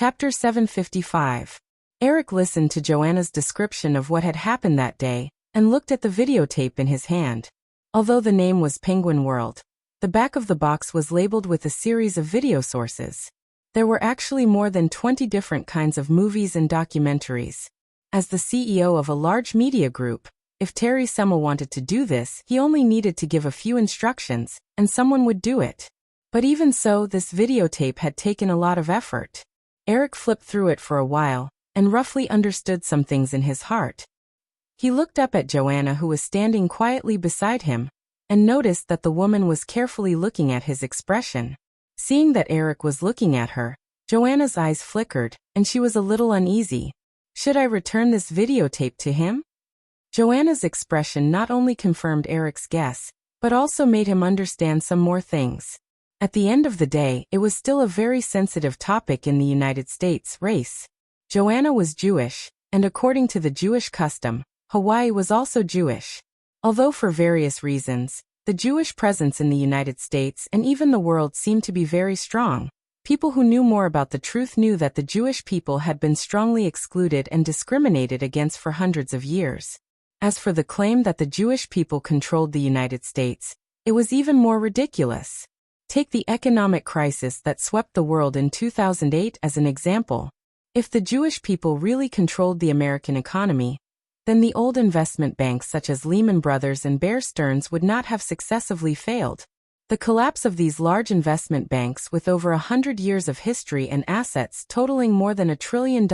Chapter 755. Eric listened to Joanna's description of what had happened that day, and looked at the videotape in his hand. Although the name was Penguin World, the back of the box was labeled with a series of video sources. There were actually more than 20 different kinds of movies and documentaries. As the CEO of a large media group, if Terry Semel wanted to do this, he only needed to give a few instructions, and someone would do it. But even so, this videotape had taken a lot of effort. Eric flipped through it for a while, and roughly understood some things in his heart. He looked up at Joanna, who was standing quietly beside him, and noticed that the woman was carefully looking at his expression. Seeing that Eric was looking at her, Joanna's eyes flickered, and she was a little uneasy. Should I return this videotape to him? Joanna's expression not only confirmed Eric's guess, but also made him understand some more things. At the end of the day, it was still a very sensitive topic in the United States: race. Joanna was Jewish, and according to the Jewish custom, Hawaii was also Jewish. Although for various reasons, the Jewish presence in the United States and even the world seemed to be very strong, people who knew more about the truth knew that the Jewish people had been strongly excluded and discriminated against for hundreds of years. As for the claim that the Jewish people controlled the United States, it was even more ridiculous. Take the economic crisis that swept the world in 2008 as an example. If the Jewish people really controlled the American economy, then the old investment banks such as Lehman Brothers and Bear Stearns would not have successively failed. The collapse of these large investment banks with over 100 years of history and assets totaling more than $1 trillion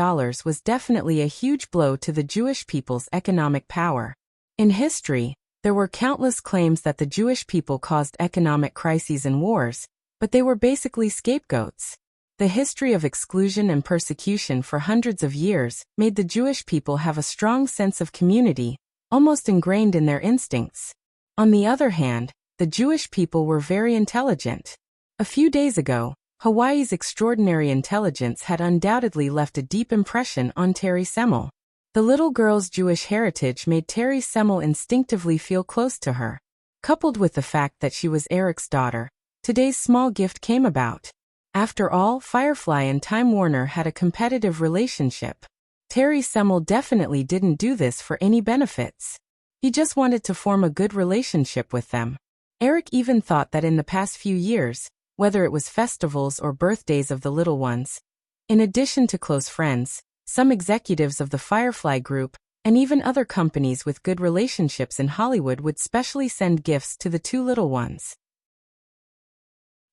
was definitely a huge blow to the Jewish people's economic power. In history, there were countless claims that the Jewish people caused economic crises and wars, but they were basically scapegoats. The history of exclusion and persecution for hundreds of years made the Jewish people have a strong sense of community, almost ingrained in their instincts. On the other hand, the Jewish people were very intelligent. A few days ago, Hawaii's extraordinary intelligence had undoubtedly left a deep impression on Terry Semel. The little girl's Jewish heritage made Terry Semel instinctively feel close to her. Coupled with the fact that she was Eric's daughter, today's small gift came about. After all, Firefly and Time Warner had a competitive relationship. Terry Semel definitely didn't do this for any benefits. He just wanted to form a good relationship with them. Eric even thought that in the past few years, whether it was festivals or birthdays of the little ones, in addition to close friends, some executives of the Firefly Group, and even other companies with good relationships in Hollywood would specially send gifts to the two little ones.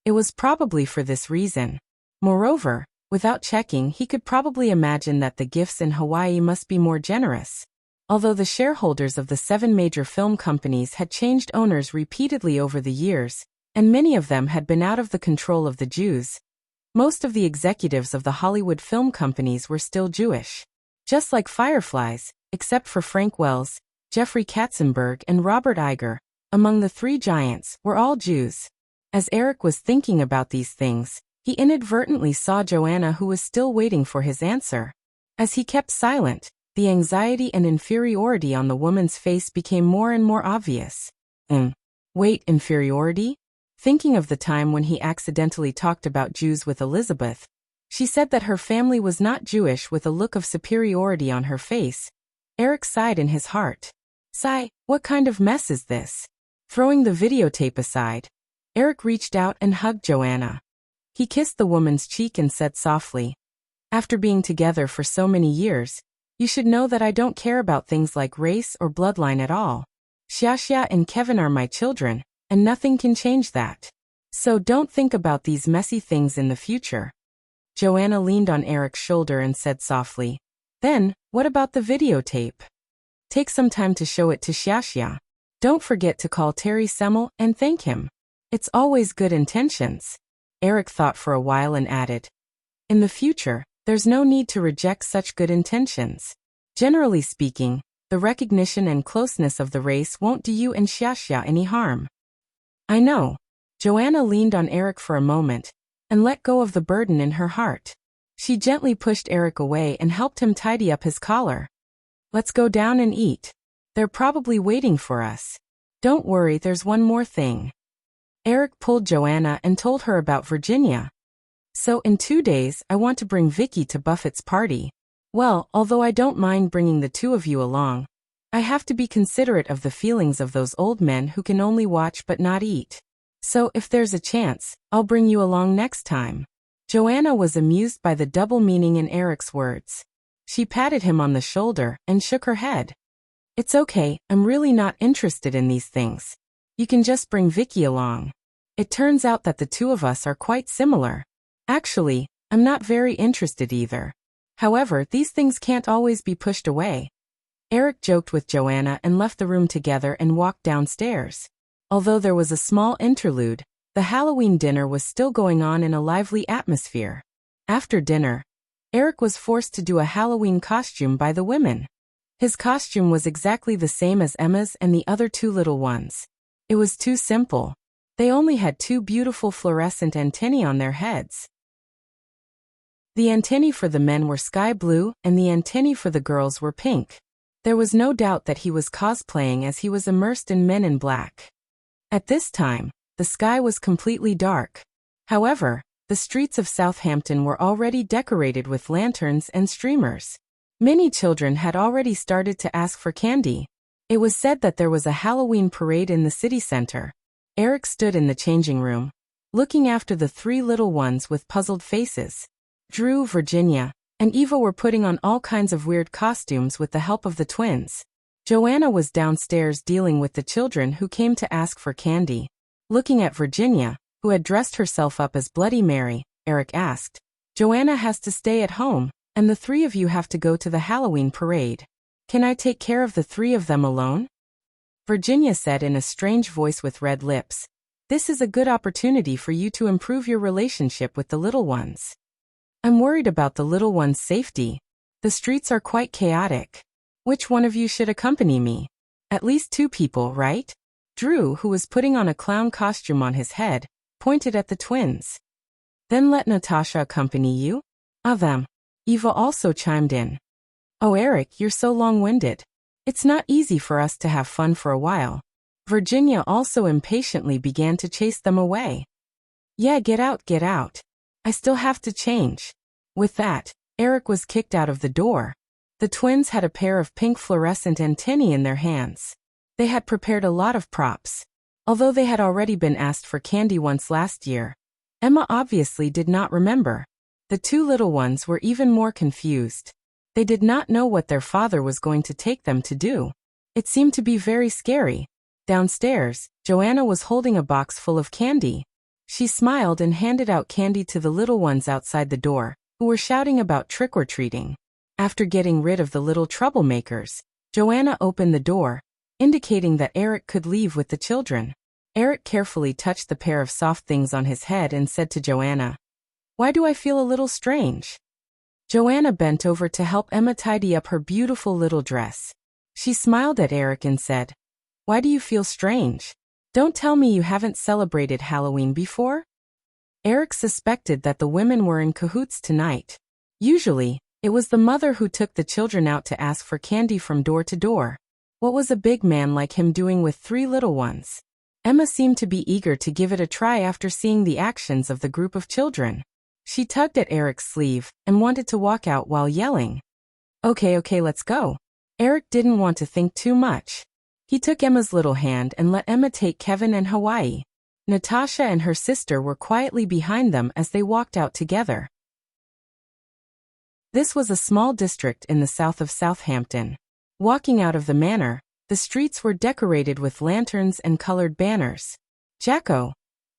It was probably for this reason. Moreover, without checking, he could probably imagine that the gifts in Hawaii must be more generous. Although the shareholders of the 7 major film companies had changed owners repeatedly over the years, and many of them had been out of the control of the Jews, most of the executives of the Hollywood film companies were still Jewish. Just like Fireflies, except for Frank Wells, Jeffrey Katzenberg and Robert Iger, among the 3 giants, were all Jews. As Eric was thinking about these things, he inadvertently saw Joanna, who was still waiting for his answer. As he kept silent, the anxiety and inferiority on the woman's face became more and more obvious. Wait, inferiority? Thinking of the time when he accidentally talked about Jews with Elizabeth, she said that her family was not Jewish with a look of superiority on her face. Eric sighed in his heart. Sigh, what kind of mess is this? Throwing the videotape aside, Eric reached out and hugged Joanna. He kissed the woman's cheek and said softly, "After being together for so many years, you should know that I don't care about things like race or bloodline at all. Xiaxia and Kevin are my children, and nothing can change that. So don't think about these messy things in the future." Joanna leaned on Eric's shoulder and said softly, "Then, what about the videotape? Take some time to show it to Xiaxia. Don't forget to call Terry Semel and thank him. It's always good intentions." Eric thought for a while and added, "In the future, there's no need to reject such good intentions. Generally speaking, the recognition and closeness of the race won't do you and Xiaxia any harm." "I know." Joanna leaned on Eric for a moment, and let go of the burden in her heart. She gently pushed Eric away and helped him tidy up his collar. "Let's go down and eat. They're probably waiting for us. Don't worry, there's one more thing." Eric pulled Joanna and told her about Virginia. So in 2 days, I want to bring Vicky to Buffett's party. Well, although I don't mind bringing the two of you along, I have to be considerate of the feelings of those old men who can only watch but not eat. So if there's a chance, I'll bring you along next time. Joanna was amused by the double meaning in Eric's words. She patted him on the shoulder and shook her head. It's okay, I'm really not interested in these things. You can just bring Vicky along. It turns out that the two of us are quite similar. Actually, I'm not very interested either. However, these things can't always be pushed away. Eric joked with Joanna and left the room together and walked downstairs. Although there was a small interlude, the Halloween dinner was still going on in a lively atmosphere. After dinner, Eric was forced to do a Halloween costume by the women. His costume was exactly the same as Emma's and the other two little ones. It was too simple. They only had two beautiful fluorescent antennae on their heads. The antennae for the men were sky blue and the antennae for the girls were pink. There was no doubt that he was cosplaying as he was immersed in Men in Black. At this time, the sky was completely dark. However, the streets of Southampton were already decorated with lanterns and streamers. Many children had already started to ask for candy. It was said that there was a Halloween parade in the city center. Eric stood in the changing room, looking after the three little ones with puzzled faces. Drew, Virginia, and Eva were putting on all kinds of weird costumes with the help of the twins. Joanna was downstairs dealing with the children who came to ask for candy. Looking at Virginia, who had dressed herself up as Bloody Mary, Eric asked, "Joanna has to stay at home, and the three of you have to go to the Halloween parade. Can I take care of the three of them alone?" Virginia said in a strange voice with red lips, "This is a good opportunity for you to improve your relationship with the little ones. I'm worried about the little ones' safety. The streets are quite chaotic. Which one of you should accompany me? At least two people, right?" Drew, who was putting on a clown costume on his head, pointed at the twins. "Then let Natasha accompany you." Them. Eva also chimed in. "Oh Eric, you're so long-winded. It's not easy for us to have fun for a while." Virginia also impatiently began to chase them away. "Yeah, get out, get out. I still have to change." With that, Eric was kicked out of the door. The twins had a pair of pink fluorescent antennae in their hands. They had prepared a lot of props. Although they had already been asked for candy once last year, Emma obviously did not remember. The two little ones were even more confused. They did not know what their father was going to take them to do. It seemed to be very scary. Downstairs, Joanna was holding a box full of candy. She smiled and handed out candy to the little ones outside the door, who were shouting about trick-or-treating. After getting rid of the little troublemakers, Joanna opened the door, indicating that Eric could leave with the children. Eric carefully touched the pair of soft things on his head and said to Joanna, "Why do I feel a little strange?" Joanna bent over to help Emma tidy up her beautiful little dress. She smiled at Eric and said, "Why do you feel strange? Don't tell me you haven't celebrated Halloween before?" Eric suspected that the women were in cahoots tonight. Usually, it was the mother who took the children out to ask for candy from door to door. What was a big man like him doing with three little ones? Emma seemed to be eager to give it a try after seeing the actions of the group of children. She tugged at Eric's sleeve and wanted to walk out while yelling, Okay, let's go." Eric didn't want to think too much. He took Emma's little hand and let Emma take Kevin and Hawaii. Natasha and her sister were quietly behind them as they walked out together. This was a small district in the south of Southampton. Walking out of the manor, the streets were decorated with lanterns and colored banners.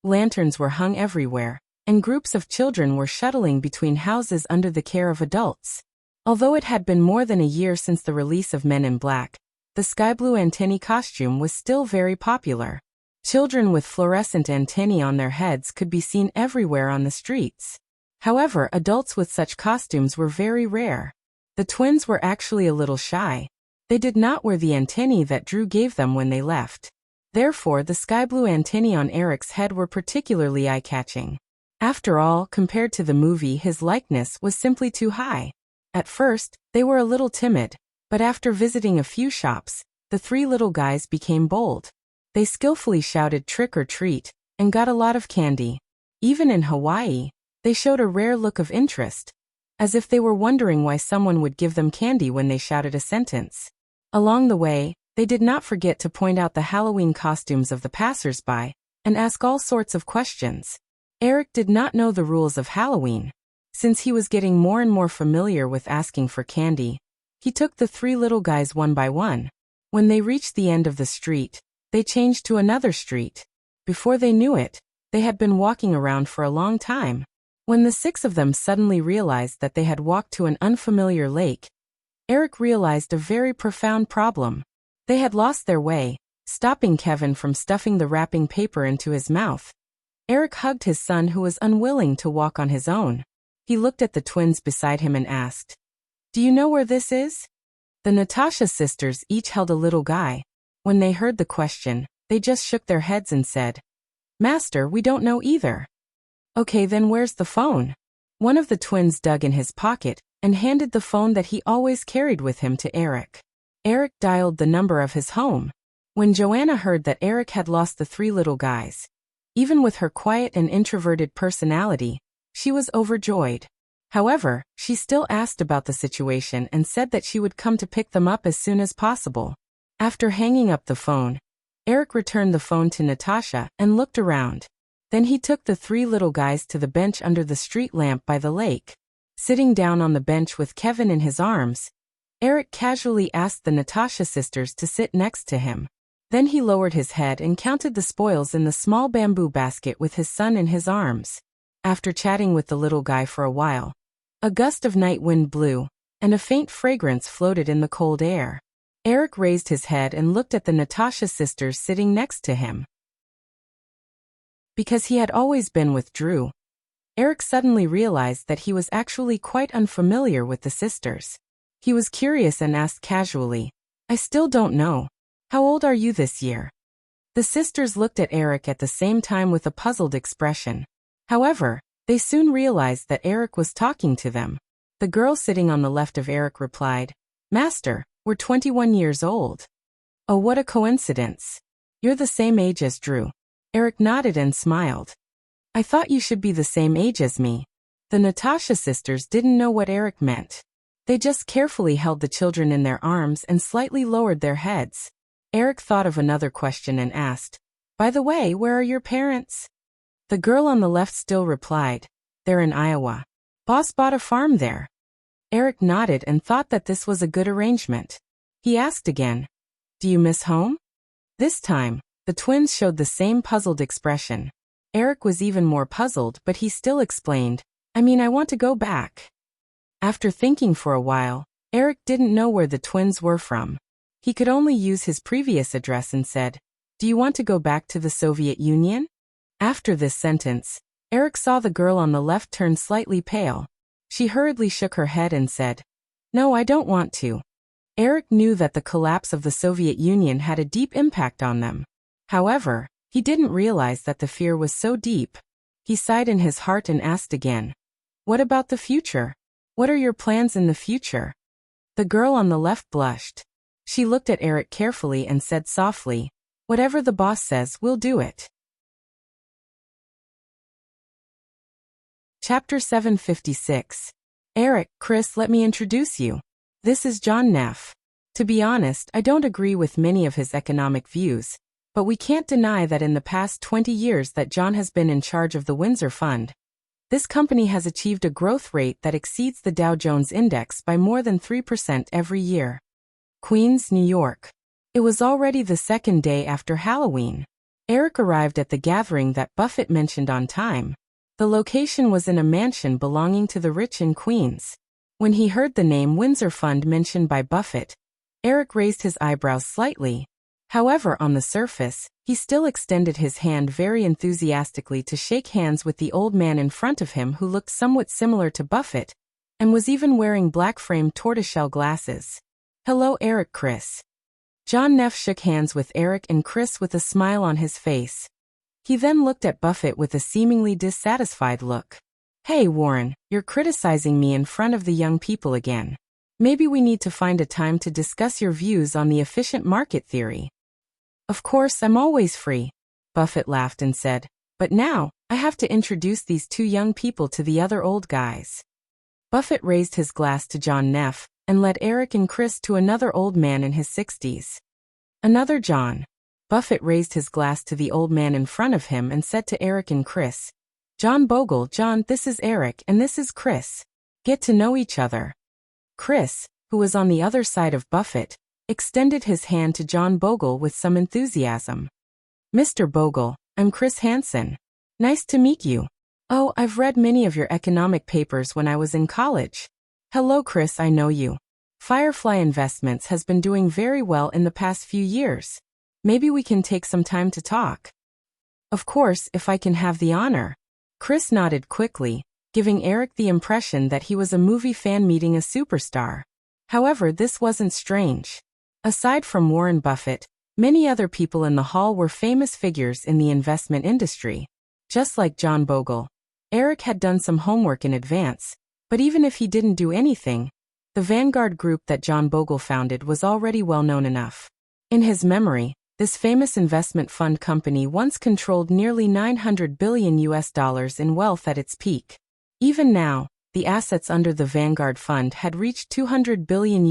Lanterns were hung everywhere, and groups of children were shuttling between houses under the care of adults. Although it had been more than a year since the release of Men in Black, the sky blue antennae costume was still very popular. Children with fluorescent antennae on their heads could be seen everywhere on the streets. However, adults with such costumes were very rare. The twins were actually a little shy. They did not wear the antennae that Drew gave them when they left. Therefore, the sky blue antennae on Eric's head were particularly eye-catching. After all, compared to the movie, his likeness was simply too high. At first, they were a little timid, but after visiting a few shops, the three little guys became bold. They skillfully shouted trick or treat, and got a lot of candy. Even in Hawaii, They showed a rare look of interest, as if they were wondering why someone would give them candy when they shouted a sentence. Along the way, they did not forget to point out the Halloween costumes of the passers-by and ask all sorts of questions. Eric did not know the rules of Halloween. Since he was getting more and more familiar with asking for candy, he took the three little guys one by one. When they reached the end of the street, they changed to another street. Before they knew it, they had been walking around for a long time. When the six of them suddenly realized that they had walked to an unfamiliar lake, Eric realized a very profound problem. They had lost their way, stopping Kevin from stuffing the wrapping paper into his mouth. Eric hugged his son, who was unwilling to walk on his own. He looked at the twins beside him and asked, "Do you know where this is?" The Natasha sisters each held a little guy. When they heard the question, they just shook their heads and said, "Master, we don't know either." "Okay, then where's the phone?" One of the twins dug in his pocket and handed the phone that he always carried with him to Eric. Eric dialed the number of his home. When Joanna heard that Eric had lost the three little guys, even with her quiet and introverted personality, she was overjoyed. However, she still asked about the situation and said that she would come to pick them up as soon as possible. After hanging up the phone, Eric returned the phone to Natasha and looked around. Then he took the three little guys to the bench under the street lamp by the lake. Sitting down on the bench with Kevin in his arms, Eric casually asked the Natasha sisters to sit next to him. Then he lowered his head and counted the spoils in the small bamboo basket with his son in his arms. After chatting with the little guy for a while, a gust of night wind blew, and a faint fragrance floated in the cold air. Eric raised his head and looked at the Natasha sisters sitting next to him. Because he had always been with Drew, Eric suddenly realized that he was actually quite unfamiliar with the sisters. He was curious and asked casually, "I still don't know. How old are you this year?" The sisters looked at Eric at the same time with a puzzled expression. However, they soon realized that Eric was talking to them. The girl sitting on the left of Eric replied, "Master, we're 21 years old." "Oh, what a coincidence. You're the same age as Drew." Eric nodded and smiled. "I thought you should be the same age as me." The Natasha sisters didn't know what Eric meant. They just carefully held the children in their arms and slightly lowered their heads. Eric thought of another question and asked, "By the way, where are your parents?" The girl on the left still replied, "They're in Iowa. Boss bought a farm there." Eric nodded and thought that this was a good arrangement. He asked again, "Do you miss home?" This time, the twins showed the same puzzled expression. Eric was even more puzzled, but he still explained, I want to go back." After thinking for a while, Eric didn't know where the twins were from. He could only use his previous address and said, "Do you want to go back to the Soviet Union?" After this sentence, Eric saw the girl on the left turn slightly pale. She hurriedly shook her head and said, "No, I don't want to." Eric knew that the collapse of the Soviet Union had a deep impact on them. However, he didn't realize that the fear was so deep. He sighed in his heart and asked again, "What about the future? What are your plans in the future?" The girl on the left blushed. She looked at Eric carefully and said softly, "Whatever the boss says, we'll do it." Chapter 756. Eric, Chris, let me introduce you. This is John Neff. To be honest, I don't agree with many of his economic views, but we can't deny that in the past 20 years that John has been in charge of the Windsor Fund, this company has achieved a growth rate that exceeds the Dow Jones Index by more than 3% every year. Queens, New York. It was already the second day after Halloween. Eric arrived at the gathering that Buffett mentioned on time. The location was in a mansion belonging to the rich in Queens. When he heard the name Windsor Fund mentioned by Buffett, Eric raised his eyebrows slightly. However, on the surface, he still extended his hand very enthusiastically to shake hands with the old man in front of him, who looked somewhat similar to Buffett, and was even wearing black-framed tortoiseshell glasses. "Hello, Eric, Chris." John Neff shook hands with Eric and Chris with a smile on his face. He then looked at Buffett with a seemingly dissatisfied look. "Hey, Warren, you're criticizing me in front of the young people again. Maybe we need to find a time to discuss your views on the efficient market theory." "Of course, I'm always free," Buffett laughed and said, "but now, I have to introduce these two young people to the other old guys. Buffett raised his glass to John Neff and led Eric and Chris to another old man in his 60s. Another John. Buffett raised his glass to the old man in front of him and said to Eric and Chris, "John Bogle, John, this is Eric and this is Chris. Get to know each other." Chris, who was on the other side of Buffett, extended his hand to John Bogle with some enthusiasm. "Mr. Bogle, I'm Chris Hansen. Nice to meet you. Oh, I've read many of your economic papers when I was in college." "Hello, Chris, I know you. Firefly Investments has been doing very well in the past few years. Maybe we can take some time to talk." "Of course, if I can have the honor." Chris nodded quickly, giving Eric the impression that he was a movie fan meeting a superstar. However, this wasn't strange. Aside from Warren Buffett, many other people in the hall were famous figures in the investment industry. Just like John Bogle, Eric had done some homework in advance, but even if he didn't do anything, the Vanguard group that John Bogle founded was already well known enough. In his memory, this famous investment fund company once controlled nearly $900 billion in wealth at its peak. Even now, the assets under the Vanguard fund had reached $200 billion.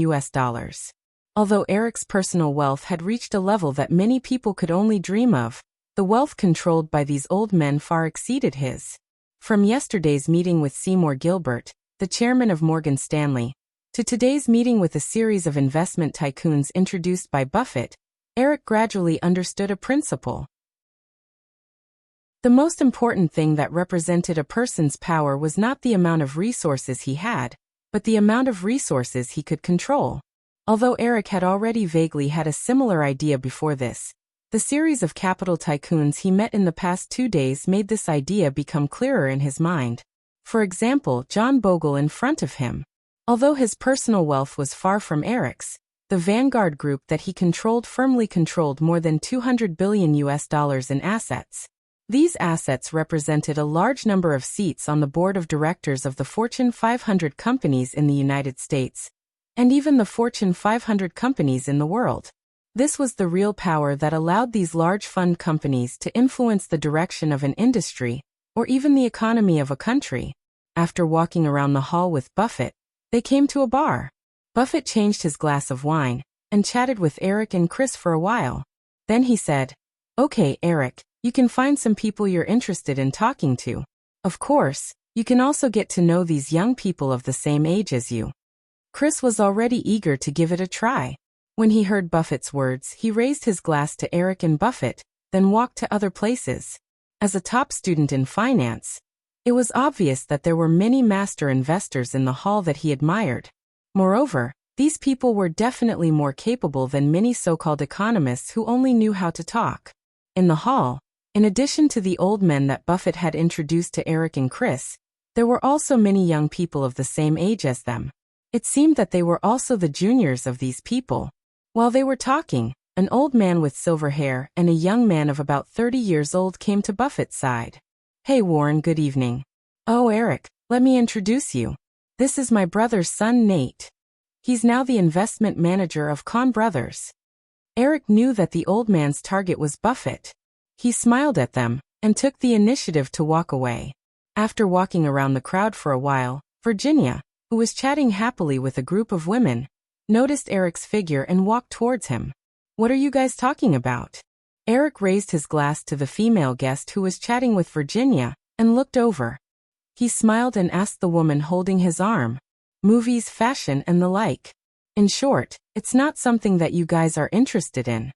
Although Eric's personal wealth had reached a level that many people could only dream of, the wealth controlled by these old men far exceeded his. From yesterday's meeting with Seymour Gilbert, the chairman of Morgan Stanley, to today's meeting with a series of investment tycoons introduced by Buffett, Eric gradually understood a principle. The most important thing that represented a person's power was not the amount of resources he had, but the amount of resources he could control. Although Eric had already vaguely had a similar idea before this, the series of capital tycoons he met in the past 2 days made this idea become clearer in his mind. For example, John Bogle in front of him. Although his personal wealth was far from Eric's, the Vanguard group that he controlled firmly controlled more than $200 billion in assets. These assets represented a large number of seats on the board of directors of the Fortune 500 companies in the United States, and even the Fortune 500 companies in the world. This was the real power that allowed these large fund companies to influence the direction of an industry, or even the economy of a country. After walking around the hall with Buffett, they came to a bar. Buffett changed his glass of wine and chatted with Eric and Chris for a while. Then he said, "Okay, Eric, you can find some people you're interested in talking to. Of course, you can also get to know these young people of the same age as you." Chris was already eager to give it a try. When he heard Buffett's words, he raised his glass to Eric and Buffett, then walked to other places. As a top student in finance, it was obvious that there were many master investors in the hall that he admired. Moreover, these people were definitely more capable than many so-called economists who only knew how to talk. In the hall, in addition to the old men that Buffett had introduced to Eric and Chris, there were also many young people of the same age as them. It seemed that they were also the juniors of these people. While they were talking, an old man with silver hair and a young man of about 30 years old came to Buffett's side. "Hey Warren, good evening." "Oh Eric, let me introduce you. This is my brother's son Nate. He's now the investment manager of Kahn Brothers." Eric knew that the old man's target was Buffett. He smiled at them and took the initiative to walk away. After walking around the crowd for a while, Virginia, who was chatting happily with a group of women, noticed Eric's figure and walked towards him. "What are you guys talking about?" Eric raised his glass to the female guest who was chatting with Virginia and looked over. He smiled and asked the woman holding his arm, "Movies, fashion, and the like. In short, it's not something that you guys are interested in."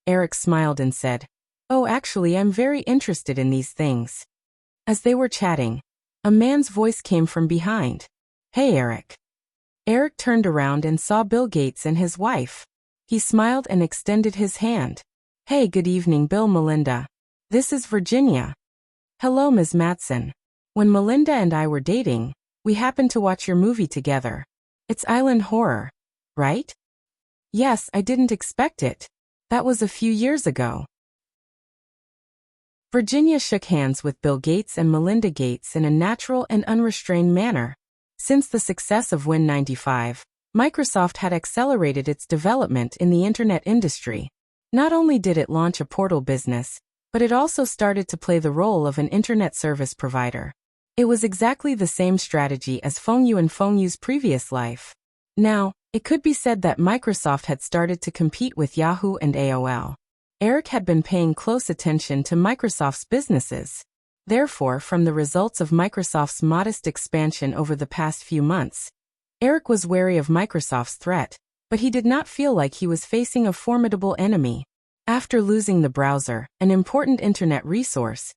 Eric smiled and said, "Oh, actually, I'm very interested in these things." As they were chatting, a man's voice came from behind. "Hey, Eric." Eric turned around and saw Bill Gates and his wife. He smiled and extended his hand. "Hey, good evening, Bill, Melinda. This is Virginia." "Hello, Ms. Matson. When Melinda and I were dating, we happened to watch your movie together. It's Island Horror, right?" "Yes, I didn't expect it. That was a few years ago." Virginia shook hands with Bill Gates and Melinda Gates in a natural and unrestrained manner. Since the success of Win95, Microsoft had accelerated its development in the internet industry. Not only did it launch a portal business, but it also started to play the role of an internet service provider. It was exactly the same strategy as Fengyu and Fengyu's previous life. Now, it could be said that Microsoft had started to compete with Yahoo and AOL. Eric had been paying close attention to Microsoft's businesses. Therefore, from the results of Microsoft's modest expansion over the past few months, Eric was wary of Microsoft's threat, but he did not feel like he was facing a formidable enemy. After losing the browser, an important internet resource,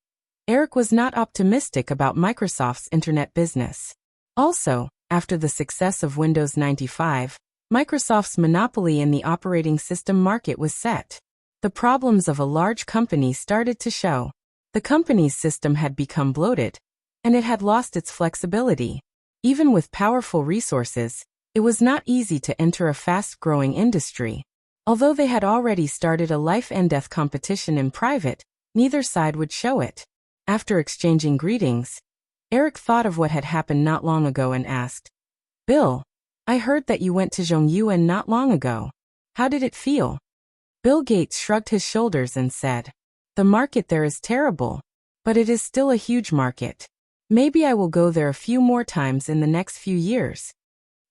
Eric was not optimistic about Microsoft's internet business. Also, after the success of Windows 95, Microsoft's monopoly in the operating system market was set. The problems of a large company started to show. The company's system had become bloated, and it had lost its flexibility. Even with powerful resources, it was not easy to enter a fast-growing industry. Although they had already started a life-and-death competition in private, neither side would show it. After exchanging greetings, Eric thought of what had happened not long ago and asked, "Bill, I heard that you went to Zhongyuan not long ago. How did it feel?" Bill Gates shrugged his shoulders and said, "The market there is terrible, but it is still a huge market. Maybe I will go there a few more times in the next few years."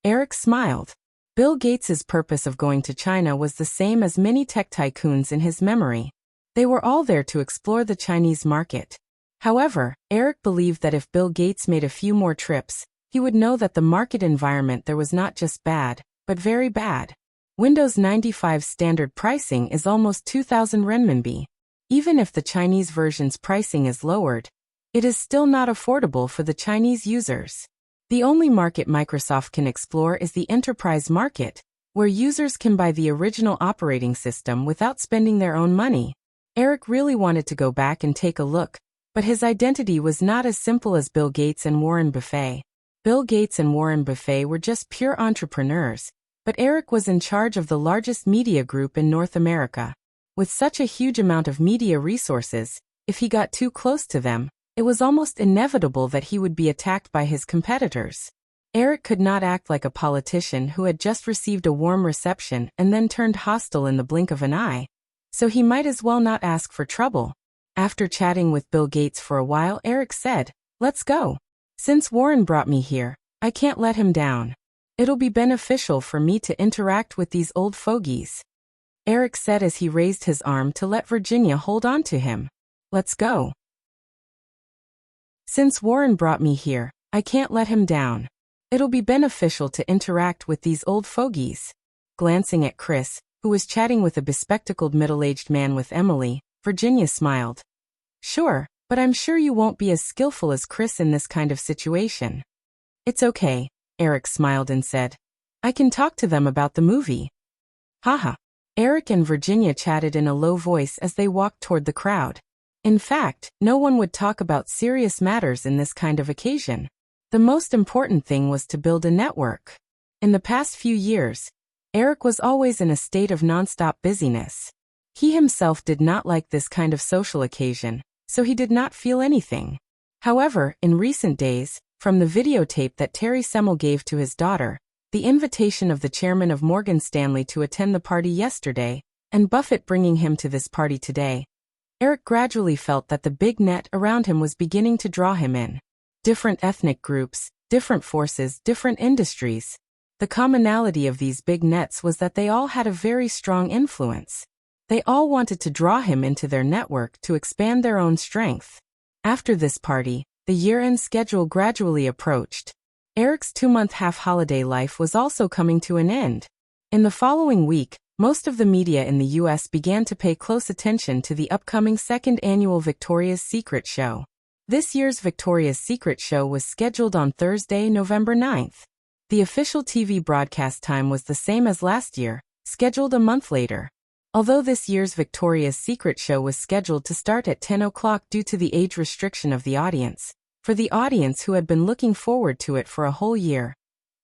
Eric smiled. Bill Gates's purpose of going to China was the same as many tech tycoons in his memory. They were all there to explore the Chinese market. However, Eric believed that if Bill Gates made a few more trips, he would know that the market environment there was not just bad, but very bad. Windows 95's standard pricing is almost 2,000 renminbi. Even if the Chinese version's pricing is lowered, it is still not affordable for the Chinese users. The only market Microsoft can explore is the enterprise market, where users can buy the original operating system without spending their own money. Eric really wanted to go back and take a look, but his identity was not as simple as Bill Gates and Warren Buffett. Bill Gates and Warren Buffett were just pure entrepreneurs, but Eric was in charge of the largest media group in North America. With such a huge amount of media resources, if he got too close to them, it was almost inevitable that he would be attacked by his competitors. Eric could not act like a politician who had just received a warm reception and then turned hostile in the blink of an eye, so he might as well not ask for trouble. After chatting with Bill Gates for a while, Eric said, "Let's go. Since Warren brought me here, I can't let him down. It'll be beneficial for me to interact with these old fogies," Eric said as he raised his arm to let Virginia hold on to him. "Let's go. Since Warren brought me here, I can't let him down. It'll be beneficial to interact with these old fogies." Glancing at Chris, who was chatting with a bespectacled middle-aged man with Emily, Virginia smiled. "Sure, but I'm sure you won't be as skillful as Chris in this kind of situation." "It's okay," Eric smiled and said. "I can talk to them about the movie." Haha. Eric and Virginia chatted in a low voice as they walked toward the crowd. In fact, no one would talk about serious matters in this kind of occasion. The most important thing was to build a network. In the past few years, Eric was always in a state of nonstop busyness. He himself did not like this kind of social occasion, so he did not feel anything. However, in recent days, from the videotape that Terry Semel gave to his daughter, the invitation of the chairman of Morgan Stanley to attend the party yesterday, and Buffett bringing him to this party today, Eric gradually felt that the big net around him was beginning to draw him in. Different ethnic groups, different forces, different industries. The commonality of these big nets was that they all had a very strong influence. They all wanted to draw him into their network to expand their own strength. After this party, the year-end schedule gradually approached. Eric's 2-month half-holiday life was also coming to an end. In the following week, most of the media in the U.S. began to pay close attention to the upcoming second annual Victoria's Secret show. This year's Victoria's Secret show was scheduled on Thursday, November 9th. The official TV broadcast time was the same as last year, scheduled a month later. Although this year's Victoria's Secret show was scheduled to start at 10 o'clock due to the age restriction of the audience, for the audience who had been looking forward to it for a whole year,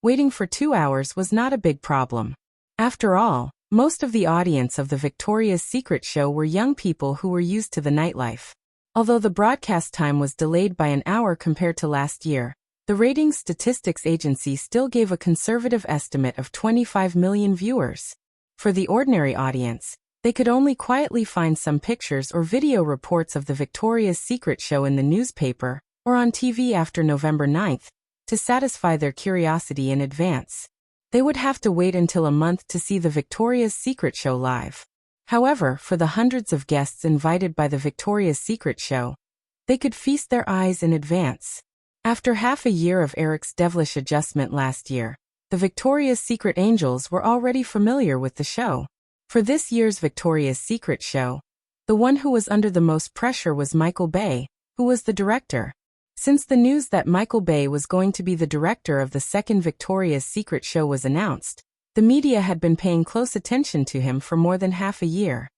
waiting for 2 hours was not a big problem. After all, most of the audience of the Victoria's Secret show were young people who were used to the nightlife. Although the broadcast time was delayed by an hour compared to last year, the ratings statistics agency still gave a conservative estimate of 25 million viewers. For the ordinary audience, They could only quietly find some pictures or video reports of the Victoria's Secret show in the newspaper or on TV after November 9th to satisfy their curiosity in advance. They would have to wait until a month to see the Victoria's Secret show live. However, for the hundreds of guests invited by the Victoria's Secret show, they could feast their eyes in advance. After half a year of Eric's devilish adjustment last year, the Victoria's Secret Angels were already familiar with the show. For this year's Victoria's Secret show, the one who was under the most pressure was Michael Bay, who was the director. Since the news that Michael Bay was going to be the director of the second Victoria's Secret show was announced, the media had been paying close attention to him for more than half a year.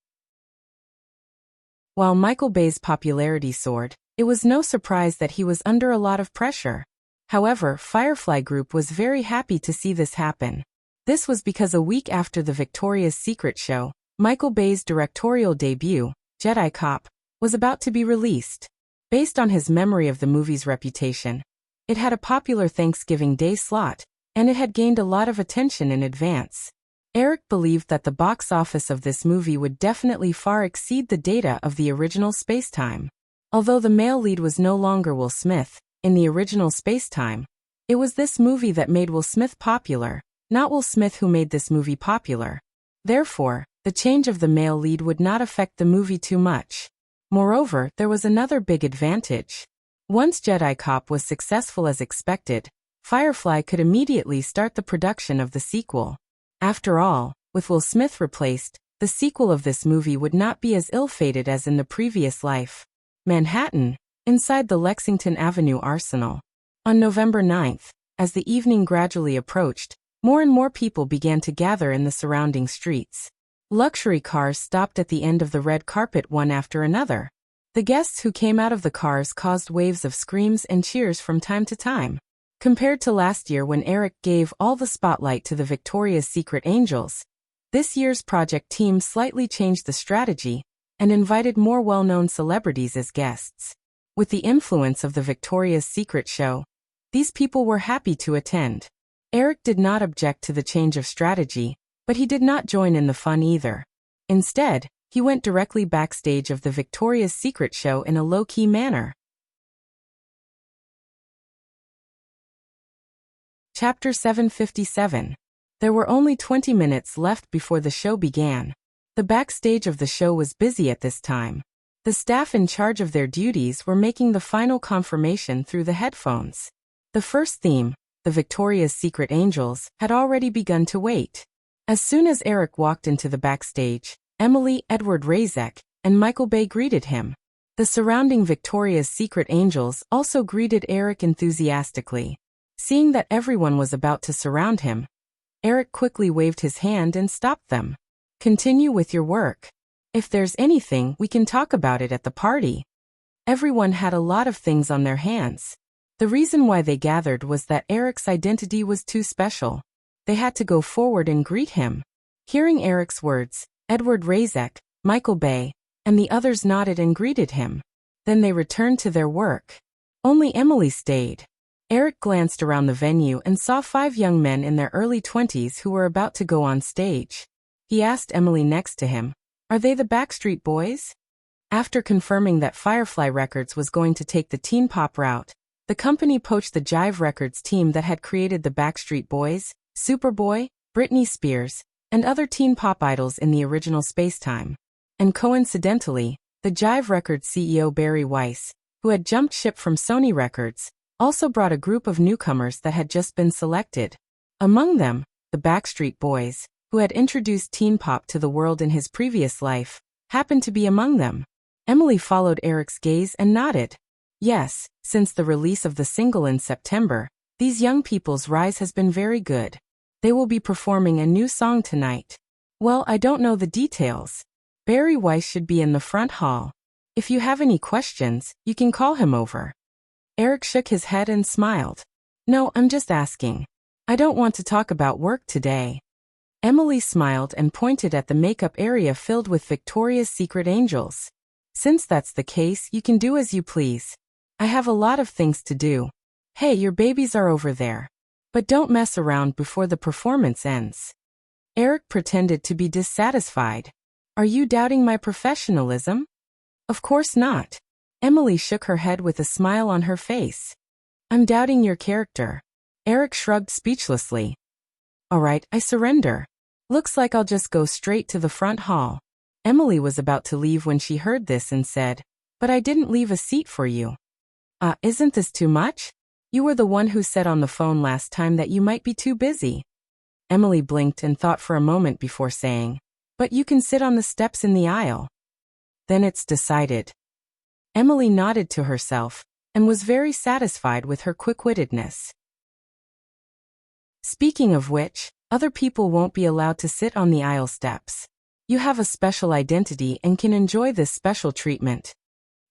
While Michael Bay's popularity soared, it was no surprise that he was under a lot of pressure. However, Firefly Group was very happy to see this happen. This was because a week after the Victoria's Secret show, Michael Bay's directorial debut, Jedi Cop, was about to be released. Based on his memory of the movie's reputation, it had a popular Thanksgiving Day slot, and it had gained a lot of attention in advance. Eric believed that the box office of this movie would definitely far exceed the data of the original Spacetime. Although the male lead was no longer Will Smith, in the original Spacetime, it was this movie that made Will Smith popular, not Will Smith who made this movie popular. Therefore, the change of the male lead would not affect the movie too much. Moreover, there was another big advantage. Once Jedi Cop was successful as expected, Firefly could immediately start the production of the sequel. After all, with Will Smith replaced, the sequel of this movie would not be as ill-fated as in the previous life. Manhattan, inside the Lexington Avenue Arsenal. On November 9th, as the evening gradually approached, more and more people began to gather in the surrounding streets. Luxury cars stopped at the end of the red carpet one after another. The guests who came out of the cars caused waves of screams and cheers from time to time. Compared to last year when Eric gave all the spotlight to the Victoria's Secret Angels, this year's project team slightly changed the strategy and invited more well-known celebrities as guests. With the influence of the Victoria's Secret show, these people were happy to attend. Eric did not object to the change of strategy, but he did not join in the fun either. Instead, he went directly backstage of the Victoria's Secret show in a low-key manner. Chapter 757. There were only 20 minutes left before the show began. The backstage of the show was busy at this time. The staff in charge of their duties were making the final confirmation through the headphones. The first theme, the Victoria's Secret Angels, had already begun to wait. As soon as Eric walked into the backstage, Emily, Edward Razek, and Michael Bay greeted him. The surrounding Victoria's Secret Angels also greeted Eric enthusiastically. Seeing that everyone was about to surround him, Eric quickly waved his hand and stopped them. "Continue with your work. If there's anything, we can talk about it at the party." Everyone had a lot of things on their hands. The reason why they gathered was that Eric's identity was too special. They had to go forward and greet him. Hearing Eric's words, Edward Razek, Michael Bay, and the others nodded and greeted him. Then they returned to their work. Only Emily stayed. Eric glanced around the venue and saw 5 young men in their early 20s who were about to go on stage. He asked Emily next to him, "Are they the Backstreet Boys?" After confirming that Firefly Records was going to take the teen pop route, the company poached the Jive Records team that had created the Backstreet Boys, Superboy, Britney Spears, and other teen pop idols in the original Spacetime. And coincidentally, the Jive Records CEO Barry Weiss, who had jumped ship from Sony Records, also brought a group of newcomers that had just been selected. Among them, the Backstreet Boys, who had introduced teen pop to the world in his previous life, happened to be among them. Emily followed Eric's gaze and nodded. Yes, since the release of the single in September, these young people's rise has been very good. They will be performing a new song tonight. Well, I don't know the details. Barry Weiss should be in the front hall. If you have any questions, you can call him over. Eric shook his head and smiled. No, I'm just asking. I don't want to talk about work today. Emily smiled and pointed at the makeup area filled with Victoria's Secret Angels. Since that's the case, you can do as you please. I have a lot of things to do. Hey, your babies are over there. But don't mess around before the performance ends. Eric pretended to be dissatisfied. Are you doubting my professionalism? Of course not. Emily shook her head with a smile on her face. I'm doubting your character. Eric shrugged speechlessly. All right, I surrender. Looks like I'll just go straight to the front hall. Emily was about to leave when she heard this and said, But I didn't leave a seat for you. Isn't this too much? You were the one who said on the phone last time that you might be too busy. Emily blinked and thought for a moment before saying, But you can sit on the steps in the aisle. Then it's decided. Emily nodded to herself and was very satisfied with her quick-wittedness. Speaking of which, other people won't be allowed to sit on the aisle steps. You have a special identity and can enjoy this special treatment.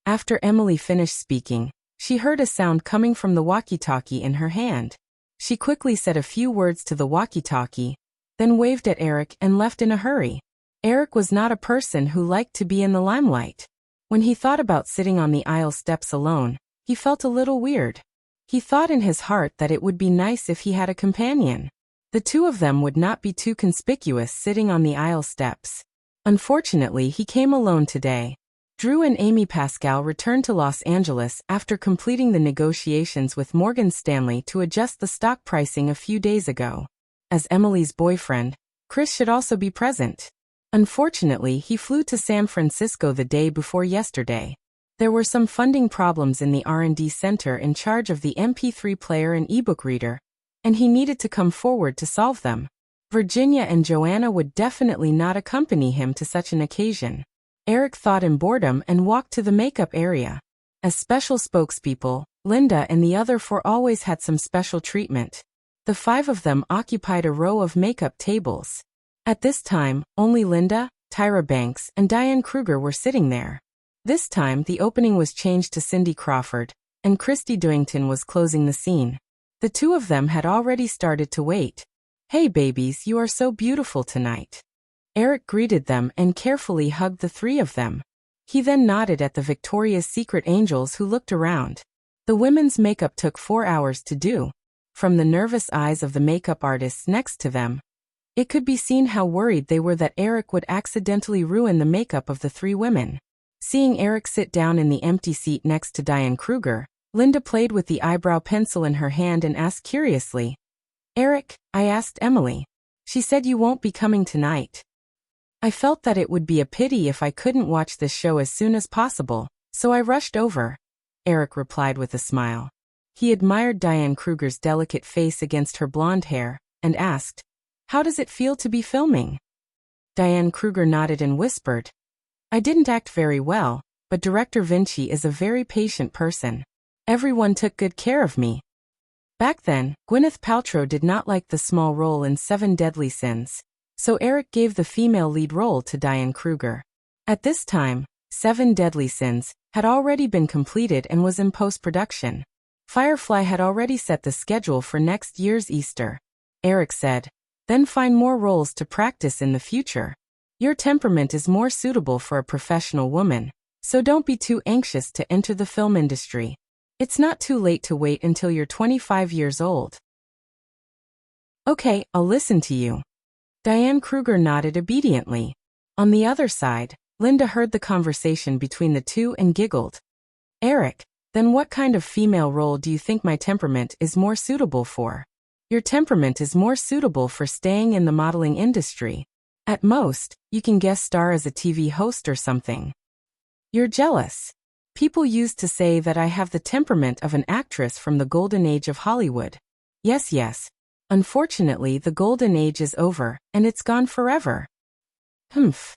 After Emily finished speaking, she heard a sound coming from the walkie-talkie in her hand. She quickly said a few words to the walkie-talkie, then waved at Eric and left in a hurry. Eric was not a person who liked to be in the limelight. When he thought about sitting on the aisle steps alone, he felt a little weird. He thought in his heart that it would be nice if he had a companion. The two of them would not be too conspicuous sitting on the aisle steps. Unfortunately, he came alone today. Drew and Amy Pascal returned to Los Angeles after completing the negotiations with Morgan Stanley to adjust the stock pricing a few days ago. As Emily's boyfriend, Chris should also be present. Unfortunately, he flew to San Francisco the day before yesterday. There were some funding problems in the R&D center in charge of the MP3 player and ebook reader, and he needed to come forward to solve them. Virginia and Joanna would definitely not accompany him to such an occasion. Eric thought in boredom and walked to the makeup area. As special spokespeople, Linda and the other four always had some special treatment. The five of them occupied a row of makeup tables. At this time, only Linda, Tyra Banks, and Diane Kruger were sitting there. This time, the opening was changed to Cindy Crawford, and Christy Doington was closing the scene. The two of them had already started to wait. Hey babies, you are so beautiful tonight. Eric greeted them and carefully hugged the three of them. He then nodded at the Victoria's Secret angels who looked around. The women's makeup took 4 hours to do. From the nervous eyes of the makeup artists next to them, it could be seen how worried they were that Eric would accidentally ruin the makeup of the three women. Seeing Eric sit down in the empty seat next to Diane Kruger, Linda played with the eyebrow pencil in her hand and asked curiously, Eric, I asked Emily. She said you won't be coming tonight. I felt that it would be a pity if I couldn't watch this show as soon as possible, so I rushed over. Eric replied with a smile. He admired Diane Kruger's delicate face against her blonde hair, and asked, How does it feel to be filming? Diane Kruger nodded and whispered, I didn't act very well, but Director Vinci is a very patient person. Everyone took good care of me. Back then, Gwyneth Paltrow did not like the small role in 7 Deadly Sins, so Eric gave the female lead role to Diane Kruger. At this time, 7 Deadly Sins had already been completed and was in post-production. Firefly had already set the schedule for next year's Easter. Eric said, Then find more roles to practice in the future. Your temperament is more suitable for a professional woman, so don't be too anxious to enter the film industry. It's not too late to wait until you're 25 years old. Okay, I'll listen to you. Diane Kruger nodded obediently. On the other side, Linda heard the conversation between the two and giggled. Eric, then what kind of female role do you think my temperament is more suitable for? Your temperament is more suitable for staying in the modeling industry. At most, you can guest star as a TV host or something. You're jealous. People used to say that I have the temperament of an actress from the golden age of Hollywood. Yes. Unfortunately, the golden age is over, and it's gone forever. Humph.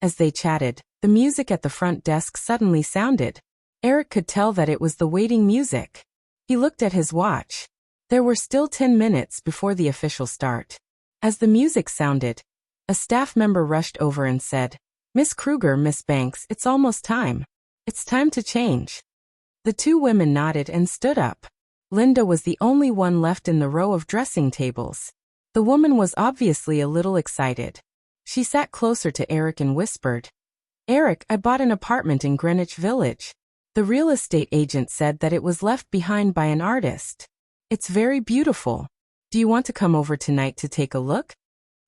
As they chatted, the music at the front desk suddenly sounded. Eric could tell that it was the waiting music. He looked at his watch. There were still 10 minutes before the official start. As the music sounded, a staff member rushed over and said, Miss Kruger, Miss Banks, it's almost time. It's time to change. The two women nodded and stood up. Linda was the only one left in the row of dressing tables. The woman was obviously a little excited. She sat closer to Eric and whispered, Eric, I bought an apartment in Greenwich Village. The real estate agent said that it was left behind by an artist. It's very beautiful. Do you want to come over tonight to take a look?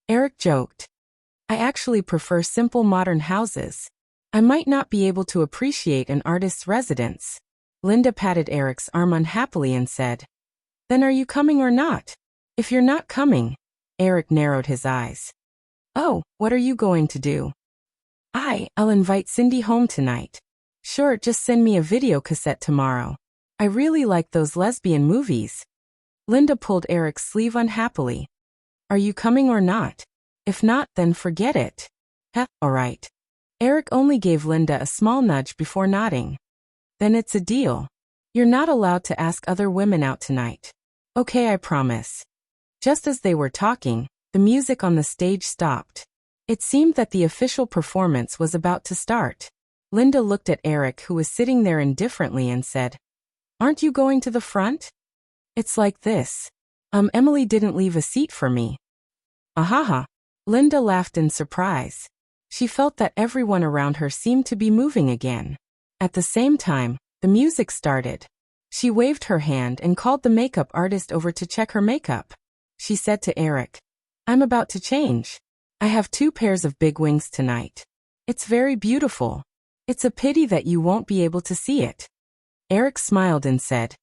Eric joked. I actually prefer simple modern houses. I might not be able to appreciate an artist's residence. Linda patted Eric's arm unhappily and said, Then are you coming or not? If you're not coming, Eric narrowed his eyes. Oh, what are you going to do? I'll invite Cindy home tonight. Sure, just send me a video cassette tomorrow. I really like those lesbian movies. Linda pulled Eric's sleeve unhappily. Are you coming or not? If not, then forget it. All right. Eric only gave Linda a small nudge before nodding. Then it's a deal. You're not allowed to ask other women out tonight. Okay, I promise. Just as they were talking, the music on the stage stopped. It seemed that the official performance was about to start. Linda looked at Eric, who was sitting there indifferently, and said, Aren't you going to the front? It's like this. Emily didn't leave a seat for me. Ahaha. Linda laughed in surprise. She felt that everyone around her seemed to be moving again. At the same time, the music started. She waved her hand and called the makeup artist over to check her makeup. She said to Eric, I'm about to change. I have 2 pairs of big wings tonight. It's very beautiful. It's a pity that you won't be able to see it. Eric smiled and said,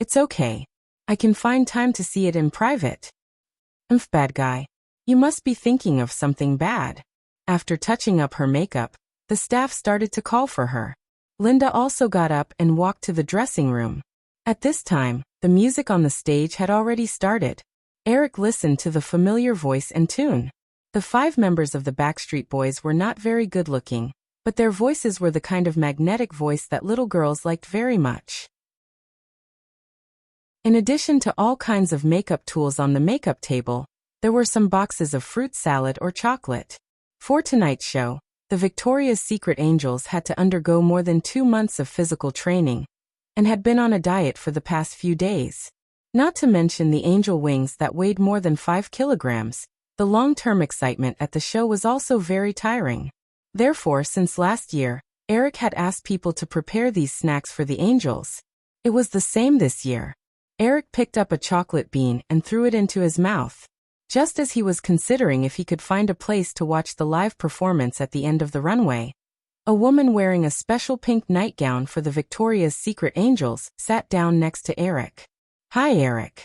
It's okay. I can find time to see it in private. Bad guy. You must be thinking of something bad. After touching up her makeup, the staff started to call for her. Linda also got up and walked to the dressing room. At this time, the music on the stage had already started. Eric listened to the familiar voice and tune. The 5 members of the Backstreet Boys were not very good-looking, but their voices were the kind of magnetic voice that little girls liked very much. In addition to all kinds of makeup tools on the makeup table, there were some boxes of fruit salad or chocolate. For tonight's show, the Victoria's Secret Angels had to undergo more than 2 months of physical training and had been on a diet for the past few days. Not to mention the angel wings that weighed more than 5 kilograms, the long-term excitement at the show was also very tiring. Therefore, since last year, Eric had asked people to prepare these snacks for the angels. It was the same this year. Eric picked up a chocolate bean and threw it into his mouth. Just as he was considering if he could find a place to watch the live performance at the end of the runway, a woman wearing a special pink nightgown for the Victoria's Secret Angels sat down next to Eric. Hi, Eric.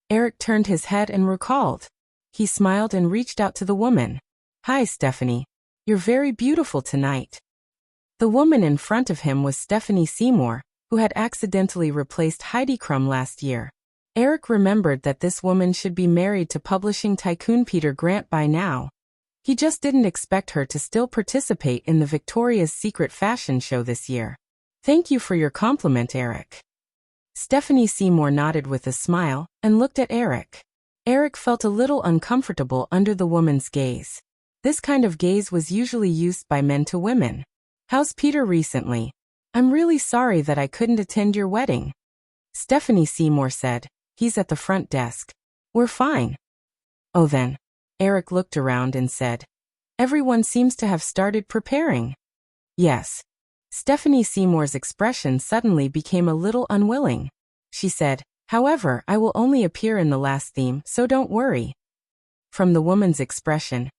Eric turned his head and recalled. He smiled and reached out to the woman. Hi, Stephanie. You're very beautiful tonight. The woman in front of him was Stephanie Seymour, who had accidentally replaced Heidi Klum last year. Eric remembered that this woman should be married to publishing tycoon Peter Grant by now. He just didn't expect her to still participate in the Victoria's Secret fashion show this year. Thank you for your compliment, Eric. Stephanie Seymour nodded with a smile and looked at Eric. Eric felt a little uncomfortable under the woman's gaze. This kind of gaze was usually used by men to women. How's Peter recently? I'm really sorry that I couldn't attend your wedding. Stephanie Seymour said. He's at the front desk. We're fine. Oh then. Eric looked around and said. Everyone seems to have started preparing. Yes. Stephanie Seymour's expression suddenly became a little unwilling. She said, however, I will only appear in the last theme, so don't worry. From the woman's expression,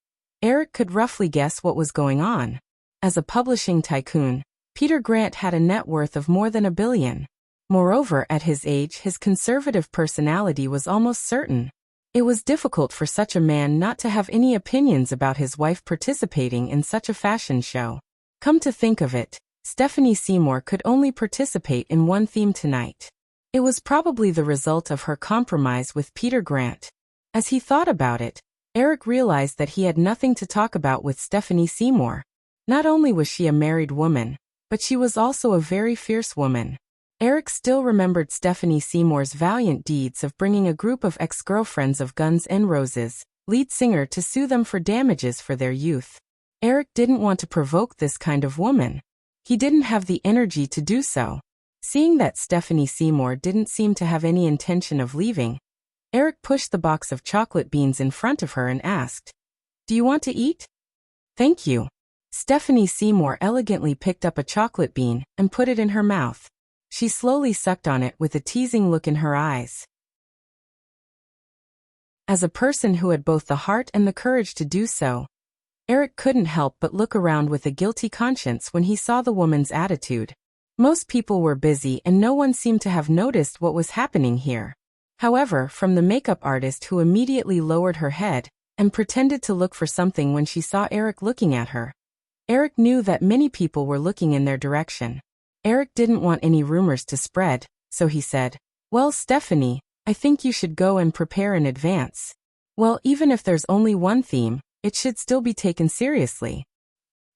Eric could roughly guess what was going on. As a publishing tycoon, Peter Grant had a net worth of more than $1 billion. Moreover, at his age, his conservative personality was almost certain. It was difficult for such a man not to have any opinions about his wife participating in such a fashion show. Come to think of it, Stephanie Seymour could only participate in one theme tonight. It was probably the result of her compromise with Peter Grant. As he thought about it, Eric realized that he had nothing to talk about with Stephanie Seymour. Not only was she a married woman, but she was also a very fierce woman. Eric still remembered Stephanie Seymour's valiant deeds of bringing a group of ex-girlfriends of Guns N' Roses' lead singer to sue them for damages for their youth. Eric didn't want to provoke this kind of woman. He didn't have the energy to do so. Seeing that Stephanie Seymour didn't seem to have any intention of leaving, Eric pushed the box of chocolate beans in front of her and asked, Do you want to eat? Thank you. Stephanie Seymour elegantly picked up a chocolate bean and put it in her mouth. She slowly sucked on it with a teasing look in her eyes. As a person who had both the heart and the courage to do so, Eric couldn't help but look around with a guilty conscience when he saw the woman's attitude. Most people were busy and no one seemed to have noticed what was happening here. However, from the makeup artist who immediately lowered her head and pretended to look for something when she saw Eric looking at her, Eric knew that many people were looking in their direction. Eric didn't want any rumors to spread, so he said, "Well, Stephanie, I think you should go and prepare in advance. Well, even if there's only one theme, it should still be taken seriously."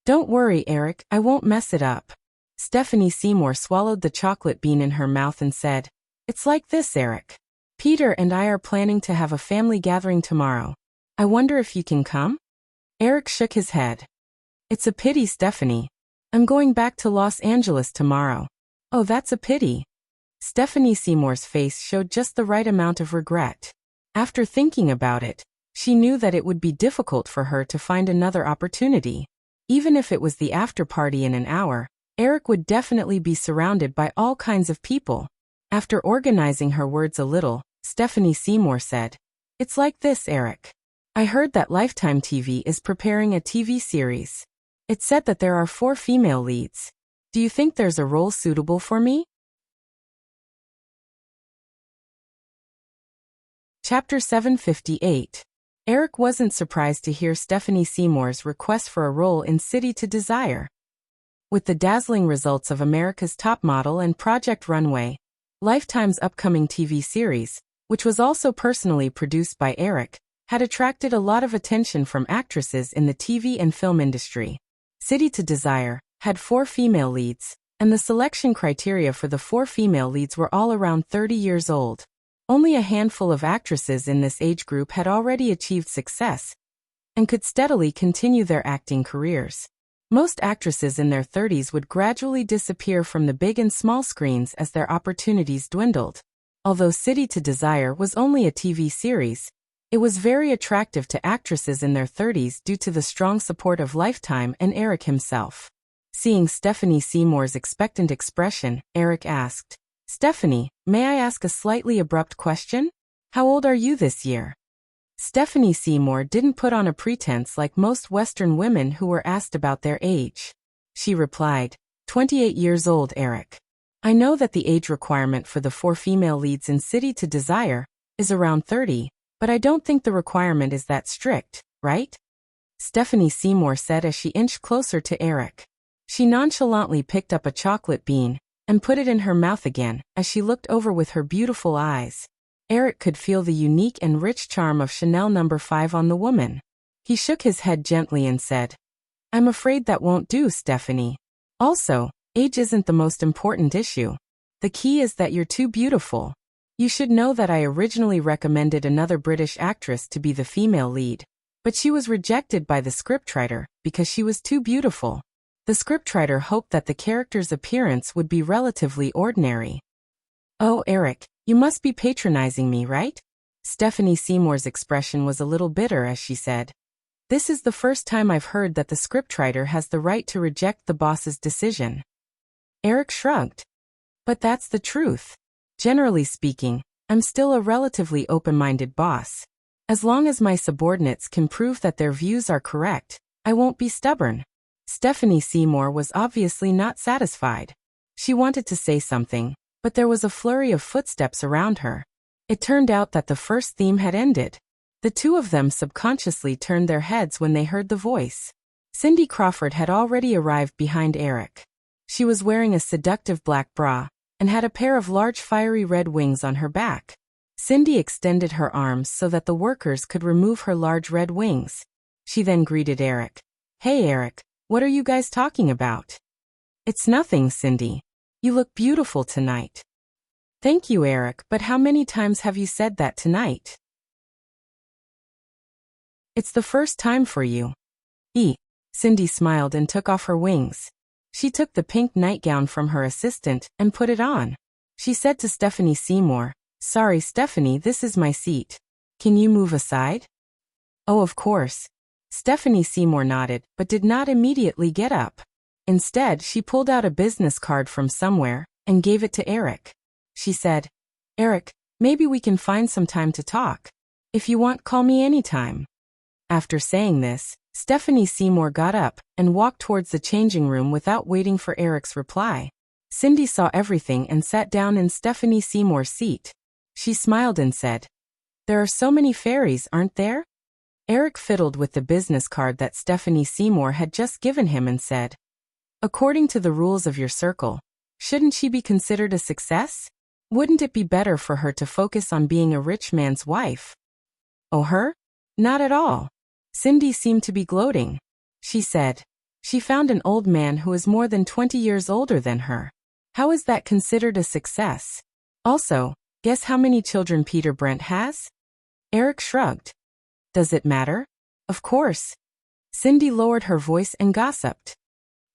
"Don't worry, Eric, I won't mess it up." Stephanie Seymour swallowed the chocolate bean in her mouth and said, "It's like this, Eric. Peter and I are planning to have a family gathering tomorrow. I wonder if you can come?" Eric shook his head. "It's a pity, Stephanie. I'm going back to Los Angeles tomorrow." "Oh, that's a pity." Stephanie Seymour's face showed just the right amount of regret. After thinking about it, she knew that it would be difficult for her to find another opportunity. Even if it was the after party in an hour, Eric would definitely be surrounded by all kinds of people. After organizing her words a little, Stephanie Seymour said, "It's like this, Eric. I heard that Lifetime TV is preparing a TV series. It said that there are 4 female leads. Do you think there's a role suitable for me?" Chapter 758. Eric wasn't surprised to hear Stephanie Seymour's request for a role in City to Desire. With the dazzling results of America's Top Model and Project Runway, Lifetime's upcoming TV series, which was also personally produced by Eric, had attracted a lot of attention from actresses in the TV and film industry. City to Desire had 4 female leads, and the selection criteria for the 4 female leads were all around 30 years old. Only a handful of actresses in this age group had already achieved success and could steadily continue their acting careers. Most actresses in their 30s would gradually disappear from the big and small screens as their opportunities dwindled. Although City to Desire was only a TV series, it was very attractive to actresses in their 30s due to the strong support of Lifetime and Eric himself. Seeing Stephanie Seymour's expectant expression, Eric asked, "Stephanie, may I ask a slightly abrupt question? How old are you this year?" Stephanie Seymour didn't put on a pretense like most Western women who were asked about their age. She replied, 28 years old, Eric. I know that the age requirement for the 4 female leads in City to Desire is around 30, but I don't think the requirement is that strict, right?" Stephanie Seymour said as she inched closer to Eric. She nonchalantly picked up a chocolate bean and put it in her mouth again as she looked over with her beautiful eyes. Eric could feel the unique and rich charm of Chanel No. 5 on the woman. He shook his head gently and said, "I'm afraid that won't do, Stephanie. Also, age isn't the most important issue. The key is that you're too beautiful. You should know that I originally recommended another British actress to be the female lead, but she was rejected by the scriptwriter because she was too beautiful. The scriptwriter hoped that the character's appearance would be relatively ordinary." "Oh, Eric, you must be patronizing me, right?" Stephanie Seymour's expression was a little bitter as she said, "This is the first time I've heard that the scriptwriter has the right to reject the boss's decision." Eric shrugged. "But that's the truth. Generally speaking, I'm still a relatively open-minded boss. As long as my subordinates can prove that their views are correct, I won't be stubborn." Stephanie Seymour was obviously not satisfied. She wanted to say something, but there was a flurry of footsteps around her. It turned out that the first theme had ended. The two of them subconsciously turned their heads when they heard the voice. Cindy Crawford had already arrived behind Eric. She was wearing a seductive black bra and had a pair of large fiery red wings on her back. Cindy extended her arms so that the workers could remove her large red wings. She then greeted Eric. "Hey Eric, what are you guys talking about?" "It's nothing, Cindy. You look beautiful tonight." "Thank you, Eric, but how many times have you said that tonight?" "It's the first time for you." Cindy smiled and took off her wings. She took the pink nightgown from her assistant and put it on. She said to Stephanie Seymour, "Sorry, Stephanie, this is my seat. Can you move aside?" "Oh, of course." Stephanie Seymour nodded, but did not immediately get up. Instead, she pulled out a business card from somewhere and gave it to Eric. She said, "Eric, maybe we can find some time to talk. If you want, call me anytime." After saying this, Stephanie Seymour got up and walked towards the changing room without waiting for Eric's reply. Cindy saw everything and sat down in Stephanie Seymour's seat. She smiled and said, "There are so many fairies, aren't there?" Eric fiddled with the business card that Stephanie Seymour had just given him and said, "According to the rules of your circle, shouldn't she be considered a success? Wouldn't it be better for her to focus on being a rich man's wife?" "Oh, her? Not at all." Cindy seemed to be gloating. She said, "She found an old man who is more than 20 years older than her. How is that considered a success? Also, guess how many children Peter Brent has?" Eric shrugged. "Does it matter?" "Of course." Cindy lowered her voice and gossiped.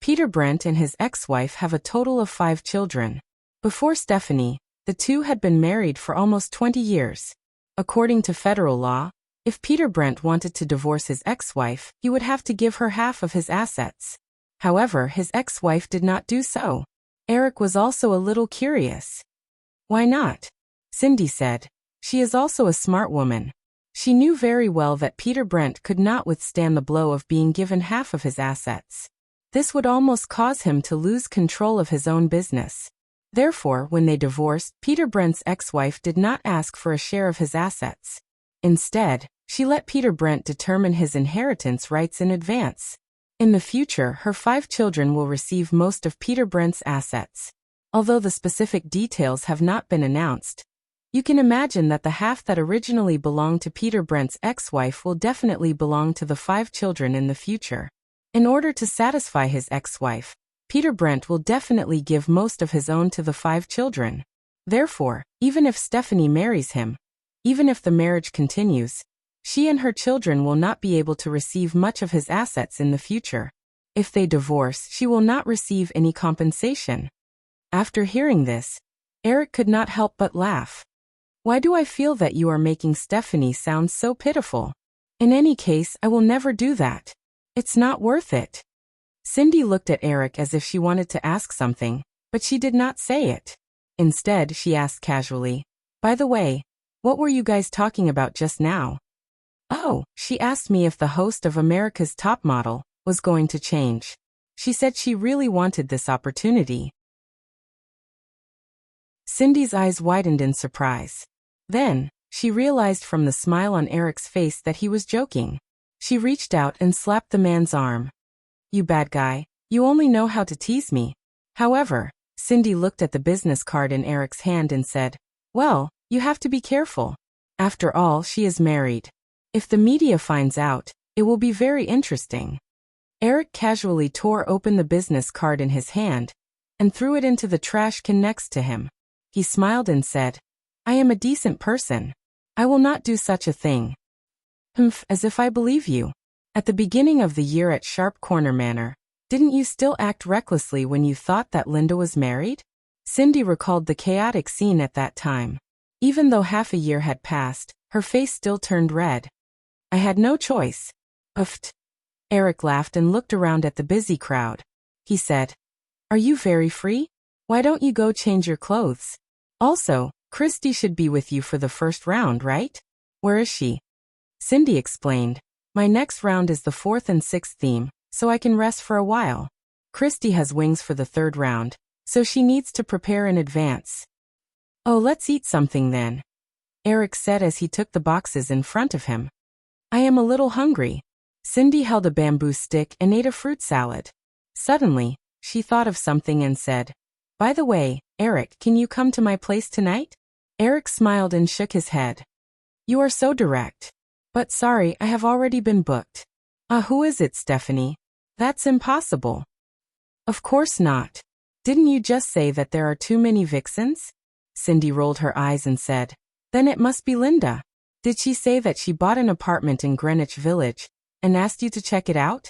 Peter Brent and his ex-wife have a total of 5 children. Before Stephanie, the two had been married for almost 20 years. According to federal law, if Peter Brent wanted to divorce his ex-wife, he would have to give her half of his assets. However, his ex-wife did not do so. Eric was also a little curious. "Why not?" Cindy said. She is also a smart woman. She knew very well that Peter Brent could not withstand the blow of being given half of his assets. This would almost cause him to lose control of his own business. Therefore, when they divorced, Peter Brent's ex-wife did not ask for a share of his assets. Instead, she let Peter Brent determine his inheritance rights in advance. In the future, her 5 children will receive most of Peter Brent's assets. Although the specific details have not been announced, you can imagine that the half that originally belonged to Peter Brent's ex-wife will definitely belong to the 5 children in the future. In order to satisfy his ex-wife, Peter Brent will definitely give most of his own to the 5 children. Therefore, even if Stephanie marries him, even if the marriage continues, she and her children will not be able to receive much of his assets in the future. If they divorce, she will not receive any compensation. After hearing this, Eric could not help but laugh. "Why do I feel that you are making Stephanie sound so pitiful? In any case, I will never do that. It's not worth it." Cindy looked at Eric as if she wanted to ask something, but she did not say it. Instead, she asked casually, "By the way, what were you guys talking about just now?" "Oh, she asked me if the host of America's Top Model was going to change. She said she really wanted this opportunity." Cindy's eyes widened in surprise. Then, she realized from the smile on Eric's face that he was joking. She reached out and slapped the man's arm. "You bad guy, you only know how to tease me." However, Cindy looked at the business card in Eric's hand and said, "Well, you have to be careful. After all, she is married. If the media finds out, it will be very interesting." Eric casually tore open the business card in his hand and threw it into the trash can next to him. He smiled and said, "I am a decent person. I will not do such a thing." As if I believe you. At the beginning of the year at Sharp Corner Manor, didn't you still act recklessly when you thought that Linda was married? Cindy recalled the chaotic scene at that time. Even though half a year had passed, her face still turned red. "I had no choice." Uffed. Eric laughed and looked around at the busy crowd. He said, "Are you very free? Why don't you go change your clothes? Also, Christy should be with you for the first round, right? Where is she?" Cindy explained, "My next round is the 4th and 6th theme, so I can rest for a while. Christy has wings for the 3rd round, so she needs to prepare in advance." "Oh, let's eat something then," Eric said as he took the boxes in front of him. "I am a little hungry." Cindy held a bamboo stick and ate a fruit salad. Suddenly, she thought of something and said, "By the way, Eric, can you come to my place tonight?" Eric smiled and shook his head. "You are so direct. But sorry, I have already been booked." Who is it, Stephanie?" "That's impossible." "Of course not. Didn't you just say that there are too many vixens?" Cindy rolled her eyes and said, "Then it must be Linda. Did she say that she bought an apartment in Greenwich Village and asked you to check it out?"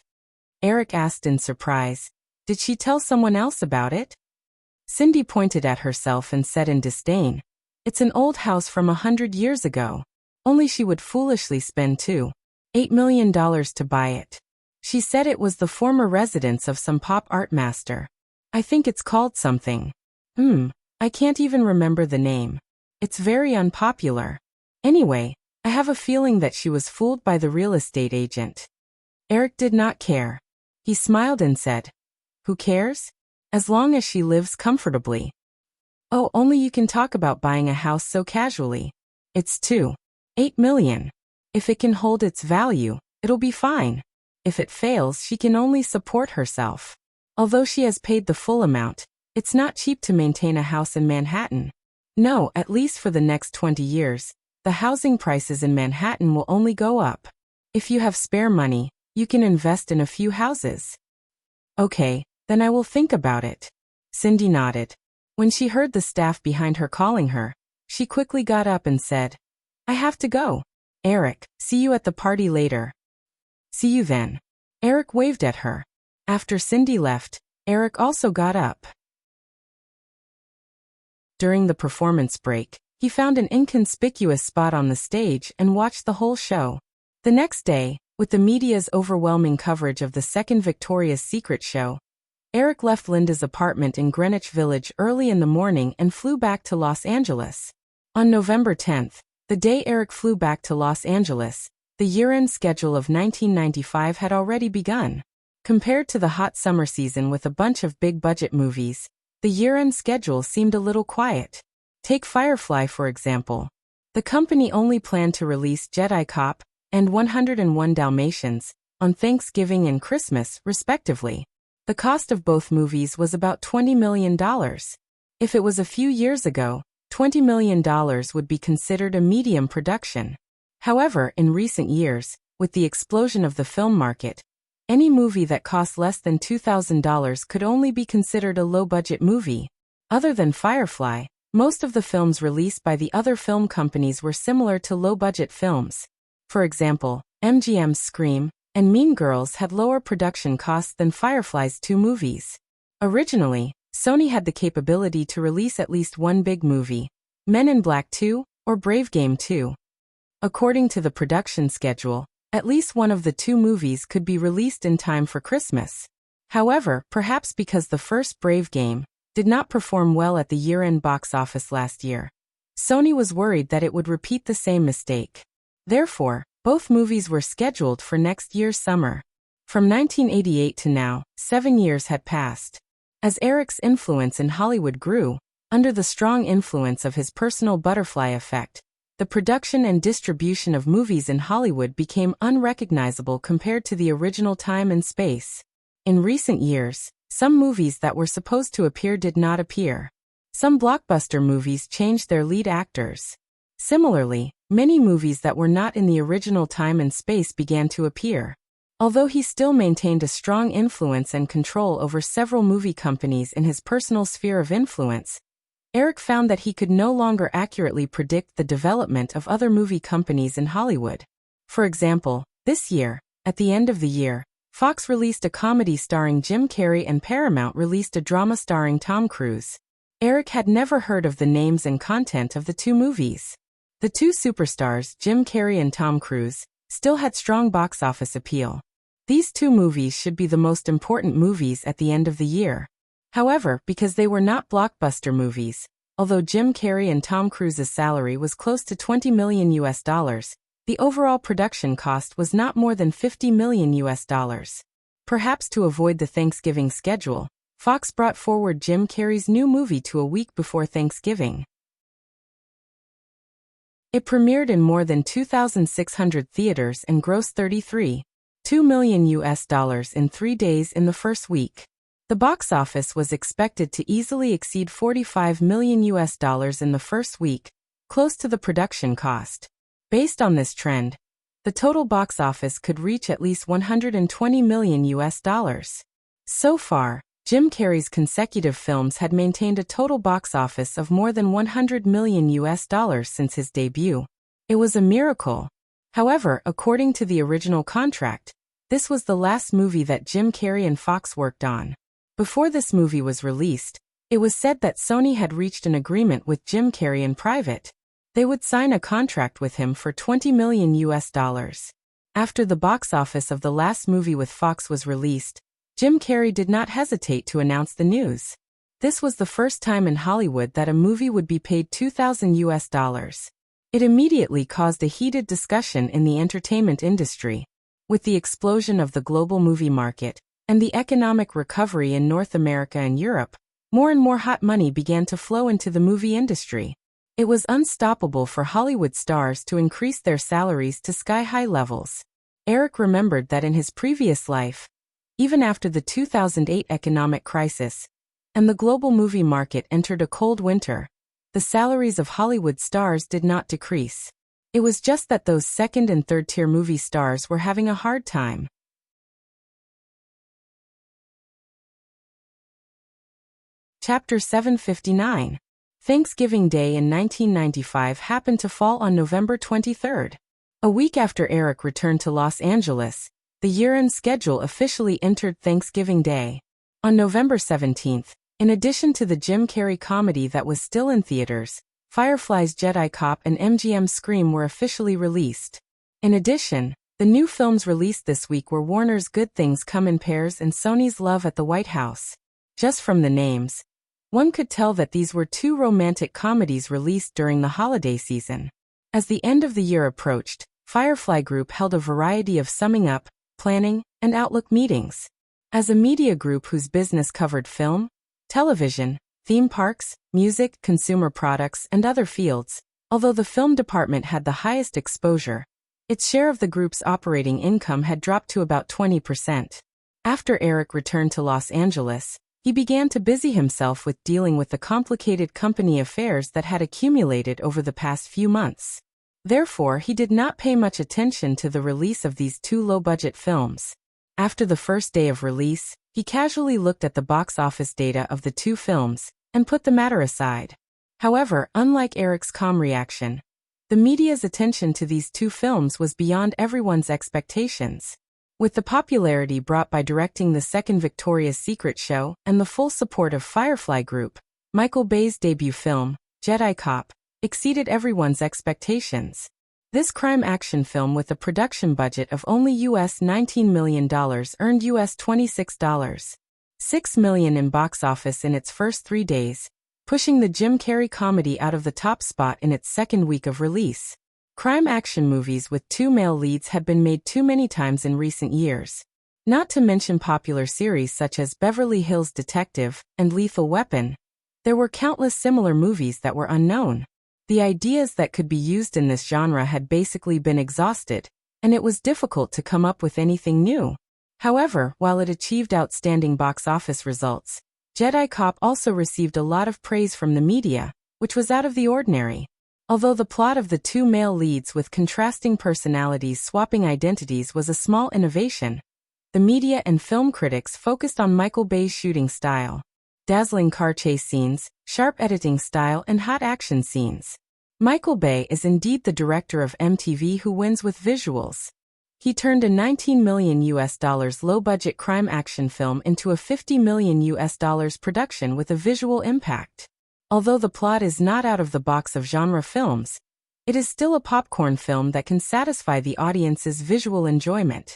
Eric asked in surprise, "Did she tell someone else about it?" Cindy pointed at herself and said in disdain, "It's an old house from 100 years ago. Only she would foolishly spend $2.8 million to buy it. She said it was the former residence of some pop art master. I think it's called something. I can't even remember the name. It's very unpopular. Anyway, I have a feeling that she was fooled by the real estate agent." Eric did not care. He smiled and said, "Who cares? As long as she lives comfortably." "Oh, only you can talk about buying a house so casually. It's 2.8 million. If it can hold its value, it'll be fine. If it fails, she can only support herself. Although she has paid the full amount, it's not cheap to maintain a house in Manhattan. No, at least for the next 20 years, the housing prices in Manhattan will only go up. If you have spare money, you can invest in a few houses." "Okay, then I will think about it." Cindy nodded. When she heard the staff behind her calling her, she quickly got up and said, "I have to go. Eric, see you at the party later." "See you then." Eric waved at her. After Cindy left, Eric also got up. During the performance break, he found an inconspicuous spot on the stage and watched the whole show. The next day, with the media's overwhelming coverage of the second Victoria's Secret show, Eric left Linda's apartment in Greenwich Village early in the morning and flew back to Los Angeles. On November 10th, the day Eric flew back to Los Angeles, the year-end schedule of 1995 had already begun. Compared to the hot summer season with a bunch of big-budget movies, the year-end schedule seemed a little quiet. Take Firefly, for example. The company only planned to release Jedi Cop and 101 Dalmatians on Thanksgiving and Christmas, respectively. The cost of both movies was about $20 million. If it was a few years ago, $20 million would be considered a medium production. However, in recent years, with the explosion of the film market, any movie that costs less than $2,000 could only be considered a low-budget movie. Other than Firefly, most of the films released by the other film companies were similar to low-budget films. For example, MGM's Scream and Mean Girls had lower production costs than Firefly's two movies. Originally, Sony had the capability to release at least one big movie, Men in Black 2 or Brave Game 2. According to the production schedule, at least one of the two movies could be released in time for Christmas. However, perhaps because the first Brave Game did not perform well at the year-end box office last year, Sony was worried that it would repeat the same mistake. Therefore, both movies were scheduled for next year's summer. From 1988 to now, 7 years had passed. As Eric's influence in Hollywood grew, under the strong influence of his personal butterfly effect, the production and distribution of movies in Hollywood became unrecognizable compared to the original time and space. In recent years, some movies that were supposed to appear did not appear. Some blockbuster movies changed their lead actors. Similarly, many movies that were not in the original time and space began to appear. Although he still maintained a strong influence and control over several movie companies in his personal sphere of influence, Eric found that he could no longer accurately predict the development of other movie companies in Hollywood. For example, this year, at the end of the year, Fox released a comedy starring Jim Carrey and Paramount released a drama starring Tom Cruise. Eric had never heard of the names and content of the two movies. The two superstars, Jim Carrey and Tom Cruise, still had strong box office appeal. These two movies should be the most important movies at the end of the year. However, because they were not blockbuster movies, although Jim Carrey and Tom Cruise's salary was close to $20 million, the overall production cost was not more than $50 million. Perhaps to avoid the Thanksgiving schedule, Fox brought forward Jim Carrey's new movie to a week before Thanksgiving. It premiered in more than 2,600 theaters and grossed $33.2 million in 3 days in the first week. The box office was expected to easily exceed $45 million in the first week, close to the production cost. Based on this trend, the total box office could reach at least $120 million. So far, Jim Carrey's consecutive films had maintained a total box office of more than $100 million since his debut. It was a miracle. However, according to the original contract, this was the last movie that Jim Carrey and Fox worked on. Before this movie was released, it was said that Sony had reached an agreement with Jim Carrey in private. They would sign a contract with him for $20 million. After the box office of the last movie with Fox was released, Jim Carrey did not hesitate to announce the news. This was the first time in Hollywood that a movie would be paid $2,000. It immediately caused a heated discussion in the entertainment industry. With the explosion of the global movie market and the economic recovery in North America and Europe, more and more hot money began to flow into the movie industry. It was unstoppable for Hollywood stars to increase their salaries to sky-high levels. Eric remembered that in his previous life, even after the 2008 economic crisis, and the global movie market entered a cold winter, the salaries of Hollywood stars did not decrease. It was just that those second- and third-tier movie stars were having a hard time. Chapter 759. Thanksgiving Day in 1995 happened to fall on November 23rd. A week after Eric returned to Los Angeles, the year-end schedule officially entered Thanksgiving Day. On November 17th, in addition to the Jim Carrey comedy that was still in theaters, Firefly's Jedi Cop and MGM's Scream were officially released. In addition, the new films released this week were Warner's Good Things Come in Pairs and Sony's Love at the White House. Just from the names, one could tell that these were two romantic comedies released during the holiday season. As the end of the year approached, Firefly Group held a variety of summing up, planning, and outlook meetings. As a media group whose business covered film, television, theme parks, music, consumer products, and other fields, although the film department had the highest exposure, its share of the group's operating income had dropped to about 20%. After Eric returned to Los Angeles, he began to busy himself with dealing with the complicated company affairs that had accumulated over the past few months. Therefore, he did not pay much attention to the release of these two low-budget films. After the first day of release, he casually looked at the box office data of the two films and put the matter aside. However, unlike Eric's calm reaction, the media's attention to these two films was beyond everyone's expectations. With the popularity brought by directing the second Victoria's Secret show and the full support of Firefly Group, Michael Bay's debut film, Jedi Cop, exceeded everyone's expectations. This crime action film with a production budget of only US $19 million earned US $26.6 million in box office in its first 3 days, pushing the Jim Carrey comedy out of the top spot in its second week of release. Crime action movies with two male leads had been made too many times in recent years. Not to mention popular series such as Beverly Hills Detective and Lethal Weapon, there were countless similar movies that were unknown. The ideas that could be used in this genre had basically been exhausted, and it was difficult to come up with anything new. However, while it achieved outstanding box office results, Jedi Cop also received a lot of praise from the media, which was out of the ordinary. Although the plot of the two male leads with contrasting personalities swapping identities was a small innovation, the media and film critics focused on Michael Bay's shooting style. Dazzling car chase scenes, sharp editing style, and hot action scenes. Michael Bay is indeed the director of MTV who wins with visuals. He turned a $19 million low-budget crime action film into a $50 million production with a visual impact. Although the plot is not out of the box of genre films, it is still a popcorn film that can satisfy the audience's visual enjoyment.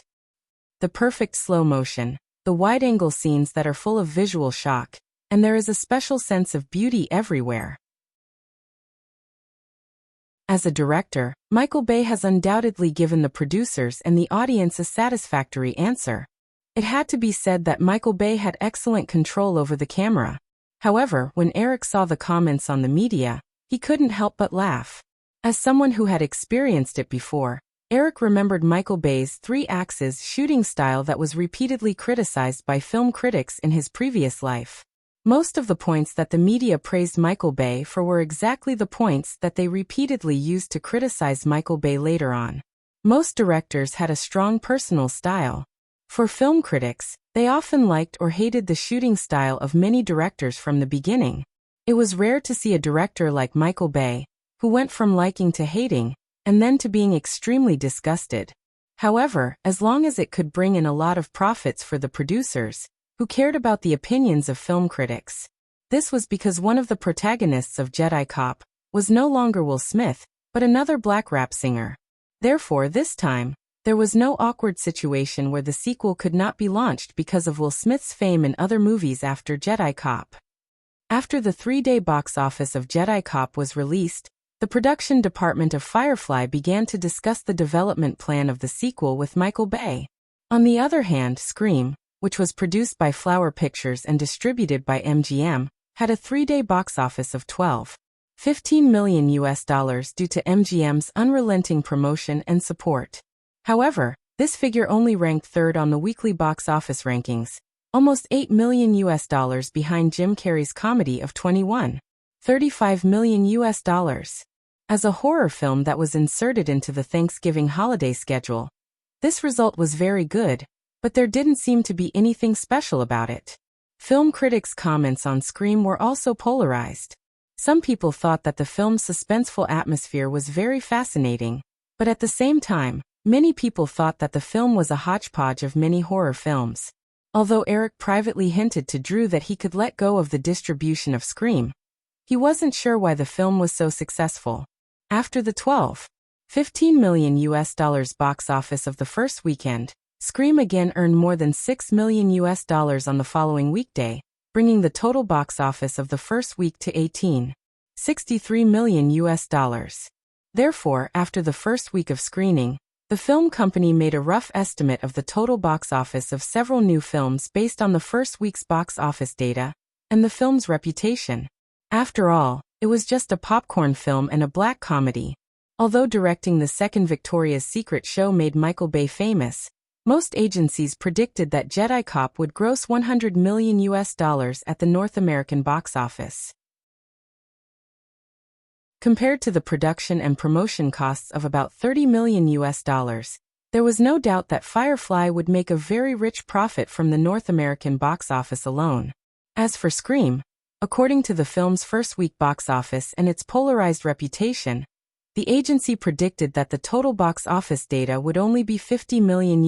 The perfect slow motion, the wide-angle scenes that are full of visual shock, and there is a special sense of beauty everywhere. As a director, Michael Bay has undoubtedly given the producers and the audience a satisfactory answer. It had to be said that Michael Bay had excellent control over the camera. However, when Eric saw the comments on the media, he couldn't help but laugh. As someone who had experienced it before, Eric remembered Michael Bay's three-axis shooting style that was repeatedly criticized by film critics in his previous life. Most of the points that the media praised Michael Bay for were exactly the points that they repeatedly used to criticize Michael Bay later on. Most directors had a strong personal style. For film critics, they often liked or hated the shooting style of many directors from the beginning. It was rare to see a director like Michael Bay, who went from liking to hating, and then to being extremely disgusted. However, as long as it could bring in a lot of profits for the producers, who cared about the opinions of film critics. This was because one of the protagonists of Jedi Cop was no longer Will Smith, but another black rap singer. Therefore, this time, there was no awkward situation where the sequel could not be launched because of Will Smith's fame in other movies after Jedi Cop. After the 3-day box office of Jedi Cop was released, The production department of Firefly began to discuss the development plan of the sequel with Michael Bay. On the other hand, Scream, which was produced by Flower Pictures and distributed by MGM, had a 3-day box office of $15 million due to MGM's unrelenting promotion and support. However, this figure only ranked third on the weekly box office rankings, almost $8 million behind Jim Carrey's comedy of $35 million. As a horror film that was inserted into the Thanksgiving holiday schedule, this result was very good, but there didn't seem to be anything special about it. Film critics' comments on Scream were also polarized. Some people thought that the film's suspenseful atmosphere was very fascinating, but at the same time, many people thought that the film was a hodgepodge of many horror films. Although Eric privately hinted to Drew that he could let go of the distribution of Scream, he wasn't sure why the film was so successful. After the $15 million box office of the first weekend, Scream again earned more than $6 million on the following weekday, bringing the total box office of the first week to $63 million. Therefore, after the first week of screening, the film company made a rough estimate of the total box office of several new films based on the first week's box office data and the film's reputation. After all, it was just a popcorn film and a black comedy. Although directing the second Victoria's Secret show made Michael Bay famous, most agencies predicted that Jedi Cop would gross $100 million at the North American box office. Compared to the production and promotion costs of about $30 million, there was no doubt that Firefly would make a very rich profit from the North American box office alone. As for Scream, according to the film's first-week box office and its polarized reputation, the agency predicted that the total box office data would only be $50 million.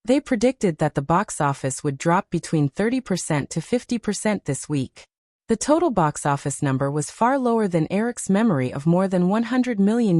They predicted that the box office would drop between 30% to 50% this week. The total box office number was far lower than Eric's memory of more than $100 million.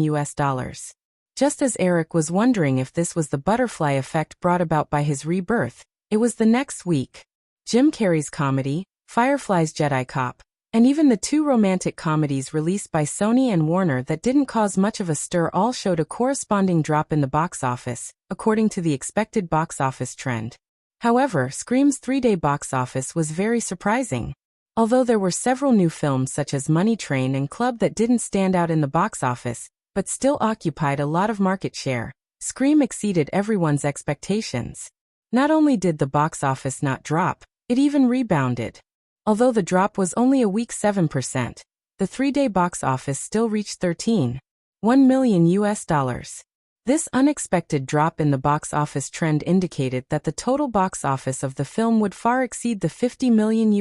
Just as Eric was wondering if this was the butterfly effect brought about by his rebirth, it was the next week. Jim Carrey's comedy, Firefly's Jedi Cop, and even the two romantic comedies released by Sony and Warner that didn't cause much of a stir all showed a corresponding drop in the box office, according to the expected box office trend. However, Scream's 3-day box office was very surprising. Although there were several new films such as Money Train and Club that didn't stand out in the box office, but still occupied a lot of market share, Scream exceeded everyone's expectations. Not only did the box office not drop, it even rebounded. Although the drop was only a weak 7%, the 3-day box office still reached $13.1 million. This unexpected drop in the box office trend indicated that the total box office of the film would far exceed the $50 million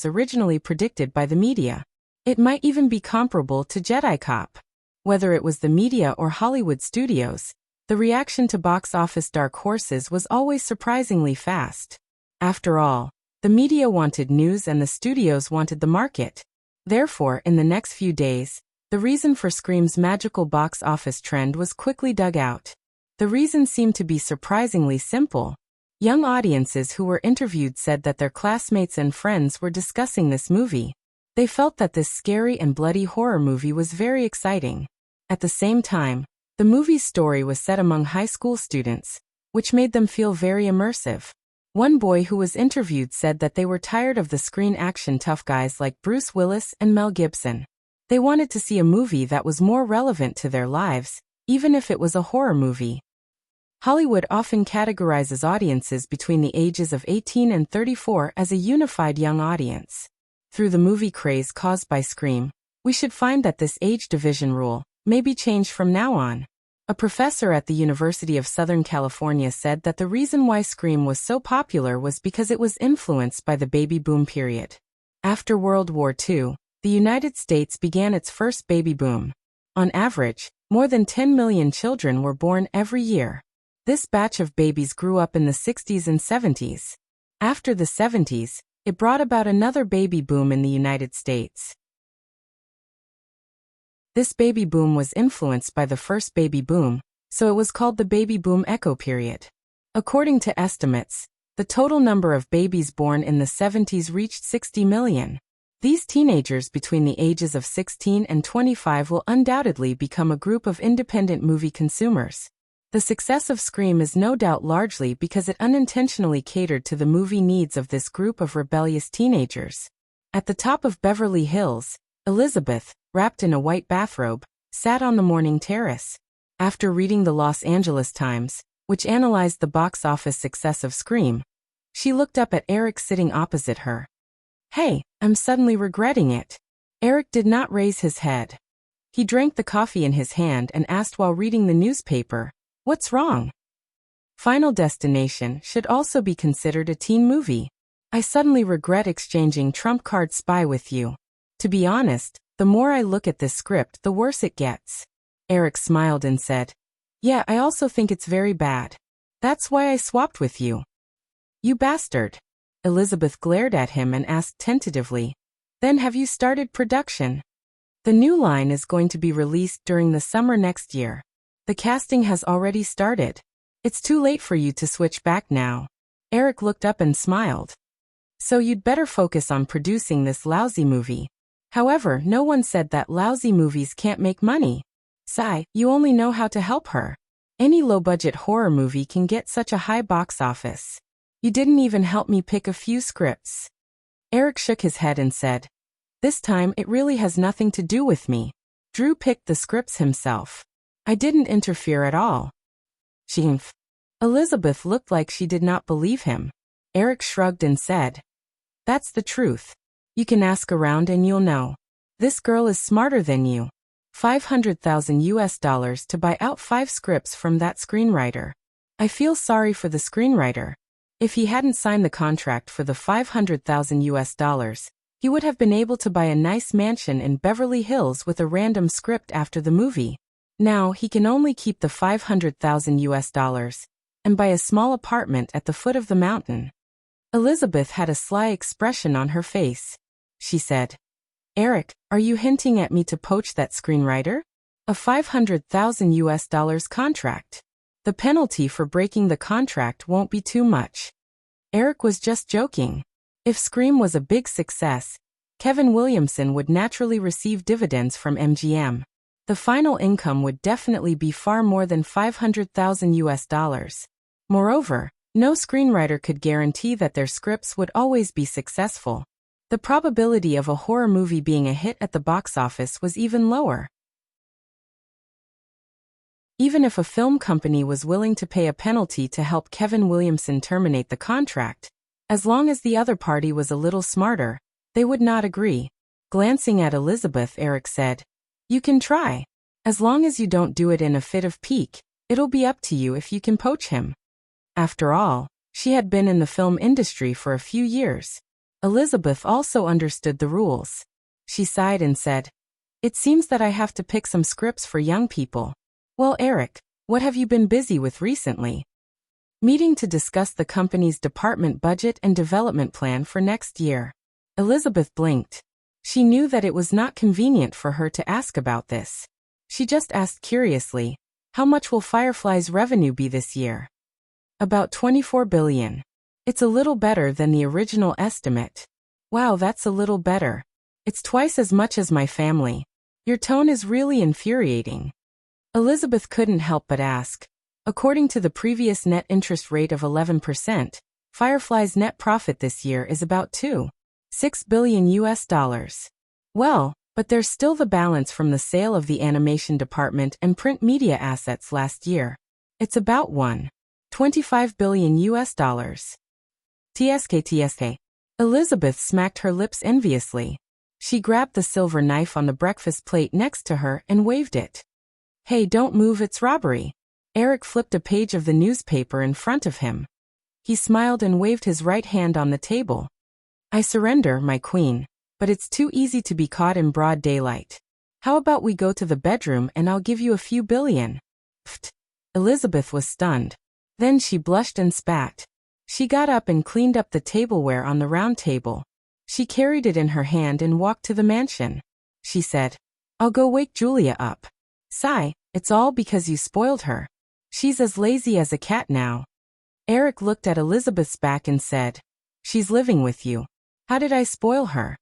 originally predicted by the media. It might even be comparable to Jedi Cop. Whether it was the media or Hollywood studios, the reaction to box office dark horses was always surprisingly fast. After all, the media wanted news and the studios wanted the market. Therefore, in the next few days, the reason for Scream's magical box office trend was quickly dug out. The reason seemed to be surprisingly simple. Young audiences who were interviewed said that their classmates and friends were discussing this movie. They felt that this scary and bloody horror movie was very exciting. At the same time, the movie's story was set among high school students, which made them feel very immersive. One boy who was interviewed said that they were tired of the screen action tough guys like Bruce Willis and Mel Gibson. They wanted to see a movie that was more relevant to their lives, even if it was a horror movie. Hollywood often categorizes audiences between the ages of 18 and 34 as a unified young audience. Through the movie craze caused by Scream, we should find that this age division rule may be changed from now on. A professor at the University of Southern California said that the reason why Scream was so popular was because it was influenced by the baby boom period. After World War II, the United States began its first baby boom. On average, more than 10 million children were born every year. This batch of babies grew up in the 60s and 70s. After the 70s, it brought about another baby boom in the United States. This baby boom was influenced by the first baby boom, so it was called the baby boom echo period. According to estimates, the total number of babies born in the 70s reached 60 million. These teenagers between the ages of 16 and 25 will undoubtedly become a group of independent movie consumers. The success of Scream is no doubt largely because it unintentionally catered to the movie needs of this group of rebellious teenagers. At the top of Beverly Hills, Elizabeth, wrapped in a white bathrobe, sat on the morning terrace. After reading the Los Angeles Times, which analyzed the box office success of Scream, she looked up at Eric sitting opposite her. "Hey, I'm suddenly regretting it." Eric did not raise his head. He drank the coffee in his hand and asked while reading the newspaper, "What's wrong?" Final Destination should also be considered a teen movie. I suddenly regret exchanging Trump Card Spy with you. To be honest, the more I look at this script, the worse it gets. Eric smiled and said, "Yeah, I also think it's very bad. That's why I swapped with you." "You bastard." Elizabeth glared at him and asked tentatively, "Then have you started production?" "The new line is going to be released during the summer next year. The casting has already started. It's too late for you to switch back now." Eric looked up and smiled. "So you'd better focus on producing this lousy movie." However, no one said that lousy movies can't make money. "Sigh, you only know how to help her. Any low-budget horror movie can get such a high box office. You didn't even help me pick a few scripts." Eric shook his head and said, "This time it really has nothing to do with me. Drew picked the scripts himself. I didn't interfere at all." "Chimph." Elizabeth looked like she did not believe him. Eric shrugged and said, "That's the truth. You can ask around and you'll know. This girl is smarter than you. $500,000 to buy out 5 scripts from that screenwriter. I feel sorry for the screenwriter. If he hadn't signed the contract for the $500,000, he would have been able to buy a nice mansion in Beverly Hills with a random script after the movie. Now he can only keep the $500,000 and buy a small apartment at the foot of the mountain." Elizabeth had a sly expression on her face. She said, "Eric, are you hinting at me to poach that screenwriter? A $500,000 contract. The penalty for breaking the contract won't be too much." Eric was just joking. If Scream was a big success, Kevin Williamson would naturally receive dividends from MGM. The final income would definitely be far more than $500,000. Moreover, no screenwriter could guarantee that their scripts would always be successful. The probability of a horror movie being a hit at the box office was even lower. Even if a film company was willing to pay a penalty to help Kevin Williamson terminate the contract, as long as the other party was a little smarter, they would not agree. Glancing at Elizabeth, Eric said, "You can try. As long as you don't do it in a fit of pique, it'll be up to you if you can poach him." After all, she had been in the film industry for a few years. Elizabeth also understood the rules. She sighed and said, "It seems that I have to pick some scripts for young people. Well, Eric, what have you been busy with recently?" "Meeting to discuss the company's department budget and development plan for next year." Elizabeth blinked. She knew that it was not convenient for her to ask about this. She just asked curiously, "How much will Firefly's revenue be this year?" "About $24 billion. It's a little better than the original estimate." "Wow, that's a little better. It's twice as much as my family. Your tone is really infuriating." Elizabeth couldn't help but ask. According to the previous net interest rate of 11%, Firefly's net profit this year is about $2.6 billion. Well, but there's still the balance from the sale of the animation department and print media assets last year. It's about $1.25 billion. TSK. Elizabeth smacked her lips enviously. She grabbed the silver knife on the breakfast plate next to her and waved it. "Hey, don't move, it's robbery." Eric flipped a page of the newspaper in front of him. He smiled and waved his right hand on the table. "I surrender, my queen, but it's too easy to be caught in broad daylight. How about we go to the bedroom and I'll give you a few billion?" Pfft. Elizabeth was stunned. Then she blushed and spat. She got up and cleaned up the tableware on the round table. She carried it in her hand and walked to the mansion. She said, "I'll go wake Julia up. Sigh, it's all because you spoiled her. She's as lazy as a cat now." Eric looked at Elizabeth's back and said, "She's living with you. How did I spoil her?"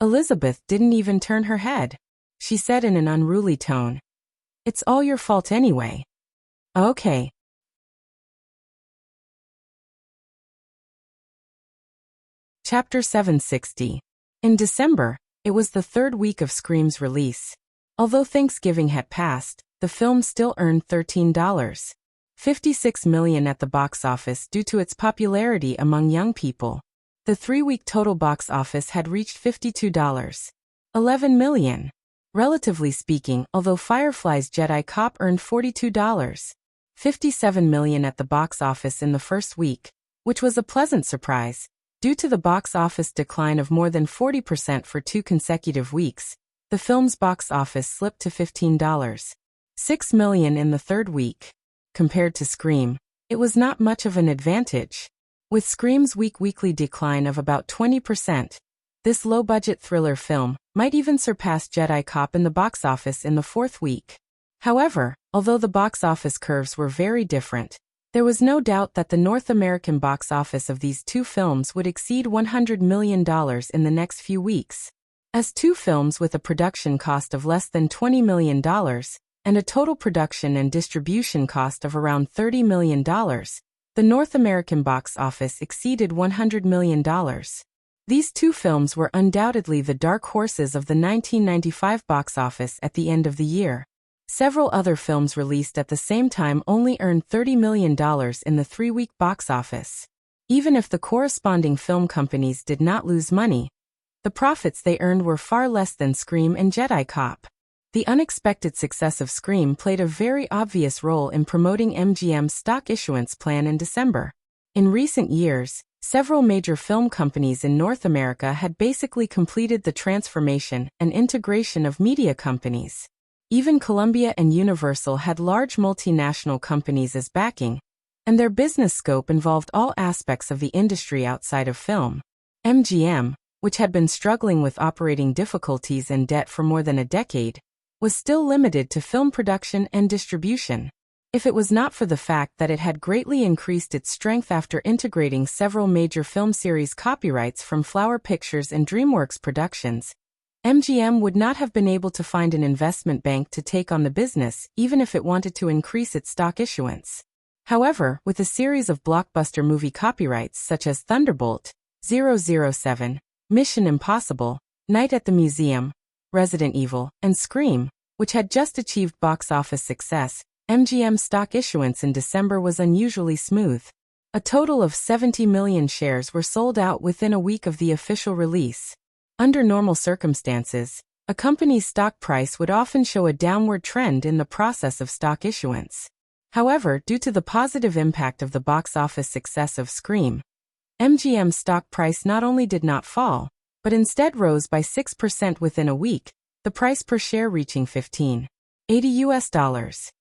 Elizabeth didn't even turn her head. She said in an unruly tone, "It's all your fault anyway." Okay. Chapter 760. In December, it was the third week of Scream's release. Although Thanksgiving had passed, the film still earned $13.56 million at the box office due to its popularity among young people. The three-week total box office had reached $52.11 million. Relatively speaking, although Firefly's Jedi Cop earned $42.57 million at the box office in the first week, which was a pleasant surprise. Due to the box office decline of more than 40% for 2 consecutive weeks, the film's box office slipped to $15.06 million in the third week. Compared to Scream, it was not much of an advantage. With Scream's weekly decline of about 20%, this low-budget thriller film might even surpass Jedi Cop in the box office in the fourth week. However, although the box office curves were very different, there was no doubt that the North American box office of these two films would exceed $100 million in the next few weeks. As two films with a production cost of less than $20 million and a total production and distribution cost of around $30 million, the North American box office exceeded $100 million. These two films were undoubtedly the dark horses of the 1995 box office at the end of the year. Several other films released at the same time only earned $30 million in the three-week box office. Even if the corresponding film companies did not lose money, the profits they earned were far less than Scream and Jedi Cop. The unexpected success of Scream played a very obvious role in promoting MGM's stock issuance plan in December. In recent years, several major film companies in North America had basically completed the transformation and integration of media companies. Even Columbia and Universal had large multinational companies as backing, and their business scope involved all aspects of the industry outside of film. MGM, which had been struggling with operating difficulties and debt for more than a decade, was still limited to film production and distribution. If it was not for the fact that it had greatly increased its strength after integrating several major film series copyrights from Flower Pictures and DreamWorks Productions, MGM would not have been able to find an investment bank to take on the business even if it wanted to increase its stock issuance. However, with a series of blockbuster movie copyrights such as Thunderbolt, 007, Mission Impossible, Night at the Museum, Resident Evil, and Scream, which had just achieved box office success, MGM's stock issuance in December was unusually smooth. A total of 70 million shares were sold out within a week of the official release. Under normal circumstances, a company's stock price would often show a downward trend in the process of stock issuance. However, due to the positive impact of the box office success of Scream, MGM's stock price not only did not fall, but instead rose by 6% within a week, the price per share reaching $15.80.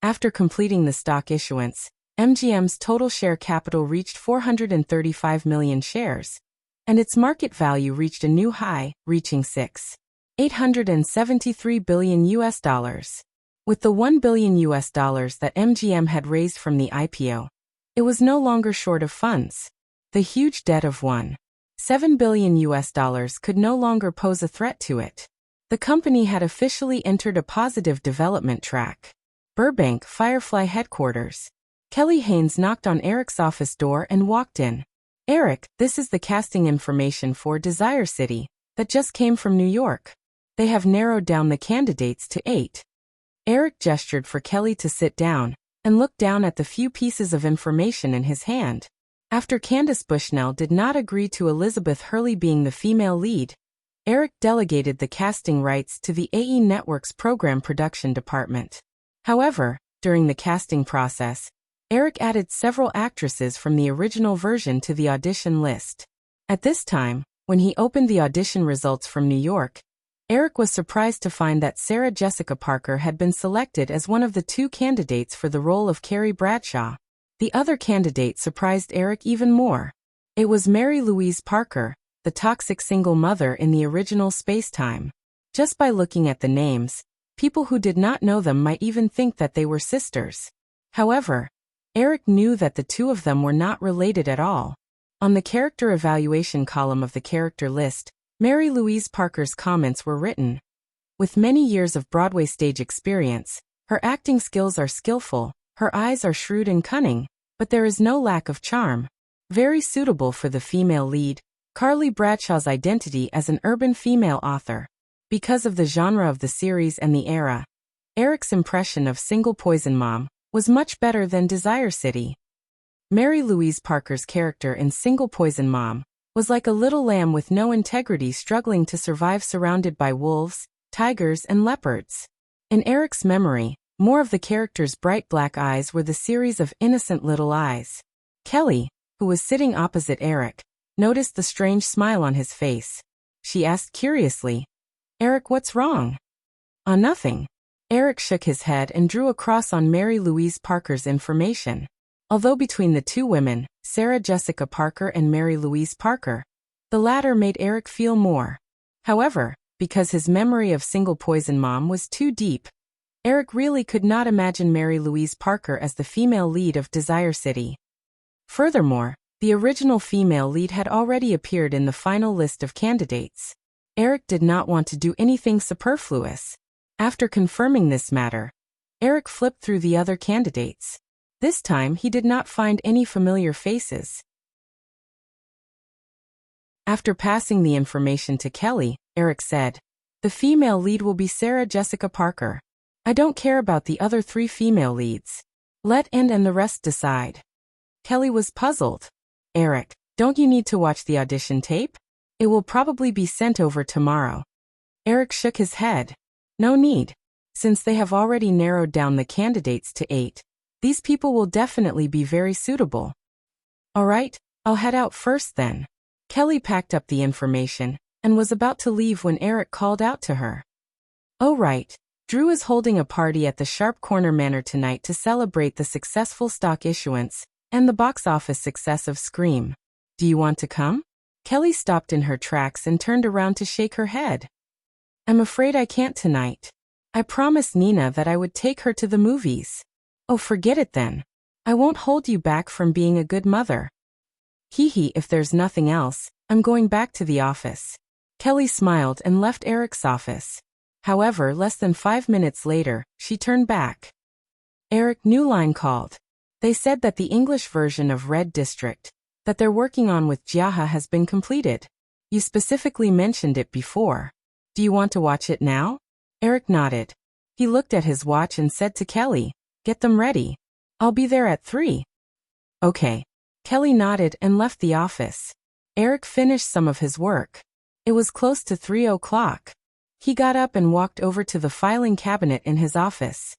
After completing the stock issuance, MGM's total share capital reached 435 million shares, and its market value reached a new high, reaching $873 billion. With the $1 billion that MGM had raised from the IPO, it was no longer short of funds. The huge debt of $1.7 billion could no longer pose a threat to it. The company had officially entered a positive development track. Burbank, Firefly headquarters. Kelly Haynes knocked on Eric's office door and walked in. "Eric, this is the casting information for Desire City that just came from New York. They have narrowed down the candidates to 8. Eric gestured for Kelly to sit down and looked down at the few pieces of information in his hand. After Candace Bushnell did not agree to Elizabeth Hurley being the female lead, Eric delegated the casting rights to the AE Network's program production department. However, during the casting process, Eric added several actresses from the original version to the audition list. At this time, when he opened the audition results from New York, Eric was surprised to find that Sarah Jessica Parker had been selected as one of the 2 candidates for the role of Carrie Bradshaw. The other candidate surprised Eric even more. It was Mary Louise Parker, the toxic single mother in the original Space-Time. Just by looking at the names, people who did not know them might even think that they were sisters. However, Eric knew that the 2 of them were not related at all. On the character evaluation column of the character list, Mary Louise Parker's comments were written. With many years of Broadway stage experience, her acting skills are skillful, her eyes are shrewd and cunning, but there is no lack of charm. Very suitable for the female lead, Carly Bradshaw's identity as an urban female author. Because of the genre of the series and the era, Eric's impression of Single Poison Mom was much better than Desire City. Mary Louise Parker's character in Single Poison Mom was like a little lamb with no integrity struggling to survive surrounded by wolves, tigers, and leopards. In Eric's memory, more of the character's bright black eyes were the series of innocent little eyes. Kelly, who was sitting opposite Eric, noticed the strange smile on his face. She asked curiously, "Eric, what's wrong?" Nothing." Eric shook his head and drew a cross on Mary Louise Parker's information. Although between the two women, Sarah Jessica Parker and Mary Louise Parker, the latter made Eric feel more. However, because his memory of Single Poison Mom was too deep, Eric really could not imagine Mary Louise Parker as the female lead of Desire City. Furthermore, the original female lead had already appeared in the final list of candidates. Eric did not want to do anything superfluous. After confirming this matter, Eric flipped through the other candidates. This time he did not find any familiar faces. After passing the information to Kelly, Eric said, "The female lead will be Sarah Jessica Parker. I don't care about the other 3 female leads. Let Ann and the rest decide." Kelly was puzzled. "Eric, don't you need to watch the audition tape? It will probably be sent over tomorrow." Eric shook his head. "No need. Since they have already narrowed down the candidates to 8, these people will definitely be very suitable." "All right, I'll head out first then." Kelly packed up the information and was about to leave when Eric called out to her. "Oh right, Drew is holding a party at the Sharp Corner Manor tonight to celebrate the successful stock issuance and the box office success of Scream. Do you want to come?" Kelly stopped in her tracks and turned around to shake her head. "I'm afraid I can't tonight. I promised Nina that I would take her to the movies." "Oh, forget it then. I won't hold you back from being a good mother." If there's nothing else, I'm going back to the office." Kelly smiled and left Eric's office. However, less than 5 minutes later, she turned back. "Eric, new line called. They said that the English version of Red District that they're working on with Jiaha has been completed. You specifically mentioned it before. Do you want to watch it now?" Eric nodded. He looked at his watch and said to Kelly, "Get them ready. I'll be there at 3. "Okay." Kelly nodded and left the office. Eric finished some of his work. It was close to 3 o'clock. He got up and walked over to the filing cabinet in his office.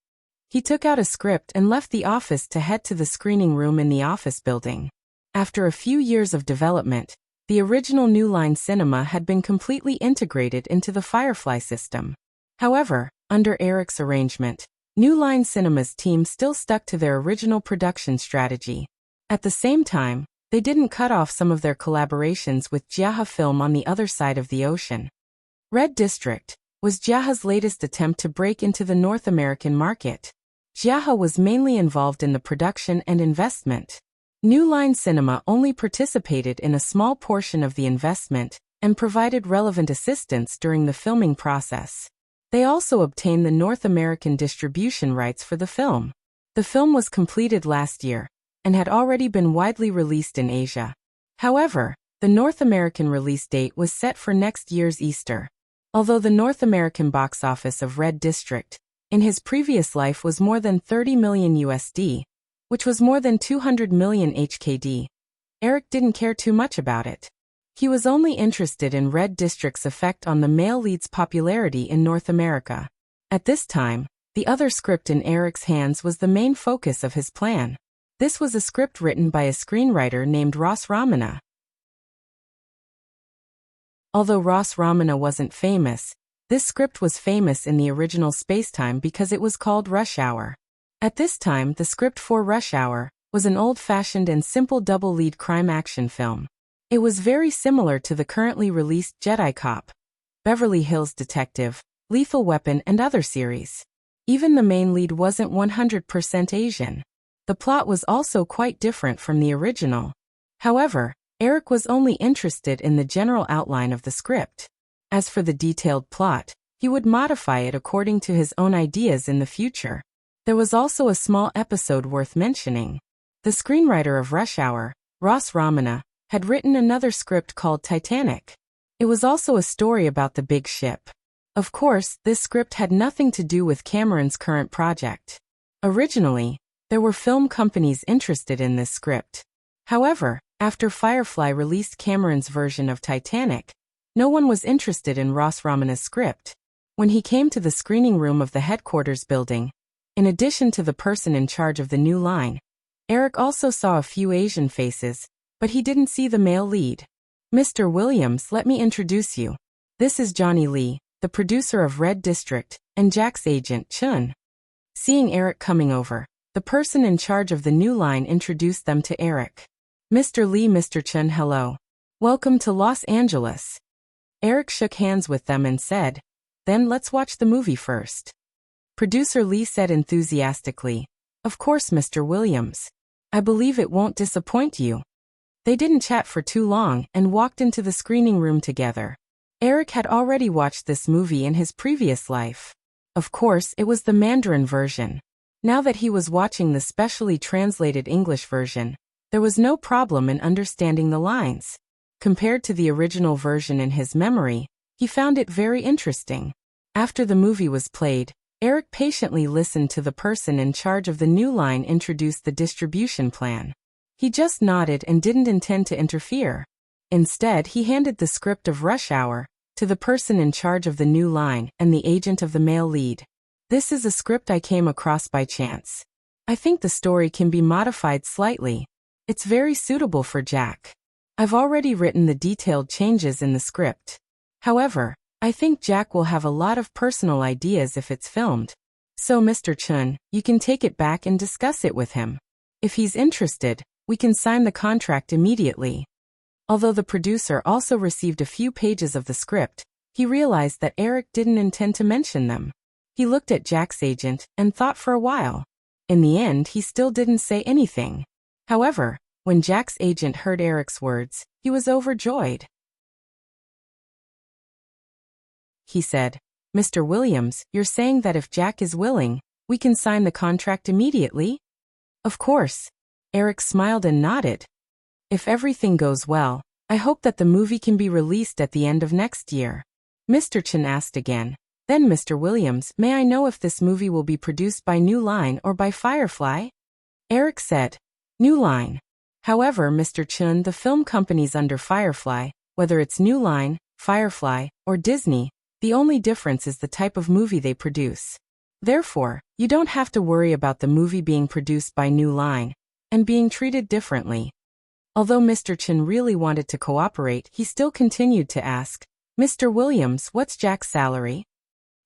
He took out a script and left the office to head to the screening room in the office building. After a few years of development, the original New Line Cinema had been completely integrated into the Firefly system. However, under Eric's arrangement, New Line Cinema's team still stuck to their original production strategy. At the same time, they didn't cut off some of their collaborations with Jiaha Film on the other side of the ocean. Red District was Jiaha's latest attempt to break into the North American market. Jiaha was mainly involved in the production and investment. New Line Cinema only participated in a small portion of the investment and provided relevant assistance during the filming process. They also obtained the North American distribution rights for the film. The film was completed last year and had already been widely released in Asia. However, the North American release date was set for next year's Easter. Although the North American box office of Red District in his previous life was more than 30 million USD, which was more than 200 million HKD, Eric didn't care too much about it. He was only interested in Red District's effect on the male lead's popularity in North America. At this time, the other script in Eric's hands was the main focus of his plan. This was a script written by a screenwriter named Ross Ramana. Although Ross Ramana wasn't famous, this script was famous in the original Spacetime because it was called Rush Hour. At this time, the script for Rush Hour was an old-fashioned and simple double-lead crime action film. It was very similar to the currently released Jedi Cop, Beverly Hills Detective, Lethal Weapon, and other series. Even the main lead wasn't 100% Asian. The plot was also quite different from the original. However, Eric was only interested in the general outline of the script. As for the detailed plot, he would modify it according to his own ideas in the future. There was also a small episode worth mentioning. The screenwriter of Rush Hour, Ross Ramana, had written another script called Titanic. It was also a story about the big ship. Of course, this script had nothing to do with Cameron's current project. Originally, there were film companies interested in this script. However, after Firefly released Cameron's version of Titanic, no one was interested in Ross Ramana's script. When he came to the screening room of the headquarters building, in addition to the person in charge of the new line, Eric also saw a few Asian faces, but he didn't see the male lead. Mr. Williams, let me introduce you. This is Johnny Lee, the producer of Red District, and Jack's agent, Chun. Seeing Eric coming over, the person in charge of the new line introduced them to Eric. Mr. Lee, Mr. Chun, hello. Welcome to Los Angeles. Eric shook hands with them and said, then let's watch the movie first. Producer Lee said enthusiastically, of course, Mr. Williams. I believe it won't disappoint you. They didn't chat for too long and walked into the screening room together. Eric had already watched this movie in his previous life. Of course, it was the Mandarin version. Now that he was watching the specially translated English version, there was no problem in understanding the lines. Compared to the original version in his memory, he found it very interesting. After the movie was played, Eric patiently listened to the person in charge of the new line introduce the distribution plan. He just nodded and didn't intend to interfere. Instead, he handed the script of Rush Hour to the person in charge of the new line and the agent of the male lead. This is a script I came across by chance. I think the story can be modified slightly. It's very suitable for Jack. I've already written the detailed changes in the script. However, I think Jack will have a lot of personal ideas if it's filmed. So Mr. Chun, you can take it back and discuss it with him. If he's interested, we can sign the contract immediately. Although the producer also received a few pages of the script, he realized that Eric didn't intend to mention them. He looked at Jack's agent and thought for a while. In the end, he still didn't say anything. However, when Jack's agent heard Eric's words, he was overjoyed. He said, Mr. Williams, you're saying that if Jack is willing, we can sign the contract immediately? Of course. Eric smiled and nodded. If everything goes well, I hope that the movie can be released at the end of next year. Mr. Chen asked again. Then Mr. Williams, may I know if this movie will be produced by New Line or by Firefly? Eric said, New Line. However, Mr. Chun, the film companies under Firefly, whether it's New Line, Firefly, or Disney, the only difference is the type of movie they produce. Therefore, you don't have to worry about the movie being produced by New Line and being treated differently. Although Mr. Chun really wanted to cooperate, he still continued to ask, Mr. Williams, what's Jack's salary?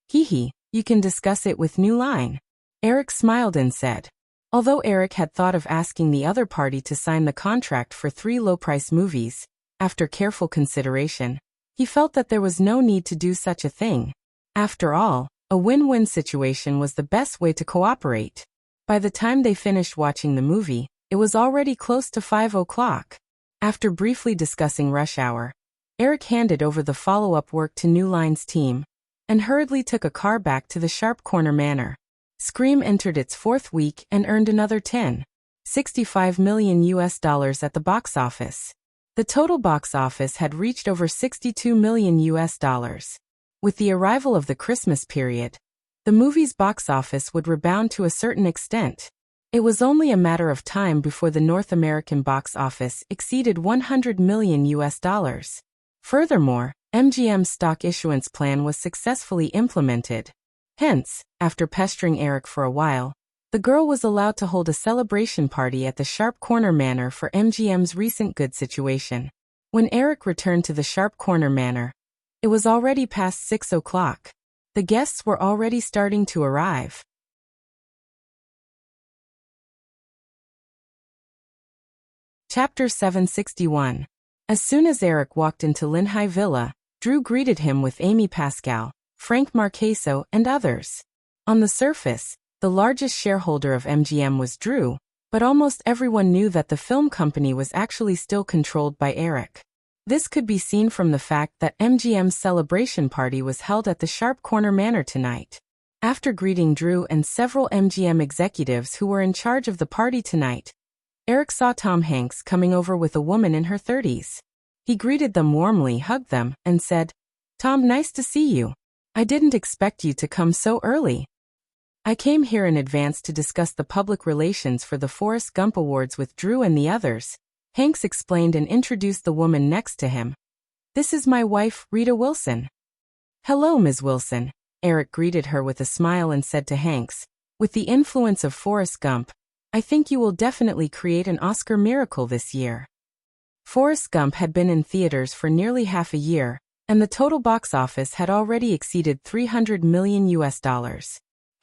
Hee, you can discuss it with New Line. Eric smiled and said. Although Eric had thought of asking the other party to sign the contract for 3 low-price movies, after careful consideration, he felt that there was no need to do such a thing. After all, a win-win situation was the best way to cooperate. By the time they finished watching the movie, it was already close to 5 o'clock. After briefly discussing Rush Hour, Eric handed over the follow-up work to New Line's team and hurriedly took a car back to the Sharp Corner Manor. Scream entered its 4th week and earned another $65 million at the box office. The total box office had reached over $62 million. With the arrival of the Christmas period, the movie's box office would rebound to a certain extent. It was only a matter of time before the North American box office exceeded $100 million. Furthermore, MGM's stock issuance plan was successfully implemented. Hence, after pestering Eric for a while, the girl was allowed to hold a celebration party at the Sharp Corner Manor for MGM's recent good situation. When Eric returned to the Sharp Corner Manor, it was already past 6 o'clock. The guests were already starting to arrive. Chapter 761. As soon as Eric walked into Linhai Villa, Drew greeted him with Amy Pascal, Frank Marcheso, and others. On the surface, the largest shareholder of MGM was Drew, but almost everyone knew that the film company was actually still controlled by Eric. This could be seen from the fact that MGM's celebration party was held at the Sharp Corner Manor tonight. After greeting Drew and several MGM executives who were in charge of the party tonight, Eric saw Tom Hanks coming over with a woman in her 30s. He greeted them warmly, hugged them, and said, "Tom, nice to see you. I didn't expect you to come so early. I came here in advance to discuss the public relations for the Forrest Gump Awards with Drew and the others." Hanks explained and introduced the woman next to him. "This is my wife, Rita Wilson." "Hello, Ms. Wilson." Eric greeted her with a smile and said to Hanks, "With the influence of Forrest Gump, I think you will definitely create an Oscar miracle this year." Forrest Gump had been in theaters for nearly half a year, and the total box office had already exceeded $300 million.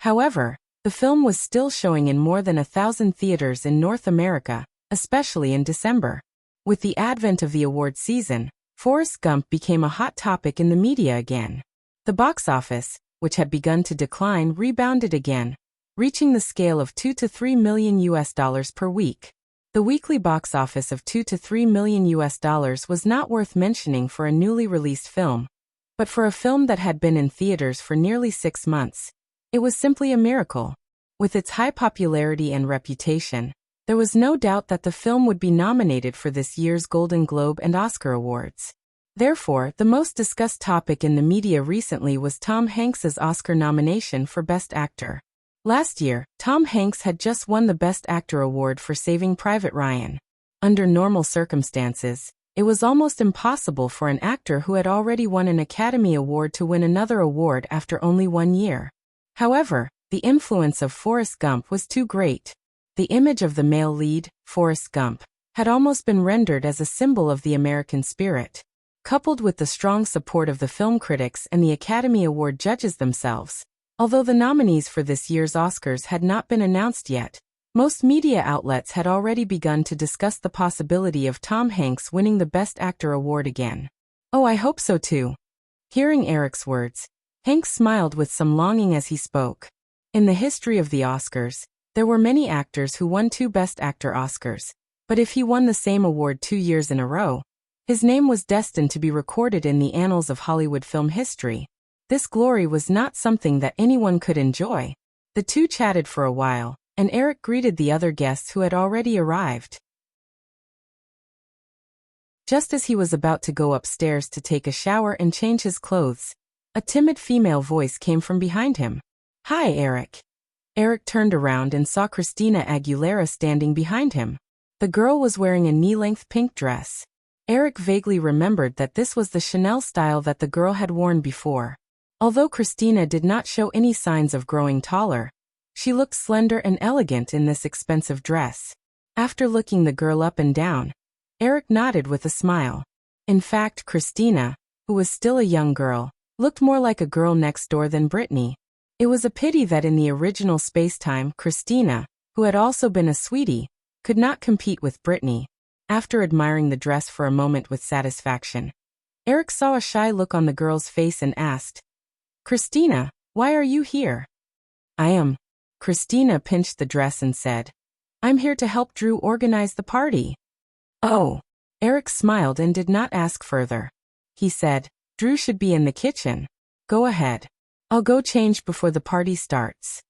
However, the film was still showing in more than 1,000 theaters in North America, especially in December. With the advent of the award season, Forrest Gump became a hot topic in the media again. The box office, which had begun to decline, rebounded again, reaching the scale of $2 to $3 million per week. The weekly box office of $2 to $3 million was not worth mentioning for a newly released film, but for a film that had been in theaters for nearly 6 months, it was simply a miracle. With its high popularity and reputation, there was no doubt that the film would be nominated for this year's Golden Globe and Oscar Awards. Therefore, the most discussed topic in the media recently was Tom Hanks's Oscar nomination for Best Actor. Last year, Tom Hanks had just won the Best Actor award for Saving Private Ryan. Under normal circumstances, it was almost impossible for an actor who had already won an Academy Award to win another award after only 1 year. However, the influence of Forrest Gump was too great. The image of the male lead, Forrest Gump, had almost been rendered as a symbol of the American spirit. Coupled with the strong support of the film critics and the Academy Award judges themselves, although the nominees for this year's Oscars had not been announced yet, most media outlets had already begun to discuss the possibility of Tom Hanks winning the Best Actor award again. "Oh, I hope so too." Hearing Eric's words, Hanks smiled with some longing as he spoke. In the history of the Oscars, there were many actors who won 2 Best Actor Oscars, but if he won the same award 2 years in a row, his name was destined to be recorded in the annals of Hollywood film history. This glory was not something that anyone could enjoy. The two chatted for a while, and Eric greeted the other guests who had already arrived. Just as he was about to go upstairs to take a shower and change his clothes, a timid female voice came from behind him. "Hi, Eric." Eric turned around and saw Christina Aguilera standing behind him. The girl was wearing a knee-length pink dress. Eric vaguely remembered that this was the Chanel style that the girl had worn before. Although Christina did not show any signs of growing taller, she looked slender and elegant in this expensive dress. After looking the girl up and down, Eric nodded with a smile. In fact, Christina, who was still a young girl, looked more like a girl next door than Brittany. It was a pity that in the original Spacetime, Christina, who had also been a sweetie, could not compete with Brittany. After admiring the dress for a moment with satisfaction, Eric saw a shy look on the girl's face and asked, "Christina, why are you here?" "I am." Christina pinched the dress and said, "I'm here to help Drew organize the party." "Oh." Eric smiled and did not ask further. He said, "Drew should be in the kitchen. Go ahead. I'll go change before the party starts."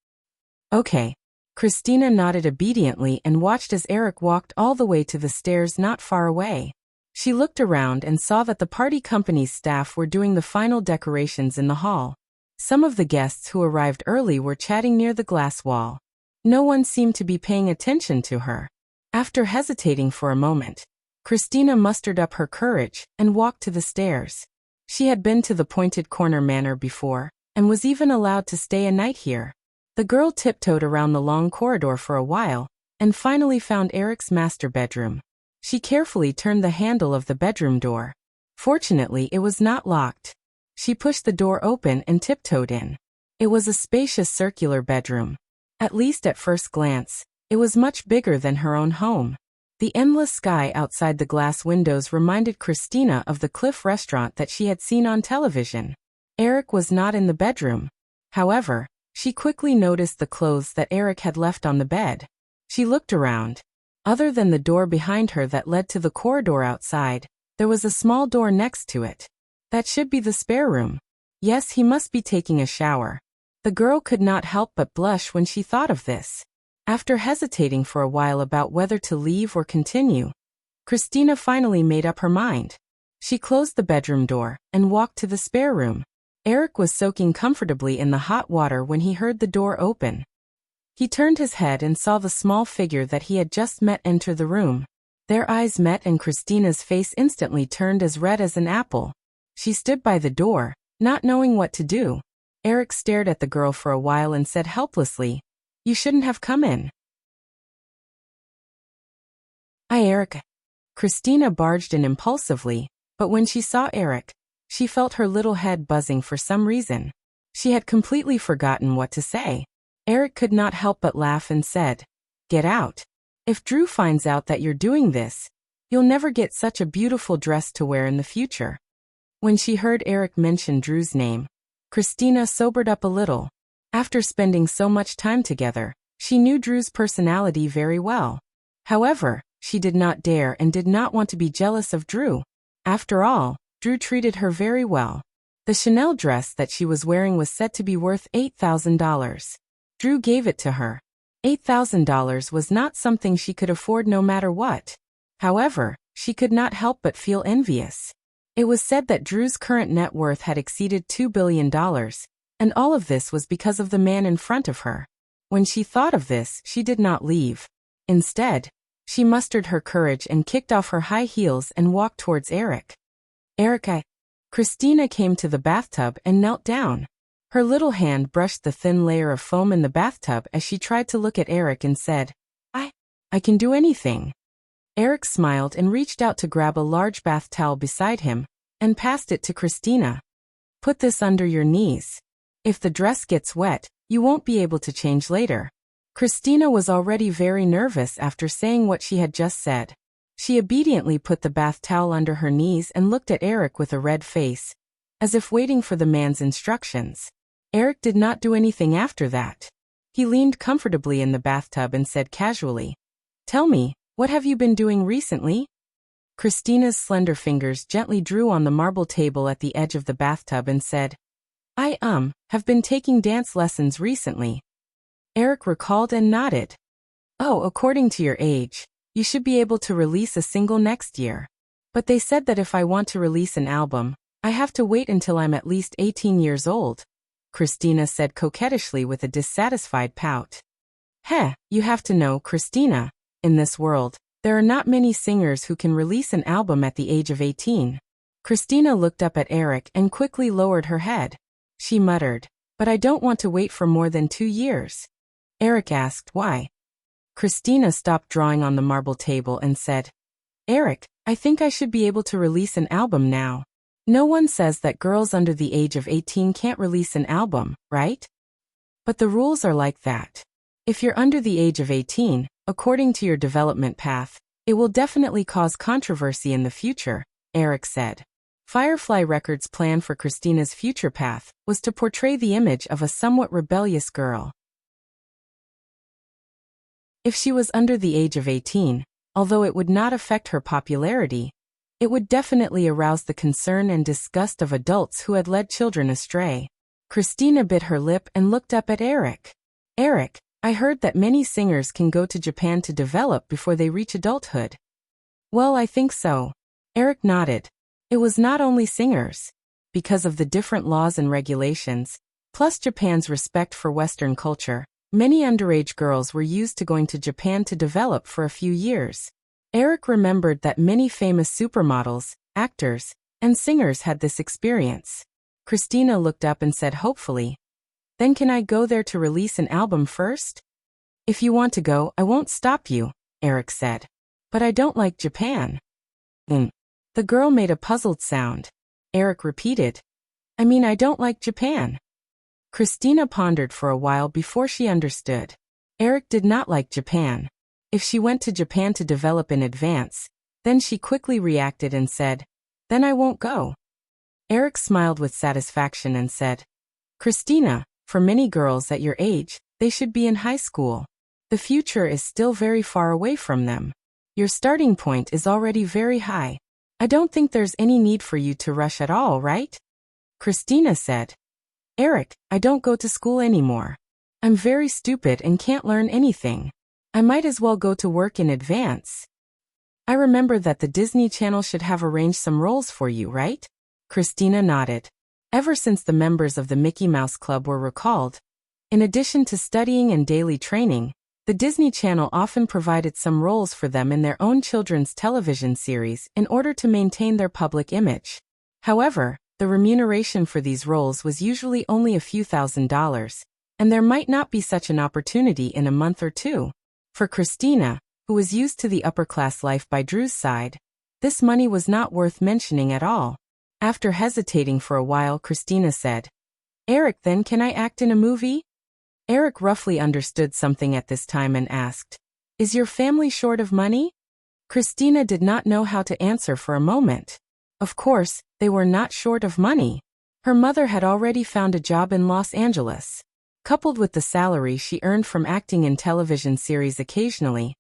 "Okay." Christina nodded obediently and watched as Eric walked all the way to the stairs not far away. She looked around and saw that the party company's staff were doing the final decorations in the hall. Some of the guests who arrived early were chatting near the glass wall. No one seemed to be paying attention to her. After hesitating for a moment, Christina mustered up her courage and walked to the stairs. She had been to the Pointed Corner Manor before, and was even allowed to stay a night here. The girl tiptoed around the long corridor for a while, and finally found Eric's master bedroom. She carefully turned the handle of the bedroom door. Fortunately, it was not locked. She pushed the door open and tiptoed in. It was a spacious circular bedroom. At least at first glance, it was much bigger than her own home. The endless sky outside the glass windows reminded Christina of the Cliff restaurant that she had seen on television. Eric was not in the bedroom. However, she quickly noticed the clothes that Eric had left on the bed. She looked around. Other than the door behind her that led to the corridor outside, there was a small door next to it. That should be the spare room. Yes, he must be taking a shower. The girl could not help but blush when she thought of this. After hesitating for a while about whether to leave or continue, Christina finally made up her mind. She closed the bedroom door and walked to the spare room. Eric was soaking comfortably in the hot water when he heard the door open. He turned his head and saw the small figure that he had just met enter the room. Their eyes met and Christina's face instantly turned as red as an apple. She stood by the door, not knowing what to do. Eric stared at the girl for a while and said helplessly, "You shouldn't have come in." Eric." Christina barged in impulsively, but when she saw Eric, she felt her little head buzzing for some reason. She had completely forgotten what to say. Eric could not help but laugh and said, "Get out. If Drew finds out that you're doing this, you'll never get such a beautiful dress to wear in the future." When she heard Eric mention Drew's name, Christina sobered up a little. After spending so much time together, she knew Drew's personality very well. However, she did not dare and did not want to be jealous of Drew. After all, Drew treated her very well. The Chanel dress that she was wearing was said to be worth $8,000. Drew gave it to her. $8,000 was not something she could afford no matter what. However, she could not help but feel envious. It was said that Drew's current net worth had exceeded $2 billion, and all of this was because of the man in front of her. When she thought of this, she did not leave. Instead, she mustered her courage and kicked off her high heels and walked towards Eric. Christina came to the bathtub and knelt down. Her little hand brushed the thin layer of foam in the bathtub as she tried to look at Eric and said, I can do anything." Eric smiled and reached out to grab a large bath towel beside him and passed it to Christina. "Put this under your knees. If the dress gets wet, you won't be able to change later." Christina was already very nervous after saying what she had just said. She obediently put the bath towel under her knees and looked at Eric with a red face, as if waiting for the man's instructions. Eric did not do anything after that. He leaned comfortably in the bathtub and said casually, "Tell me, what have you been doing recently?" Christina's slender fingers gently drew on the marble table at the edge of the bathtub and said, I have been taking dance lessons recently." Eric recalled and nodded. "Oh, according to your age, you should be able to release a single next year. But they said that if I want to release an album, I have to wait until I'm at least 18 years old," Christina said coquettishly with a dissatisfied pout. You have to know, Christina, in this world, there are not many singers who can release an album at the age of 18. Christina looked up at Eric and quickly lowered her head. She muttered, "But I don't want to wait for more than 2 years." Eric asked why. Christina stopped drawing on the marble table and said, "Eric, I think I should be able to release an album now. No one says that girls under the age of 18 can't release an album, right? But the rules are like that. If you're under the age of 18, according to your development path, it will definitely cause controversy in the future," Eric said. Firefly Records' plan for Christina's future path was to portray the image of a somewhat rebellious girl. If she was under the age of 18, although it would not affect her popularity, it would definitely arouse the concern and disgust of adults who had led children astray. Christina bit her lip and looked up at Eric. "Eric, I heard that many singers can go to Japan to develop before they reach adulthood." "Well, I think so." Eric nodded. It was not only singers. Because of the different laws and regulations, plus Japan's respect for Western culture, many underage girls were used to going to Japan to develop for a few years. Eric remembered that many famous supermodels, actors, and singers had this experience. Christina looked up and said hopefully, "Then can I go there to release an album first?" "If you want to go, I won't stop you," Eric said. "But I don't like Japan." The girl made a puzzled sound. Eric repeated, I don't like Japan." Christina pondered for a while before she understood. Eric did not like Japan. If she went to Japan to develop in advance, then she quickly reacted and said, "Then I won't go." Eric smiled with satisfaction and said, "Christina, for many girls at your age, they should be in high school. The future is still very far away from them. Your starting point is already very high. I don't think there's any need for you to rush at all, right? Christina said. Eric, I don't go to school anymore. I'm very stupid and can't learn anything. I might as well go to work in advance. I remember that the Disney Channel should have arranged some roles for you, right? Christina nodded. Ever since the members of the Mickey Mouse Club were recalled, in addition to studying and daily training, the Disney Channel often provided some roles for them in their own children's television series in order to maintain their public image. However, the remuneration for these roles was usually only a few $1,000s, and there might not be such an opportunity in a month or two. For Christina, who was used to the upper-class life by Drew's side, this money was not worth mentioning at all. After hesitating for a while, Christina said, Eric, then can I act in a movie? Eric roughly understood something at this time and asked, Is your family short of money? Christina did not know how to answer for a moment. Of course, they were not short of money. Her mother had already found a job in Los Angeles. Coupled with the salary she earned from acting in television series occasionally,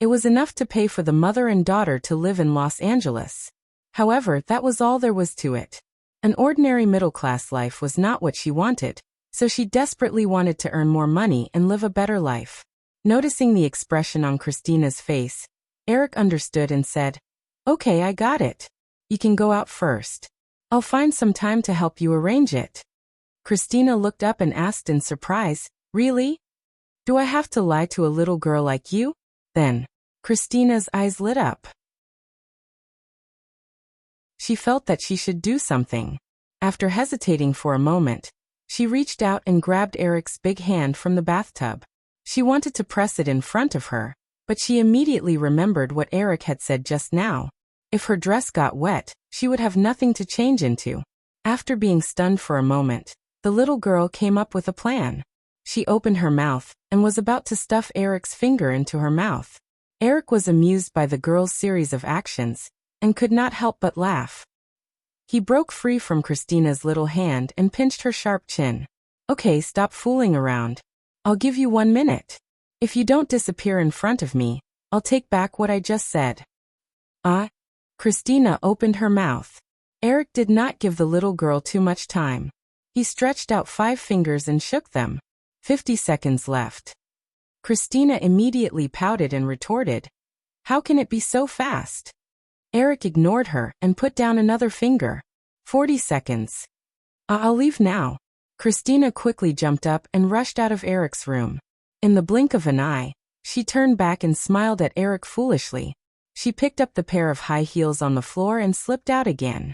it was enough to pay for the mother and daughter to live in Los Angeles. However, that was all there was to it. An ordinary middle-class life was not what she wanted, so she desperately wanted to earn more money and live a better life. Noticing the expression on Christina's face, Eric understood and said, Okay, I got it. You can go out first. I'll find some time to help you arrange it. Christina looked up and asked in surprise, Really? Do I have to lie to a little girl like you? Then, Christina's eyes lit up. She felt that she should do something. After hesitating for a moment, she reached out and grabbed Eric's big hand from the bathtub. She wanted to press it in front of her, but she immediately remembered what Eric had said just now. If her dress got wet, she would have nothing to change into. After being stunned for a moment, the little girl came up with a plan. She opened her mouth and was about to stuff Eric's finger into her mouth. Eric was amused by the girl's series of actions and could not help but laugh. He broke free from Christina's little hand and pinched her sharp chin. Okay, stop fooling around. I'll give you 1 minute. If you don't disappear in front of me, I'll take back what I just said. Christina opened her mouth. Eric did not give the little girl too much time. He stretched out 5 fingers and shook them. 50 seconds left. Christina immediately pouted and retorted, How can it be so fast? Eric ignored her and put down another finger. 40 seconds. I'll leave now. Christina quickly jumped up and rushed out of Eric's room. In the blink of an eye, she turned back and smiled at Eric foolishly. She picked up the pair of high heels on the floor and slipped out again.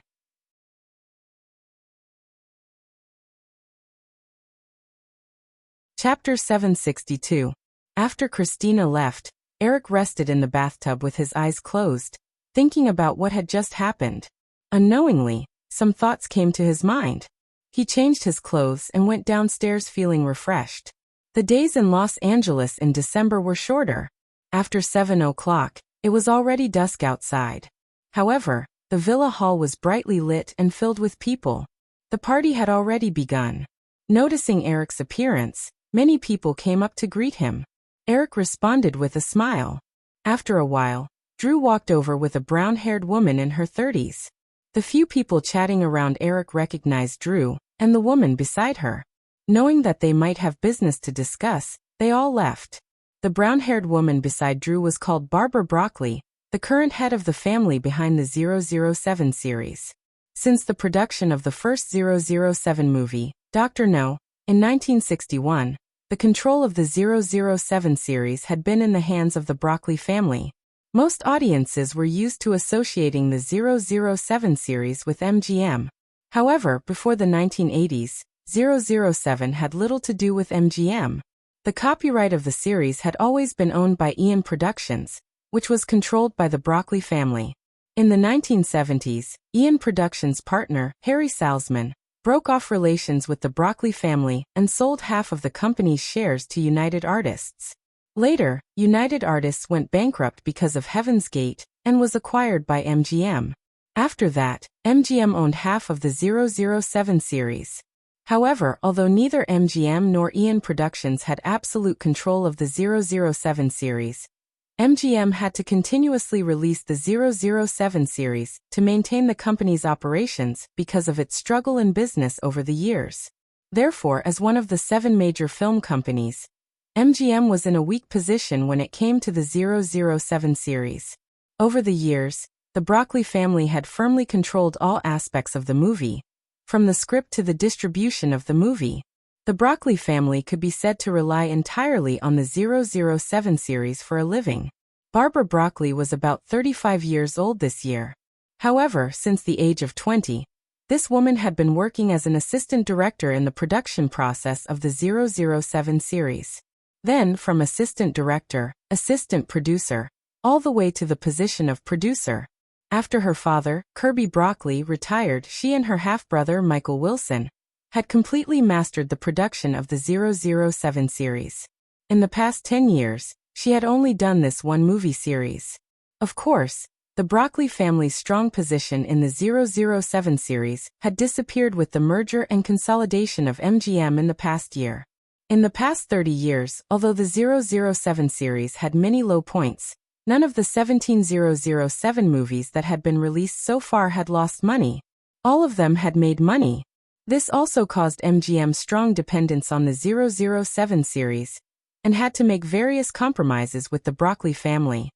Chapter 762. After Christina left, Eric rested in the bathtub with his eyes closed, thinking about what had just happened. Unknowingly, some thoughts came to his mind. He changed his clothes and went downstairs feeling refreshed. The days in Los Angeles in December were shorter. After 7 o'clock, it was already dusk outside. However, the villa hall was brightly lit and filled with people. The party had already begun. Noticing Eric's appearance, many people came up to greet him. Eric responded with a smile. After a while, Drew walked over with a brown-haired woman in her 30s. The few people chatting around Eric recognized Drew and the woman beside her. Knowing that they might have business to discuss, they all left. The brown-haired woman beside Drew was called Barbara Broccoli, the current head of the family behind the 007 series. Since the production of the first 007 movie, Dr. No, in 1961, the control of the 007 series had been in the hands of the Broccoli family. Most audiences were used to associating the 007 series with MGM. However, before the 1980s, 007 had little to do with MGM. The copyright of the series had always been owned by Eon Productions, which was controlled by the Broccoli family. In the 1970s, Eon Productions' partner, Harry Salzman, broke off relations with the Broccoli family and sold half of the company's shares to United Artists. Later, United Artists went bankrupt because of Heaven's Gate and was acquired by MGM. After that, MGM owned half of the 007 series. However, although neither MGM nor Eon Productions had absolute control of the 007 series, MGM had to continuously release the 007 series to maintain the company's operations because of its struggle in business over the years. Therefore, as one of the 7 major film companies, MGM was in a weak position when it came to the 007 series. Over the years, the Broccoli family had firmly controlled all aspects of the movie, from the script to the distribution of the movie. The Broccoli family could be said to rely entirely on the 007 series for a living. Barbara Broccoli was about 35 years old this year. However, since the age of 20, this woman had been working as an assistant director in the production process of the 007 series. Then, from assistant director, assistant producer, all the way to the position of producer. After her father, Kirby Broccoli, retired, she and her half-brother, Michael Wilson, had completely mastered the production of the 007 series. In the past 10 years, she had only done this one movie series. Of course, the Broccoli family's strong position in the 007 series had disappeared with the merger and consolidation of MGM in the past year. In the past 30 years, although the 007 series had many low points, none of the 17 007 movies that had been released so far had lost money. All of them had made money. This also caused MGM strong dependence on the 007 series, and had to make various compromises with the Broccoli family.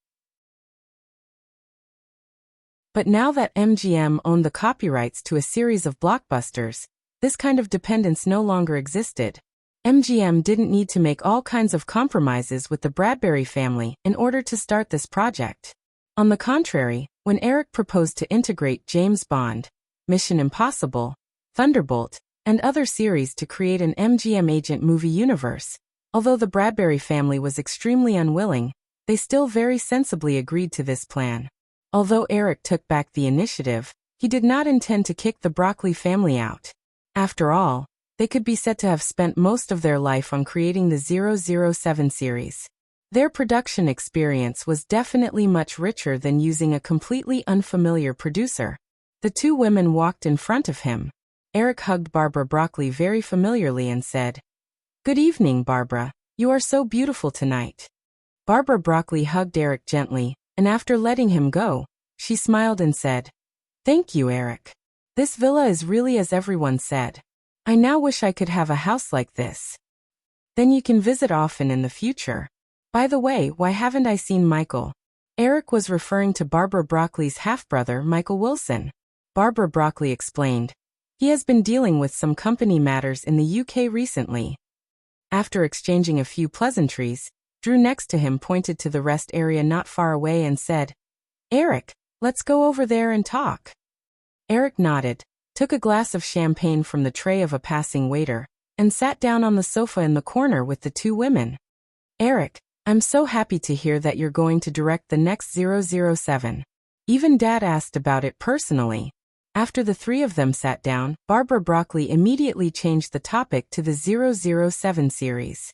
But now that MGM owned the copyrights to a series of blockbusters, this kind of dependence no longer existed. MGM didn't need to make all kinds of compromises with the Bradbury family in order to start this project. On the contrary, when Eric proposed to integrate James Bond, Mission Impossible, Thunderbolt, and other series to create an MGM agent movie universe, although the Bradbury family was extremely unwilling, they still very sensibly agreed to this plan. Although Eric took back the initiative, he did not intend to kick the Broccoli family out. After all, they could be said to have spent most of their life on creating the 007 series. Their production experience was definitely much richer than using a completely unfamiliar producer. The 2 women walked in front of him. Eric hugged Barbara Broccoli very familiarly and said, "Good evening, Barbara. You are so beautiful tonight." Barbara Broccoli hugged Eric gently, and after letting him go, she smiled and said, "Thank you, Eric. This villa is really as everyone said. I now wish I could have a house like this. Then you can visit often in the future. By the way, why haven't I seen Michael?" Eric was referring to Barbara Broccoli's half-brother, Michael Wilson. Barbara Broccoli explained, "He has been dealing with some company matters in the UK recently." After exchanging a few pleasantries, Drew next to him pointed to the rest area not far away and said, "Eric, let's go over there and talk." Eric nodded, took a glass of champagne from the tray of a passing waiter, and sat down on the sofa in the corner with the 2 women. "Eric, I'm so happy to hear that you're going to direct the next 007. Even Dad asked about it personally." After the 3 of them sat down, Barbara Broccoli immediately changed the topic to the 007 series.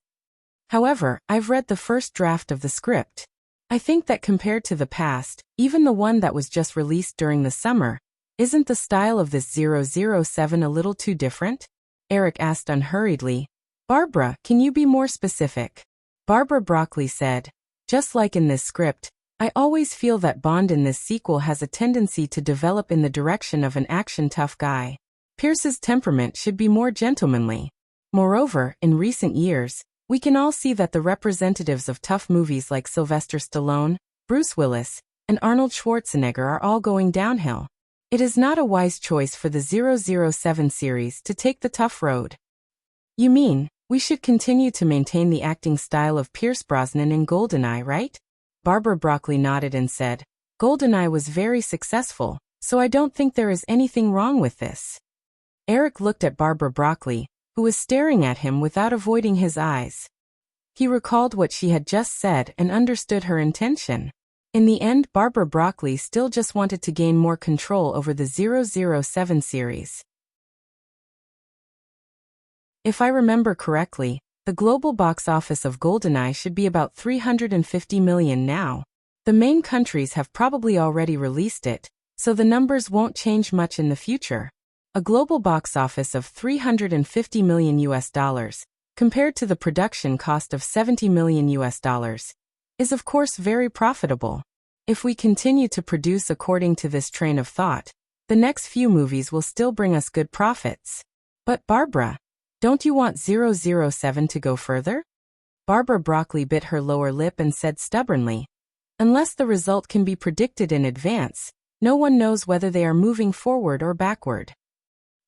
"However, I've read the first draft of the script. I think that compared to the past, even the one that was just released during the summer, isn't the style of this 007 a little too different?" Eric asked unhurriedly. "Barbara, can you be more specific?" Barbara Broccoli said, "Just like in this script, I always feel that Bond in this sequel has a tendency to develop in the direction of an action-tough guy. Pierce's temperament should be more gentlemanly. Moreover, in recent years, we can all see that the representatives of tough movies like Sylvester Stallone, Bruce Willis, and Arnold Schwarzenegger are all going downhill. It is not a wise choice for the 007 series to take the tough road." "You mean, we should continue to maintain the acting style of Pierce Brosnan in GoldenEye, right?" Barbara Broccoli nodded and said, "GoldenEye was very successful, so I don't think there is anything wrong with this." Eric looked at Barbara Broccoli, who was staring at him without avoiding his eyes. He recalled what she had just said and understood her intention. In the end, Barbara Broccoli still just wanted to gain more control over the 007 series. If I remember correctly, the global box office of GoldenEye should be about $350 million now. The main countries have probably already released it, so the numbers won't change much in the future. A global box office of $350 million US, compared to the production cost of $70 million US, is of course very profitable. If we continue to produce according to this train of thought, the next few movies will still bring us good profits. But Barbara, don't you want 007 to go further? Barbara Broccoli bit her lower lip and said stubbornly, unless the result can be predicted in advance, no one knows whether they are moving forward or backward.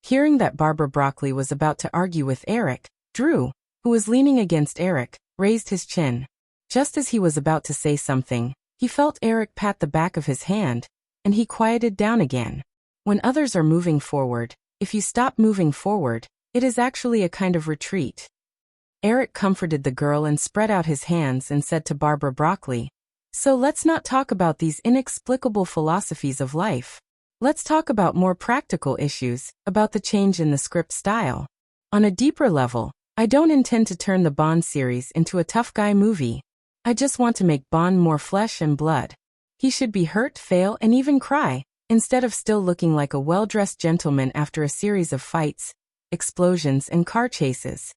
Hearing that Barbara Broccoli was about to argue with Eric, Drew, who was leaning against Eric, raised his chin. Just as he was about to say something, he felt Eric pat the back of his hand, and he quieted down again. When others are moving forward, if you stop moving forward, it is actually a kind of retreat. Eric comforted the girl and spread out his hands and said to Barbara Broccoli, so let's not talk about these inexplicable philosophies of life. Let's talk about more practical issues, about the change in the script style. On a deeper level, I don't intend to turn the Bond series into a tough guy movie. I just want to make Bond more flesh and blood. He should be hurt, fail, and even cry, instead of still looking like a well-dressed gentleman after a series of fights, explosions, and car chases.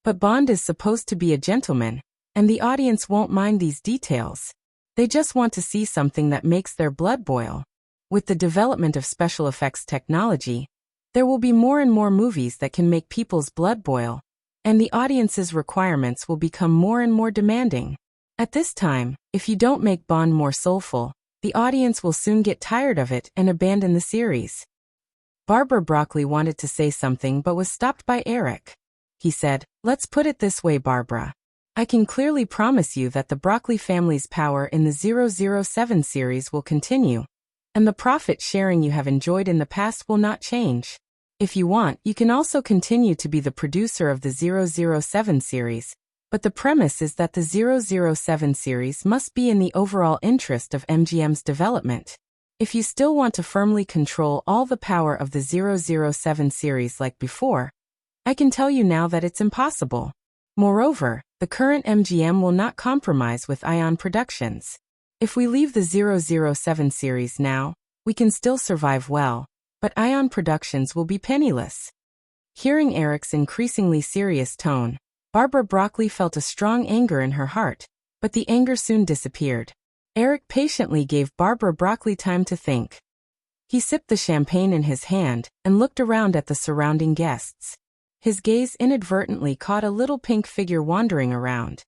But Bond is supposed to be a gentleman, and the audience won't mind these details. They just want to see something that makes their blood boil. With the development of special effects technology, there will be more and more movies that can make people's blood boil, and the audience's requirements will become more and more demanding. At this time, if you don't make Bond more soulful, the audience will soon get tired of it and abandon the series. Barbara Broccoli wanted to say something but was stopped by Eric. He said, let's put it this way, Barbara. I can clearly promise you that the Broccoli family's power in the 007 series will continue, and the profit sharing you have enjoyed in the past will not change. If you want, you can also continue to be the producer of the 007 series, but the premise is that the 007 series must be in the overall interest of MGM's development. If you still want to firmly control all the power of the 007 series like before, I can tell you now that it's impossible. Moreover, the current MGM will not compromise with Ion Productions. If we leave the 007 series now, we can still survive well, but Ion Productions will be penniless. Hearing Eric's increasingly serious tone, Barbara Broccoli felt a strong anger in her heart, but the anger soon disappeared. Eric patiently gave Barbara Broccoli time to think. He sipped the champagne in his hand and looked around at the surrounding guests. His gaze inadvertently caught a little pink figure wandering around.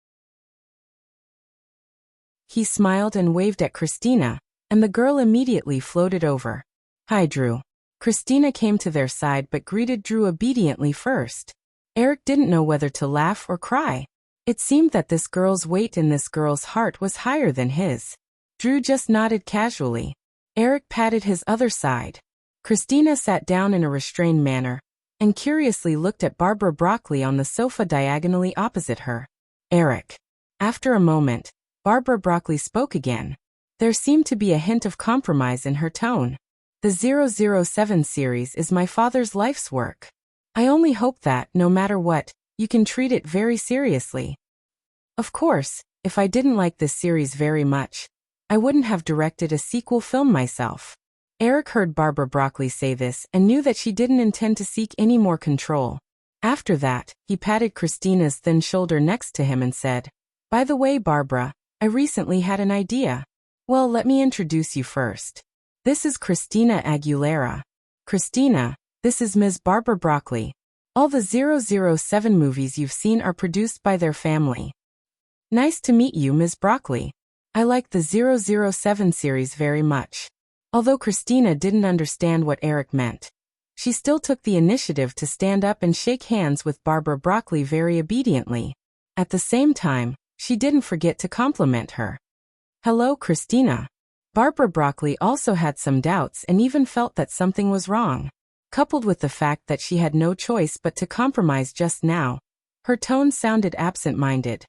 He smiled and waved at Christina, and the girl immediately floated over. Hi, Drew. Christina came to their side but greeted Drew obediently first. Eric didn't know whether to laugh or cry. It seemed that this girl's weight in this girl's heart was higher than his. Drew just nodded casually. Eric patted his other side. Christina sat down in a restrained manner, and curiously looked at Barbara Broccoli on the sofa diagonally opposite her. Eric. After a moment, Barbara Broccoli spoke again. There seemed to be a hint of compromise in her tone. The 007 series is my father's life's work. I only hope that, no matter what, you can treat it very seriously. Of course, if I didn't like this series very much, I wouldn't have directed a sequel film myself. Eric heard Barbara Broccoli say this and knew that she didn't intend to seek any more control. After that, he patted Christina's thin shoulder next to him and said, by the way, Barbara, I recently had an idea. Well, let me introduce you first. This is Christina Aguilera. Christina, this is Ms. Barbara Broccoli. All the 007 movies you've seen are produced by their family. Nice to meet you, Ms. Broccoli. I like the 007 series very much. Although Christina didn't understand what Eric meant, she still took the initiative to stand up and shake hands with Barbara Broccoli very obediently. At the same time, she didn't forget to compliment her. Hello, Christina. Barbara Broccoli also had some doubts and even felt that something was wrong. Coupled with the fact that she had no choice but to compromise just now, her tone sounded absent-minded.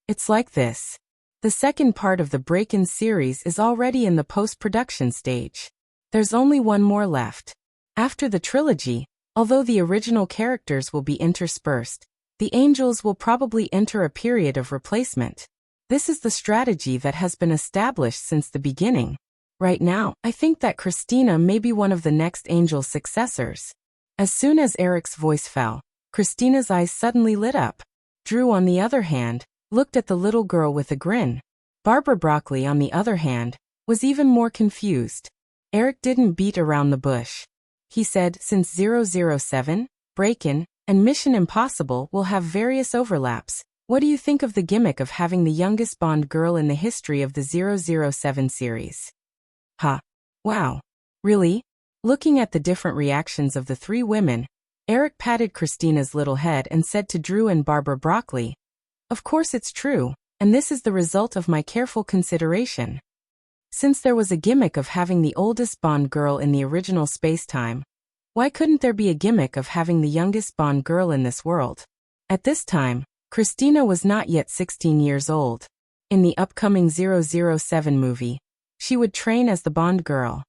It's like this. The second part of the Break-In series is already in the post-production stage. There's only one more left. After the trilogy, although the original characters will be interspersed, the angels will probably enter a period of replacement. This is the strategy that has been established since the beginning. Right now, I think that Christina may be one of the next Angel's successors. As soon as Eric's voice fell, Christina's eyes suddenly lit up. Drew, on the other hand, looked at the little girl with a grin. Barbara Broccoli, on the other hand, was even more confused. Eric didn't beat around the bush. He said, since 007, Break-In, and Mission Impossible will have various overlaps, what do you think of the gimmick of having the youngest Bond girl in the history of the 007 series? Ha! Wow! Really? Looking at the different reactions of the three women, Eric patted Christina's little head and said to Drew and Barbara Broccoli, "Of course it's true, and this is the result of my careful consideration. Since there was a gimmick of having the oldest Bond girl in the original space-time, why couldn't there be a gimmick of having the youngest Bond girl in this world?" At this time, Christina was not yet 16 years old. In the upcoming 007 movie, she would train as the Bond girl.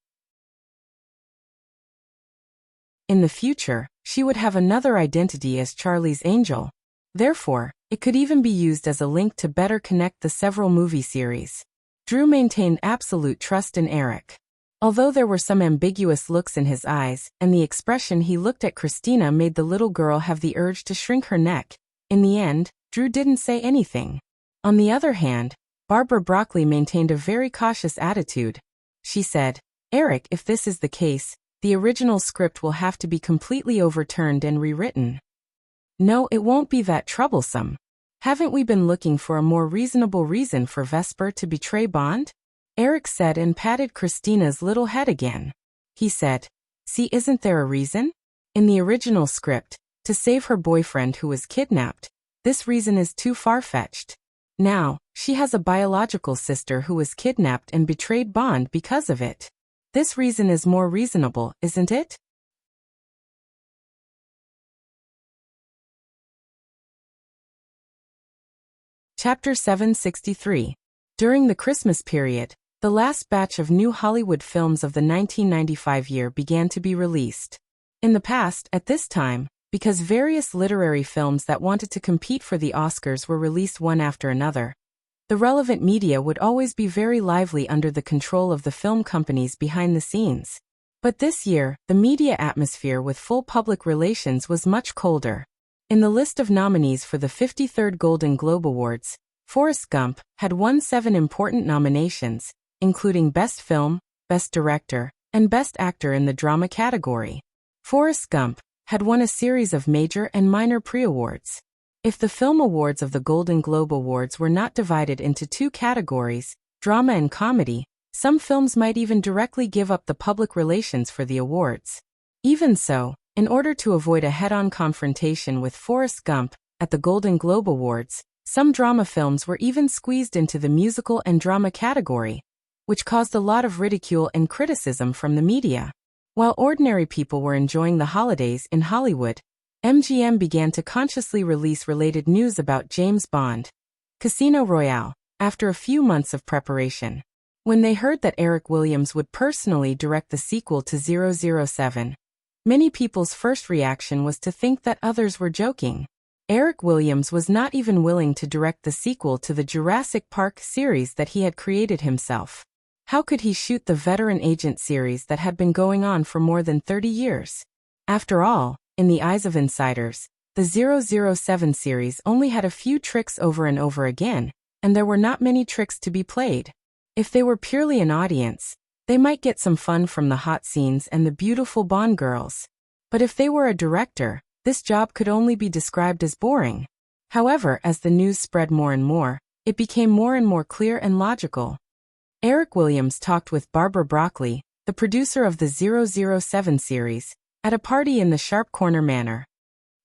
In the future, she would have another identity as Charlie's Angel. Therefore, it could even be used as a link to better connect the several movie series. Drew maintained absolute trust in Eric. Although there were some ambiguous looks in his eyes, and the expression he looked at Christina made the little girl have the urge to shrink her neck, in the end, Drew didn't say anything. On the other hand, Barbara Broccoli maintained a very cautious attitude. She said, "Eric, if this is the case, the original script will have to be completely overturned and rewritten." "No, it won't be that troublesome. Haven't we been looking for a more reasonable reason for Vesper to betray Bond?" Eric said and patted Christina's little head again. He said, "See, isn't there a reason? In the original script, to save her boyfriend who was kidnapped, this reason is too far-fetched. Now, she has a biological sister who was kidnapped and betrayed Bond because of it. This reason is more reasonable, isn't it?" Chapter 763. During the Christmas period, the last batch of new Hollywood films of the 1995 year began to be released. In the past, at this time, because various literary films that wanted to compete for the Oscars were released one after another, the relevant media would always be very lively under the control of the film companies behind the scenes. But this year, the media atmosphere with full public relations was much colder. In the list of nominees for the 53rd Golden Globe Awards, Forrest Gump had won 7 important nominations, including Best Film, Best Director, and Best Actor in the Drama category. Forrest Gump had won a series of major and minor pre-awards. If the film awards of the Golden Globe Awards were not divided into 2 categories, drama and comedy, some films might even directly give up the public relations for the awards. Even so, in order to avoid a head-on confrontation with Forrest Gump at the Golden Globe Awards, some drama films were even squeezed into the musical and drama category, which caused a lot of ridicule and criticism from the media. While ordinary people were enjoying the holidays in Hollywood, MGM began to consciously release related news about James Bond. Casino Royale, after a few months of preparation. When they heard that Eric Williams would personally direct the sequel to 007, many people's first reaction was to think that others were joking. Eric Williams was not even willing to direct the sequel to the Jurassic Park series that he had created himself. How could he shoot the veteran agent series that had been going on for more than 30 years? After all, in the eyes of insiders, the 007 series only had a few tricks over and over again, and there were not many tricks to be played. If they were purely an audience, they might get some fun from the hot scenes and the beautiful Bond girls. But if they were a director, this job could only be described as boring. However, as the news spread more and more, it became more and more clear and logical. Eric Williams talked with Barbara Broccoli, the producer of the 007 series, at a party in the Sharp Corner Manor.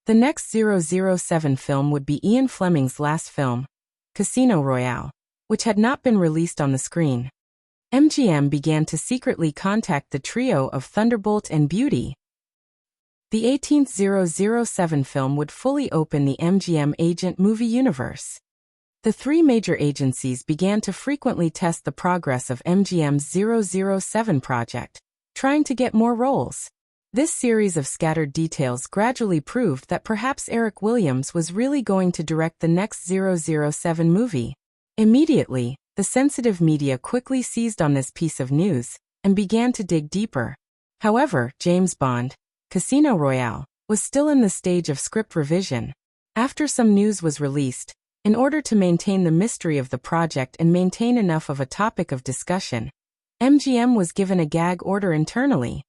The next 007 film would be Ian Fleming's last film, Casino Royale, which had not been released on the screen. MGM began to secretly contact the trio of Thunderbolt and Beauty. The 18th 007 film would fully open the MGM agent movie universe. The 3 major agencies began to frequently test the progress of MGM's 007 project, trying to get more roles. This series of scattered details gradually proved that perhaps Eric Williams was really going to direct the next 007 movie. Immediately, The sensitive media quickly seized on this piece of news and began to dig deeper. However, James Bond, Casino Royale, was still in the stage of script revision. After some news was released, in order to maintain the mystery of the project and maintain enough of a topic of discussion, MGM was given a gag order internally.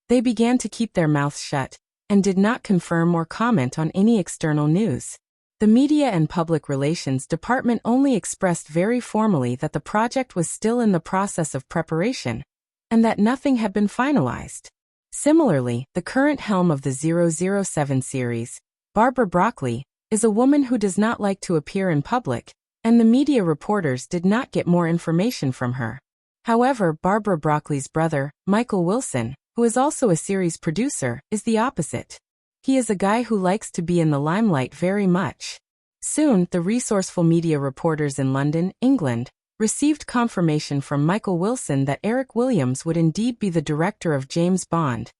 They began to keep their mouths shut and did not confirm or comment on any external news. The Media and Public Relations Department only expressed very formally that the project was still in the process of preparation and that nothing had been finalized. Similarly, the current helm of the 007 series, Barbara Broccoli, is a woman who does not like to appear in public, and the media reporters did not get more information from her. However, Barbara Broccoli's brother, Michael Wilson, who is also a series producer, is the opposite. He is a guy who likes to be in the limelight very much. Soon, the resourceful media reporters in London, England, received confirmation from Michael Wilson that Eric Williams would indeed be the director of James Bond,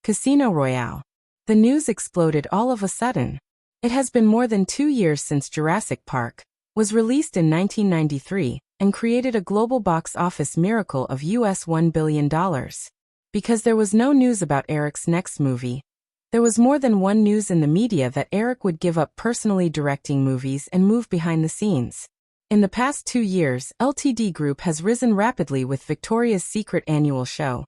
Casino Royale. The news exploded all of a sudden. It has been more than 2 years since Jurassic Park was released in 1993 and created a global box office miracle of US $1 billion. Because there was no news about Eric's next movie, there was more than one news in the media that Eric would give up personally directing movies and move behind the scenes. In the past 2 years, LTD Group has risen rapidly with Victoria's Secret annual show.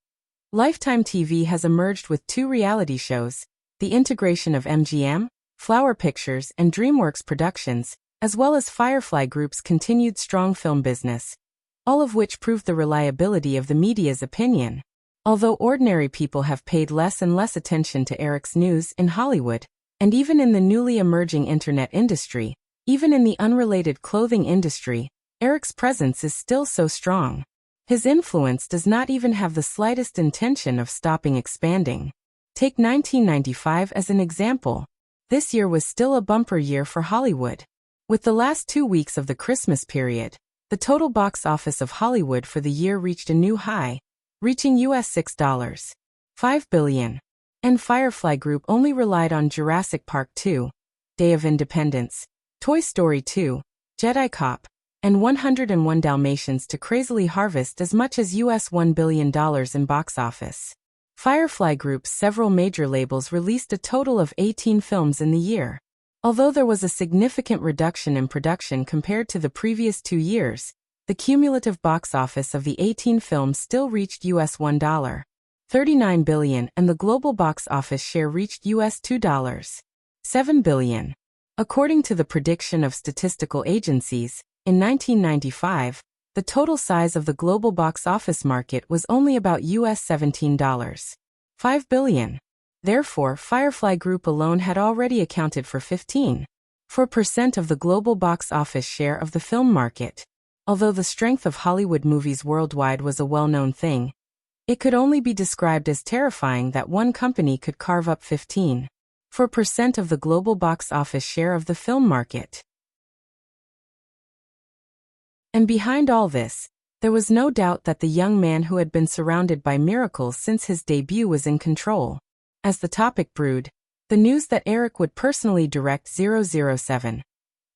Lifetime TV has emerged with 2 reality shows, the integration of MGM, Flower Pictures, and DreamWorks Productions, as well as Firefly Group's continued strong film business, all of which prove the reliability of the media's opinion. Although ordinary people have paid less and less attention to Eric's news in Hollywood, and even in the newly emerging internet industry, even in the unrelated clothing industry, Eric's presence is still so strong. His influence does not even have the slightest intention of stopping expanding. Take 1995 as an example. This year was still a bumper year for Hollywood. With the last 2 weeks of the Christmas period, the total box office of Hollywood for the year reached a new high, reaching US $6.5 billion. And Firefly Group only relied on Jurassic Park 2, Day of Independence, Toy Story 2, Jedi Cop, and 101 Dalmatians to crazily harvest as much as US $1 billion in box office. Firefly Group's several major labels released a total of 18 films in the year. Although there was a significant reduction in production compared to the previous 2 years, the cumulative box office of the 18 films still reached US $1.39 billion and the global box office share reached US $2.7 billion. According to the prediction of statistical agencies, in 1995, the total size of the global box office market was only about US $17.5 billion. Therefore, Firefly Group alone had already accounted for 15% of the global box office share of the film market. Although the strength of Hollywood movies worldwide was a well-known thing, it could only be described as terrifying that one company could carve up 15% of the global box office share of the film market. And behind all this, there was no doubt that the young man who had been surrounded by miracles since his debut was in control. As the topic brewed, the news that Eric would personally direct 007,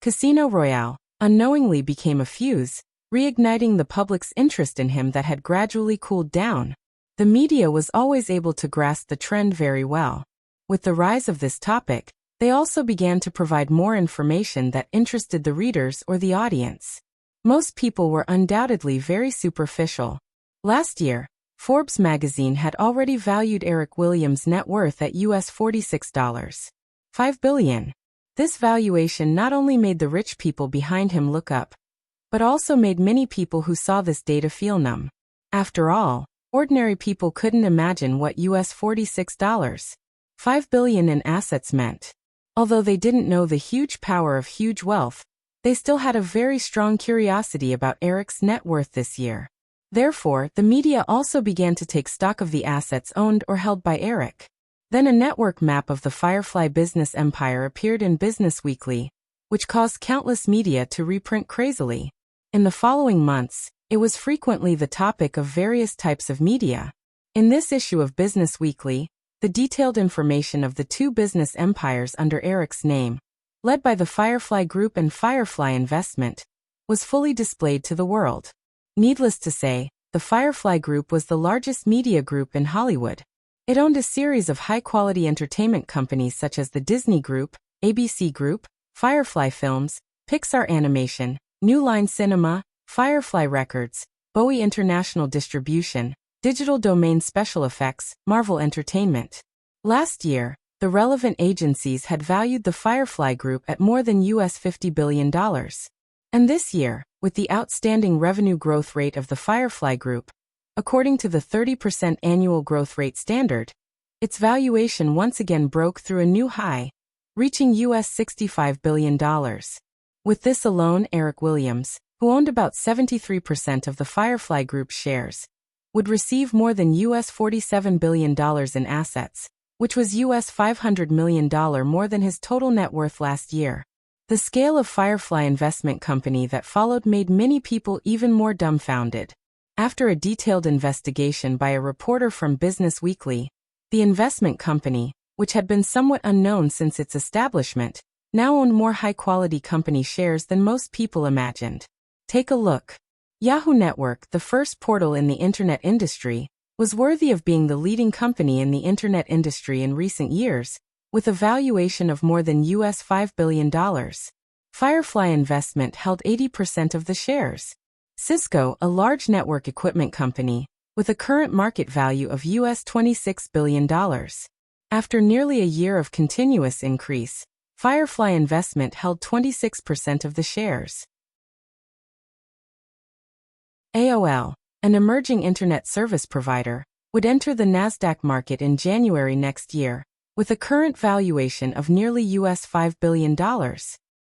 Casino Royale, unknowingly became a fuse, reigniting the public's interest in him that had gradually cooled down. The media was always able to grasp the trend very well. With the rise of this topic, they also began to provide more information that interested the readers or the audience. Most people were undoubtedly very superficial. Last year, Forbes magazine had already valued Eric Williams' net worth at US $46.5 billion. This valuation not only made the rich people behind him look up, but also made many people who saw this data feel numb. After all, ordinary people couldn't imagine what US $46.5 billion in assets meant. Although they didn't know the huge power of huge wealth, they still had a very strong curiosity about Eric's net worth this year. Therefore, the media also began to take stock of the assets owned or held by Eric. Then a network map of the Firefly business empire appeared in Business Weekly, which caused countless media to reprint crazily. In the following months, it was frequently the topic of various types of media. In this issue of Business Weekly, the detailed information of the 2 business empires under Eric's name led by the Firefly Group and Firefly Investment, was fully displayed to the world. Needless to say, the Firefly Group was the largest media group in Hollywood. It owned a series of high-quality entertainment companies such as the Disney Group, ABC Group, Firefly Films, Pixar Animation, New Line Cinema, Firefly Records, Bowie International Distribution, Digital Domain Special Effects, Marvel Entertainment. Last year, the relevant agencies had valued the Firefly Group at more than $50 billion. And this year, with the outstanding revenue growth rate of the Firefly Group, according to the 30% annual growth rate standard, its valuation once again broke through a new high, reaching $65 billion. With this alone, Eric Williams, who owned about 73% of the Firefly Group's shares, would receive more than $47 billion in assets, which was $500 million more than his total net worth last year. The scale of Firefly Investment Company that followed made many people even more dumbfounded. After a detailed investigation by a reporter from Business Weekly, the investment company, which had been somewhat unknown since its establishment, now owned more high-quality company shares than most people imagined. Take a look. Yahoo Network, the first portal in the internet industry, was worthy of being the leading company in the internet industry in recent years, with a valuation of more than $5 billion. Firefly Investment held 80% of the shares. Cisco, a large network equipment company, with a current market value of $26 billion. After nearly a year of continuous increase, Firefly Investment held 26% of the shares. AOL, an emerging internet service provider, would enter the Nasdaq market in January next year, with a current valuation of nearly $5 billion.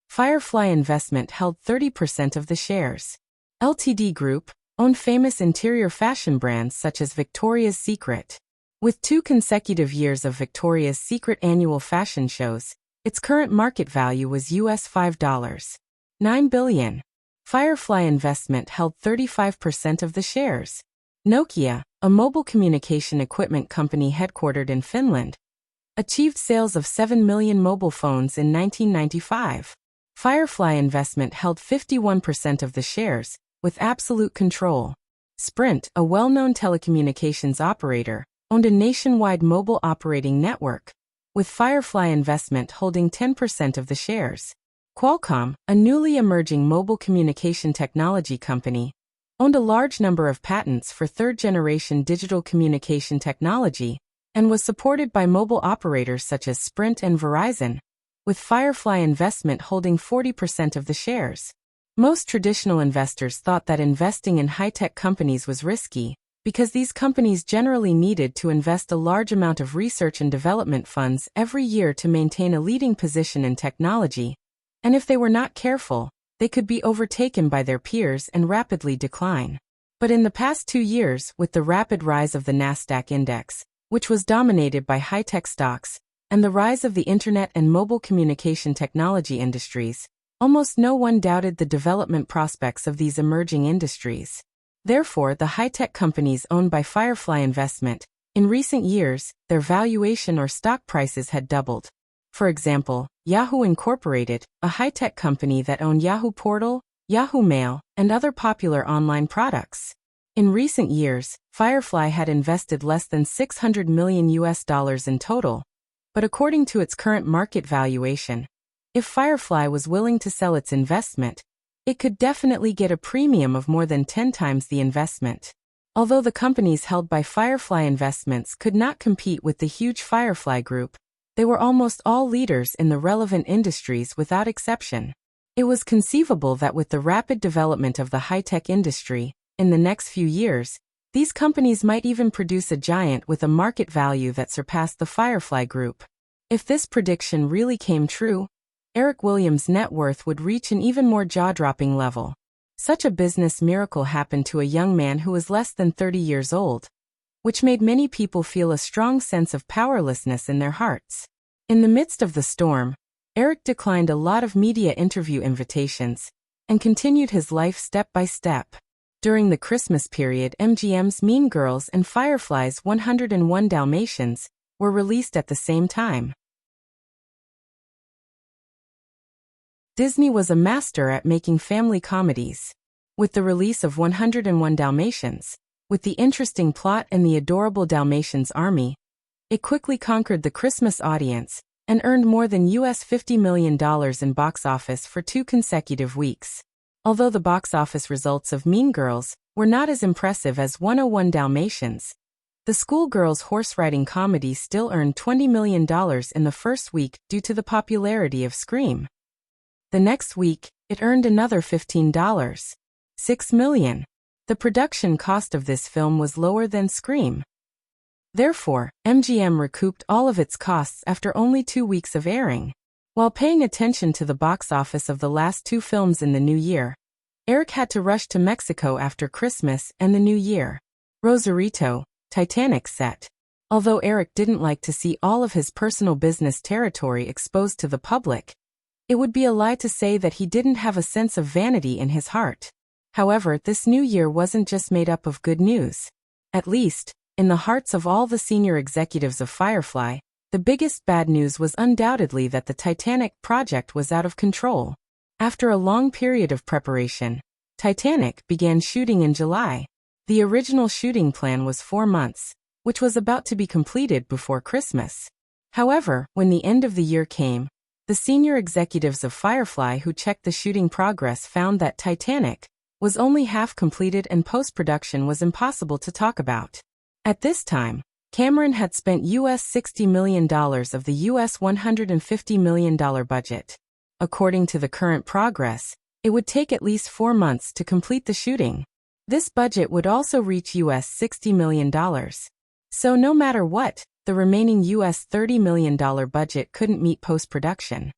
Firefly Investment held 30% of the shares. LTD Group owned famous interior fashion brands such as Victoria's Secret. With 2 consecutive years of Victoria's Secret annual fashion shows, its current market value was $5.9 billion. Firefly Investment held 35% of the shares. Nokia, a mobile communication equipment company headquartered in Finland, achieved sales of 7 million mobile phones in 1995. Firefly Investment held 51% of the shares, with absolute control. Sprint, a well-known telecommunications operator, owned a nationwide mobile operating network, with Firefly Investment holding 10% of the shares. Qualcomm, a newly emerging mobile communication technology company, owned a large number of patents for third-generation digital communication technology, and was supported by mobile operators such as Sprint and Verizon, with Firefly Investment holding 40% of the shares. Most traditional investors thought that investing in high-tech companies was risky, because these companies generally needed to invest a large amount of research and development funds every year to maintain a leading position in technology, and if they were not careful, they could be overtaken by their peers and rapidly decline. But in the past 2 years, with the rapid rise of the Nasdaq index, which was dominated by high-tech stocks, and the rise of the internet and mobile communication technology industries, almost no one doubted the development prospects of these emerging industries. Therefore, the high-tech companies owned by Firefly Investment, in recent years, their valuation or stock prices had doubled. For example, Yahoo Incorporated, a high-tech company that owned Yahoo Portal, Yahoo Mail, and other popular online products. In recent years, Firefly had invested less than $600 million in total, but according to its current market valuation, if Firefly was willing to sell its investment, it could definitely get a premium of more than 10 times the investment. Although the companies held by Firefly Investments could not compete with the huge Firefly Group, they were almost all leaders in the relevant industries without exception. It was conceivable that with the rapid development of the high-tech industry, in the next few years, these companies might even produce a giant with a market value that surpassed the Firefly Group. If this prediction really came true, Eric Williams' net worth would reach an even more jaw-dropping level. Such a business miracle happened to a young man who was less than 30 years old, which made many people feel a strong sense of powerlessness in their hearts. In the midst of the storm, Eric declined a lot of media interview invitations and continued his life step by step. During the Christmas period, MGM's Mean Girls and Firefly's 101 Dalmatians were released at the same time. Disney was a master at making family comedies. With the release of 101 Dalmatians, with the interesting plot and the adorable Dalmatians army, it quickly conquered the Christmas audience and earned more than $50 million in box office for 2 consecutive weeks. Although the box office results of Mean Girls were not as impressive as 101 Dalmatians, the schoolgirls' horse-riding comedy still earned $20 million in the first week due to the popularity of Scream. The next week, it earned another $6 million. The production cost of this film was lower than Scream. Therefore, MGM recouped all of its costs after only 2 weeks of airing. While paying attention to the box office of the last 2 films in the new year, Eric had to rush to Mexico after Christmas and the New Year. Rosarito, Titanic set. Although Eric didn't like to see all of his personal business territory exposed to the public, it would be a lie to say that he didn't have a sense of vanity in his heart. However, this new year wasn't just made up of good news. At least, in the hearts of all the senior executives of Firefly, the biggest bad news was undoubtedly that the Titanic project was out of control. After a long period of preparation, Titanic began shooting in July. The original shooting plan was 4 months, which was about to be completed before Christmas. However, when the end of the year came, the senior executives of Firefly who checked the shooting progress found that Titanic was only half completed and post-production was impossible to talk about. At this time, Cameron had spent $60 million of the $150 million budget. According to the current progress, it would take at least 4 months to complete the shooting. This budget would also reach $60 million. So no matter what, the remaining $30 million budget couldn't meet post-production.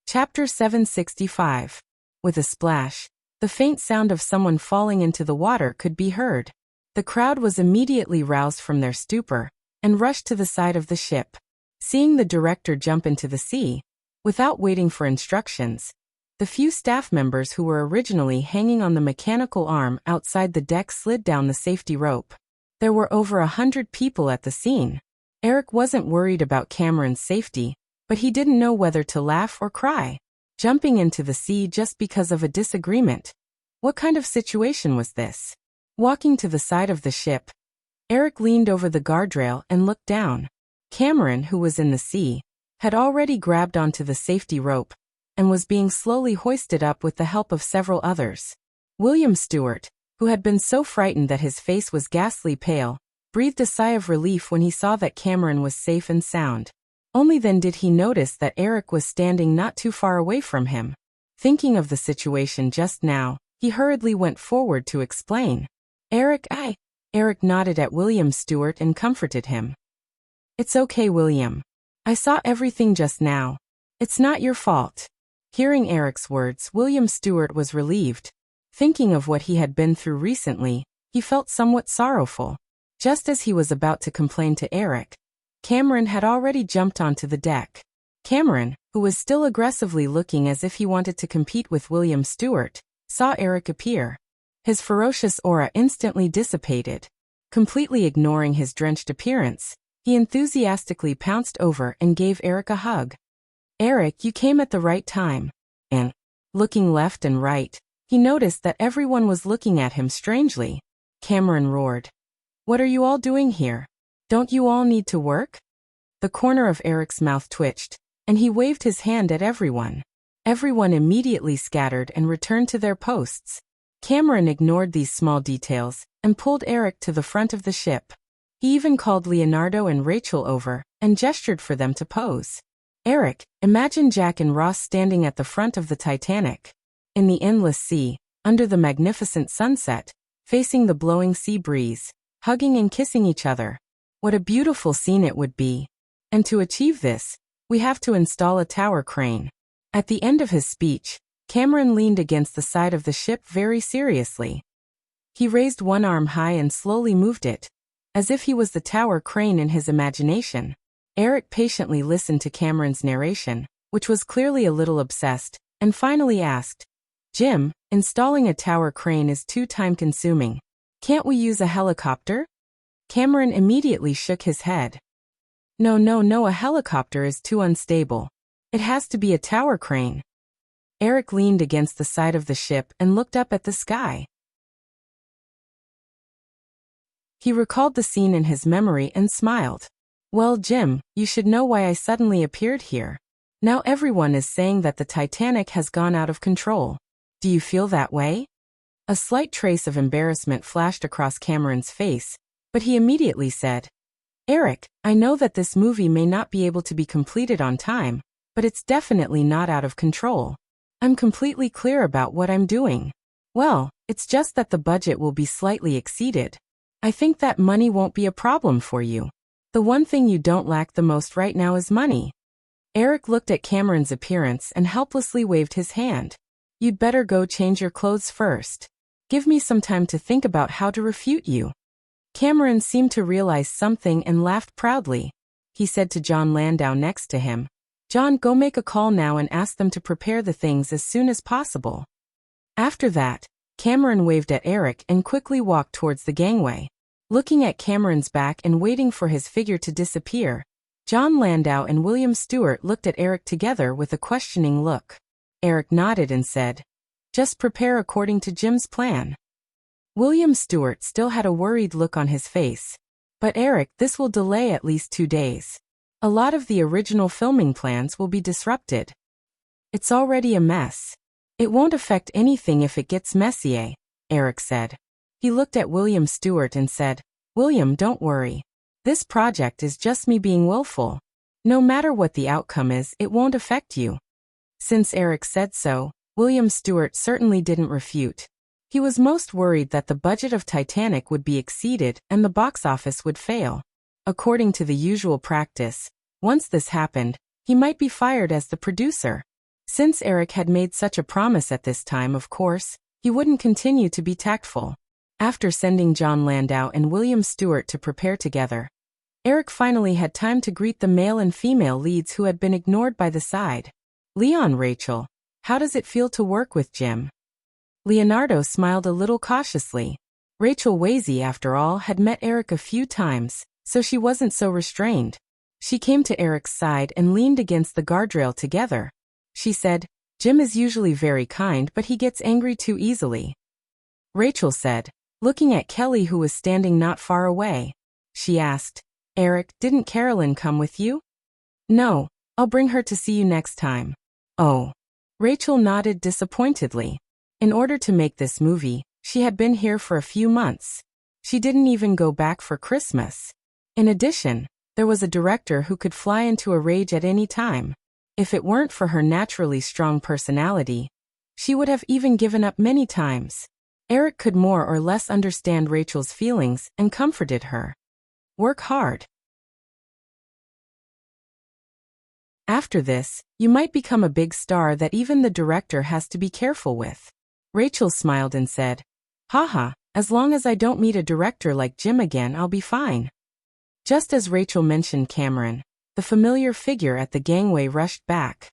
Chapter 765. With a splash, the faint sound of someone falling into the water could be heard. The crowd was immediately roused from their stupor and rushed to the side of the ship. Seeing the director jump into the sea, without waiting for instructions, the few staff members who were originally hanging on the mechanical arm outside the deck slid down the safety rope. There were over 100 people at the scene. Eric wasn't worried about Cameron's safety, but he didn't know whether to laugh or cry. Jumping into the sea just because of a disagreement. What kind of situation was this? Walking to the side of the ship, Eric leaned over the guardrail and looked down. Cameron, who was in the sea, had already grabbed onto the safety rope and was being slowly hoisted up with the help of several others. William Stewart, who had been so frightened that his face was ghastly pale, breathed a sigh of relief when he saw that Cameron was safe and sound. Only then did he notice that Eric was standing not too far away from him. Thinking of the situation just now, he hurriedly went forward to explain. Eric nodded at William Stewart and comforted him. It's okay, William. I saw everything just now. It's not your fault. Hearing Eric's words, William Stewart was relieved. Thinking of what he had been through recently, he felt somewhat sorrowful. Just as he was about to complain to Eric, Cameron had already jumped onto the deck. Cameron, who was still aggressively looking as if he wanted to compete with William Stewart, saw Eric appear. His ferocious aura instantly dissipated. Completely ignoring his drenched appearance, he enthusiastically pounced over and gave Eric a hug. Eric, you came at the right time. And, looking left and right, he noticed that everyone was looking at him strangely. Cameron roared. What are you all doing here? Don't you all need to work? The corner of Eric's mouth twitched, and he waved his hand at everyone. Everyone immediately scattered and returned to their posts. Cameron ignored these small details and pulled Eric to the front of the ship. He even called Leonardo and Rachel over and gestured for them to pose. Eric, imagine Jack and Ross standing at the front of the Titanic. In the endless sea, under the magnificent sunset, facing the blowing sea breeze, hugging and kissing each other. What a beautiful scene it would be. And to achieve this, we have to install a tower crane. At the end of his speech, Cameron leaned against the side of the ship very seriously. He raised one arm high and slowly moved it, as if he was the tower crane in his imagination. Eric patiently listened to Cameron's narration, which was clearly a little obsessed, and finally asked, Jim, installing a tower crane is too time-consuming. Can't we use a helicopter? Cameron immediately shook his head. No, no, no, a helicopter is too unstable. It has to be a tower crane. Eric leaned against the side of the ship and looked up at the sky. He recalled the scene in his memory and smiled. Well, Jim, you should know why I suddenly appeared here. Now everyone is saying that the Titanic has gone out of control. Do you feel that way? A slight trace of embarrassment flashed across Cameron's face, but he immediately said, Eric, I know that this movie may not be able to be completed on time, but it's definitely not out of control. I'm completely clear about what I'm doing. Well, it's just that the budget will be slightly exceeded. I think that money won't be a problem for you. The one thing you don't lack the most right now is money. Eric looked at Cameron's appearance and helplessly waved his hand. You'd better go change your clothes first. Give me some time to think about how to refute you. Cameron seemed to realize something and laughed proudly. He said to John Landau next to him, John, go make a call now and ask them to prepare the things as soon as possible. After that, Cameron waved at Eric and quickly walked towards the gangway. Looking at Cameron's back and waiting for his figure to disappear, John Landau and William Stewart looked at Eric together with a questioning look. Eric nodded and said, Just prepare according to Jim's plan. William Stewart still had a worried look on his face. But Eric, this will delay at least 2 days. A lot of the original filming plans will be disrupted. It's already a mess. It won't affect anything if it gets messy, Eric said. He looked at William Stewart and said, William, don't worry. This project is just me being willful. No matter what the outcome is, it won't affect you. Since Eric said so, William Stewart certainly didn't refute. He was most worried that the budget of Titanic would be exceeded and the box office would fail. According to the usual practice, once this happened, he might be fired as the producer. Since Eric had made such a promise at this time, of course, he wouldn't continue to be tactful. After sending John Landau and William Stewart to prepare together, Eric finally had time to greet the male and female leads who had been ignored by the side. Leon, Rachel, how does it feel to work with Jim? Leonardo smiled a little cautiously. Rachel Wasey, after all, had met Eric a few times, so she wasn't so restrained. She came to Eric's side and leaned against the guardrail together. She said, Jim is usually very kind, but he gets angry too easily. Rachel said, looking at Kelly, who was standing not far away. She asked, Eric, didn't Carolyn come with you? No, I'll bring her to see you next time. Oh. Rachel nodded disappointedly. In order to make this movie, she had been here for a few months. She didn't even go back for Christmas. In addition, there was a director who could fly into a rage at any time. If it weren't for her naturally strong personality, she would have even given up many times. Eric could more or less understand Rachel's feelings and comforted her. Work hard. After this, you might become a big star that even the director has to be careful with. Rachel smiled and said, Haha, as long as I don't meet a director like Jim again, I'll be fine. Just as Rachel mentioned Cameron, the familiar figure at the gangway rushed back.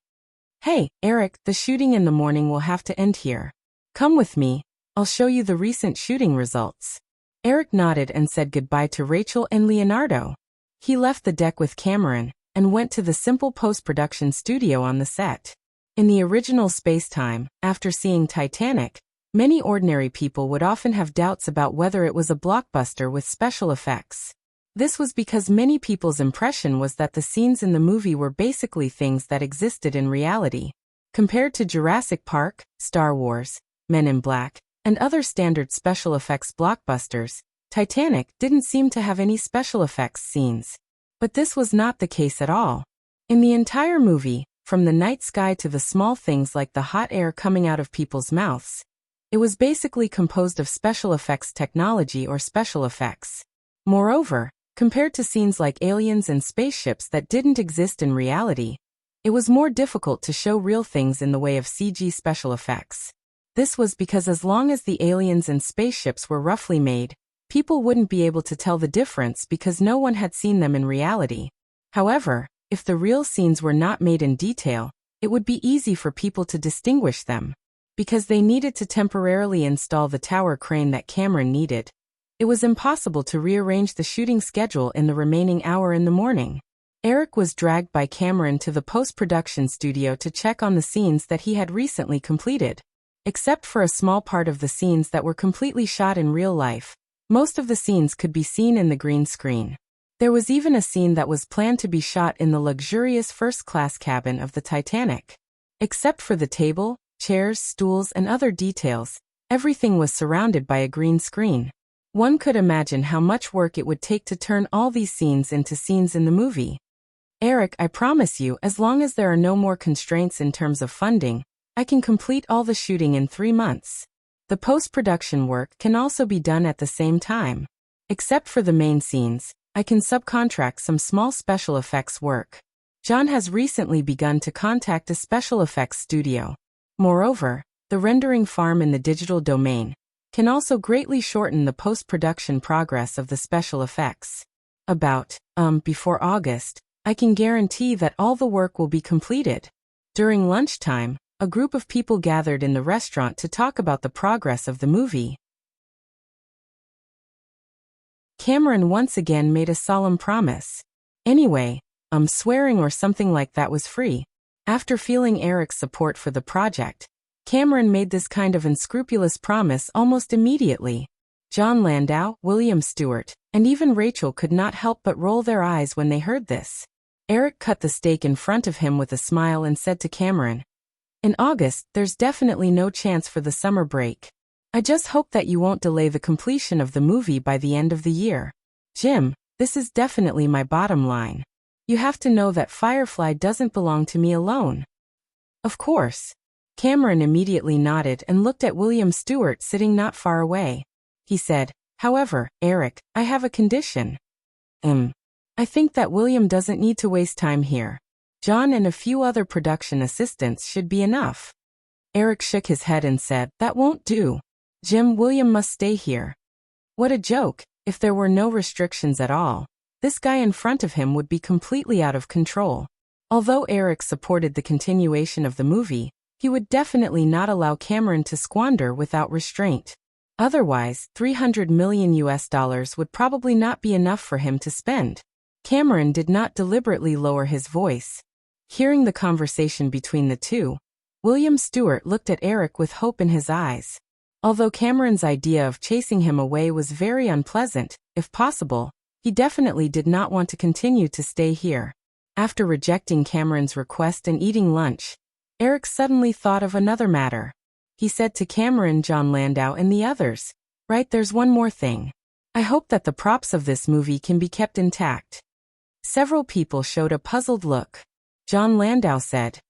Hey, Eric, the shooting in the morning will have to end here. Come with me, I'll show you the recent shooting results. Eric nodded and said goodbye to Rachel and Leonardo. He left the deck with Cameron and went to the simple post-production studio on the set. In the original space-time, after seeing Titanic, many ordinary people would often have doubts about whether it was a blockbuster with special effects. This was because many people's impression was that the scenes in the movie were basically things that existed in reality. Compared to Jurassic Park, Star Wars, Men in Black, and other standard special effects blockbusters, Titanic didn't seem to have any special effects scenes. But this was not the case at all. In the entire movie, from the night sky to the small things like the hot air coming out of people's mouths, it was basically composed of special effects technology or special effects. Moreover, compared to scenes like aliens and spaceships that didn't exist in reality, it was more difficult to show real things in the way of CG special effects. This was because as long as the aliens and spaceships were roughly made, people wouldn't be able to tell the difference because no one had seen them in reality. However, if the real scenes were not made in detail, it would be easy for people to distinguish them. Because they needed to temporarily install the tower crane that Cameron needed, it was impossible to rearrange the shooting schedule in the remaining hour in the morning. Eric was dragged by Cameron to the post-production studio to check on the scenes that he had recently completed. Except for a small part of the scenes that were completely shot in real life, most of the scenes could be seen in the green screen. There was even a scene that was planned to be shot in the luxurious first-class cabin of the Titanic. Except for the table, chairs, stools, and other details, everything was surrounded by a green screen. One could imagine how much work it would take to turn all these scenes into scenes in the movie. Eric, I promise you, as long as there are no more constraints in terms of funding, I can complete all the shooting in 3 months. The post-production work can also be done at the same time. Except for the main scenes, I can subcontract some small special effects work. John has recently begun to contact a special effects studio. Moreover, the rendering farm in the digital domain can also greatly shorten the post-production progress of the special effects. Before August, I can guarantee that all the work will be completed. During lunchtime, a group of people gathered in the restaurant to talk about the progress of the movie. Cameron once again made a solemn promise. Anyway, swearing or something like that was free. After feeling Eric's support for the project, Cameron made this kind of unscrupulous promise almost immediately. John Landau, William Stewart, and even Rachel could not help but roll their eyes when they heard this. Eric cut the steak in front of him with a smile and said to Cameron, "In August, there's definitely no chance for the summer break. I just hope that you won't delay the completion of the movie by the end of the year. Jim, this is definitely my bottom line. You have to know that Firefly doesn't belong to me alone." "Of course." Cameron immediately nodded and looked at William Stewart sitting not far away. He said, "However, Eric, I have a condition." I think that William doesn't need to waste time here. John and a few other production assistants should be enough." Eric shook his head and said, "That won't do. Jim, William must stay here." What a joke! If there were no restrictions at all, this guy in front of him would be completely out of control. Although Eric supported the continuation of the movie, he would definitely not allow Cameron to squander without restraint. Otherwise, $300 million would probably not be enough for him to spend. Cameron did not deliberately lower his voice. Hearing the conversation between the two, William Stewart looked at Eric with hope in his eyes. Although Cameron's idea of chasing him away was very unpleasant, if possible, he definitely did not want to continue to stay here. After rejecting Cameron's request and eating lunch, Eric suddenly thought of another matter. He said to Cameron, John Landau, and the others, "Right, there's one more thing. I hope that the props of this movie can be kept intact." Several people showed a puzzled look. John Landau said,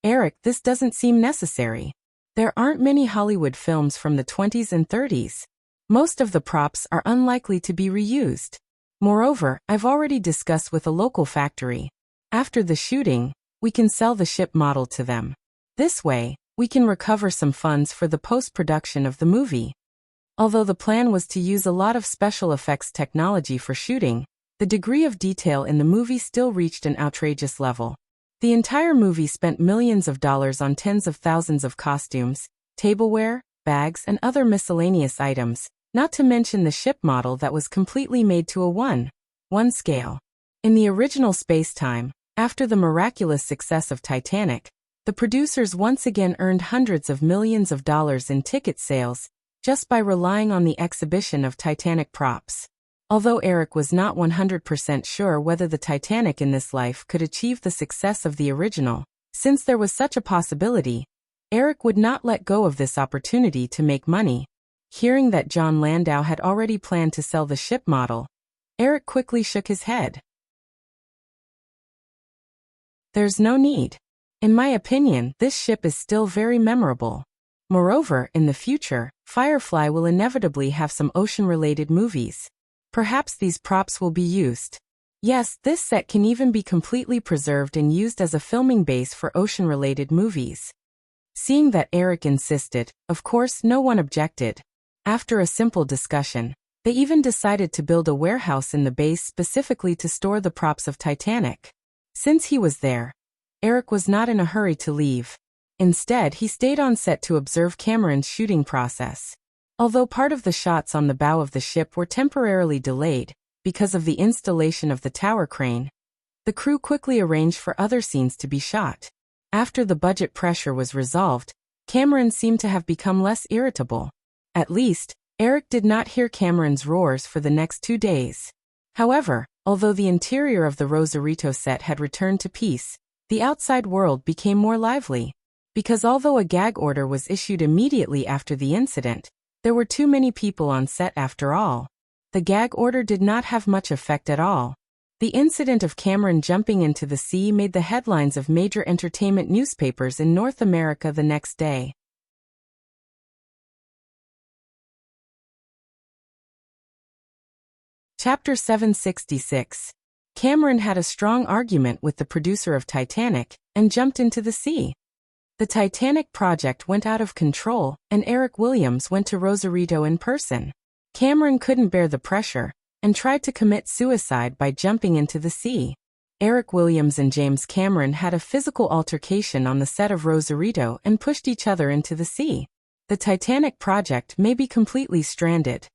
"Eric, this doesn't seem necessary. There aren't many Hollywood films from the 20s and 30s. Most of the props are unlikely to be reused. Moreover, I've already discussed with a local factory. After the shooting, we can sell the ship model to them. This way, we can recover some funds for the post-production of the movie." Although the plan was to use a lot of special effects technology for shooting, the degree of detail in the movie still reached an outrageous level. The entire movie spent millions of dollars on tens of thousands of costumes, tableware, bags, and other miscellaneous items, not to mention the ship model that was completely made to a 1:1 scale. In the original space-time, after the miraculous success of Titanic, the producers once again earned hundreds of millions of dollars in ticket sales just by relying on the exhibition of Titanic props. Although Eric was not 100% sure whether the Titanic in this life could achieve the success of the original, since there was such a possibility, Eric would not let go of this opportunity to make money. Hearing that John Landau had already planned to sell the ship model, Eric quickly shook his head. "There's no need. In my opinion, this ship is still very memorable. Moreover, in the future, Firefly will inevitably have some ocean-related movies. Perhaps these props will be used. Yes, this set can even be completely preserved and used as a filming base for ocean-related movies." Seeing that Eric insisted, of course no one objected. After a simple discussion, they even decided to build a warehouse in the base specifically to store the props of Titanic. Since he was there, Eric was not in a hurry to leave. Instead, he stayed on set to observe Cameron's shooting process. Although part of the shots on the bow of the ship were temporarily delayed because of the installation of the tower crane, The crew quickly arranged for other scenes to be shot. After the budget pressure was resolved, Cameron seemed to have become less irritable. At least, Eric did not hear Cameron's roars for the next 2 days. However, although the interior of the Rosarito set had returned to peace, the outside world became more lively. Because although a gag order was issued immediately after the incident, there were too many people on set after all. The gag order did not have much effect at all. The incident of Cameron jumping into the sea made the headlines of major entertainment newspapers in North America the next day. Chapter 766. Cameron had a strong argument with the producer of Titanic and jumped into the sea. The Titanic project went out of control, and Eric Williams went to Rosarito in person. Cameron couldn't bear the pressure and tried to commit suicide by jumping into the sea. Eric Williams and James Cameron had a physical altercation on the set of Rosarito and pushed each other into the sea. The Titanic project may be completely stranded.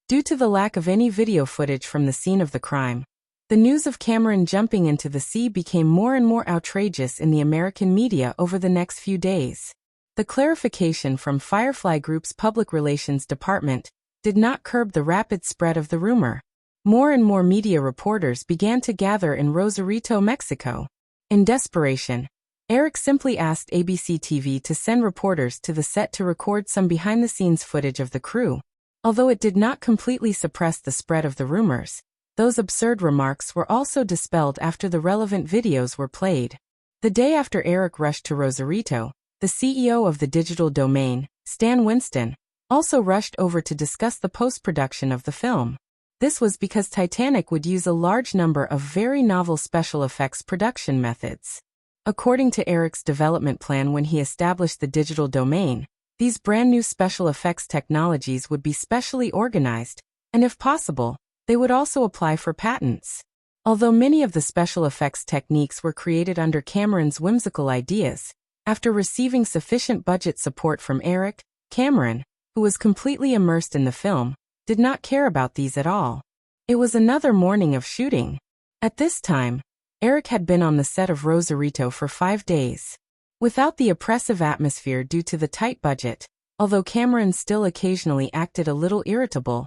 Due to the lack of any video footage from the scene of the crime, the news of Cameron jumping into the sea became more and more outrageous in the American media over the next few days. The clarification from Firefly Group's public relations department did not curb the rapid spread of the rumor. More and more media reporters began to gather in Rosarito, Mexico. In desperation, Eric simply asked ABC TV to send reporters to the set to record some behind-the-scenes footage of the crew. Although it did not completely suppress the spread of the rumors, those absurd remarks were also dispelled after the relevant videos were played. The day after Eric rushed to Rosarito, the CEO of the digital domain, Stan Winston, also rushed over to discuss the post-production of the film. This was because Titanic would use a large number of very novel special effects production methods. According to Eric's development plan when he established the digital domain, these brand new special effects technologies would be specially organized, and if possible, they would also apply for patents. Although many of the special effects techniques were created under Cameron's whimsical ideas, after receiving sufficient budget support from Eric, Cameron, who was completely immersed in the film, did not care about these at all. It was another morning of shooting. At this time, Eric had been on the set of Rosarito for 5 days. Without the oppressive atmosphere due to the tight budget, although Cameron still occasionally acted a little irritable,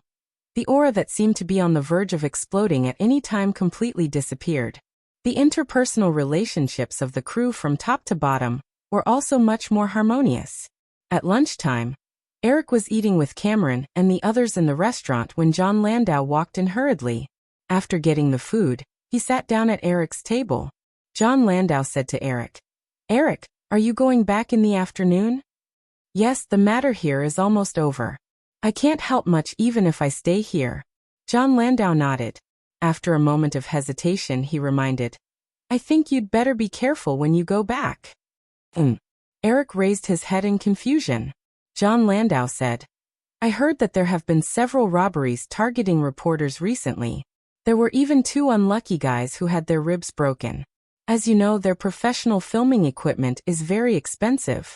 the aura that seemed to be on the verge of exploding at any time completely disappeared. The interpersonal relationships of the crew from top to bottom were also much more harmonious. At lunchtime, Eric was eating with Cameron and the others in the restaurant when John Landau walked in hurriedly. After getting the food, he sat down at Eric's table. John Landau said to Eric, "Eric, are you going back in the afternoon?" "Yes, the matter here is almost over. I can't help much even if I stay here." John Landau nodded. After a moment of hesitation, he reminded, "I think you'd better be careful when you go back." Eric raised his head in confusion. John Landau said, "I heard that there have been several robberies targeting reporters recently. There were even 2 unlucky guys who had their ribs broken. As you know, their professional filming equipment is very expensive.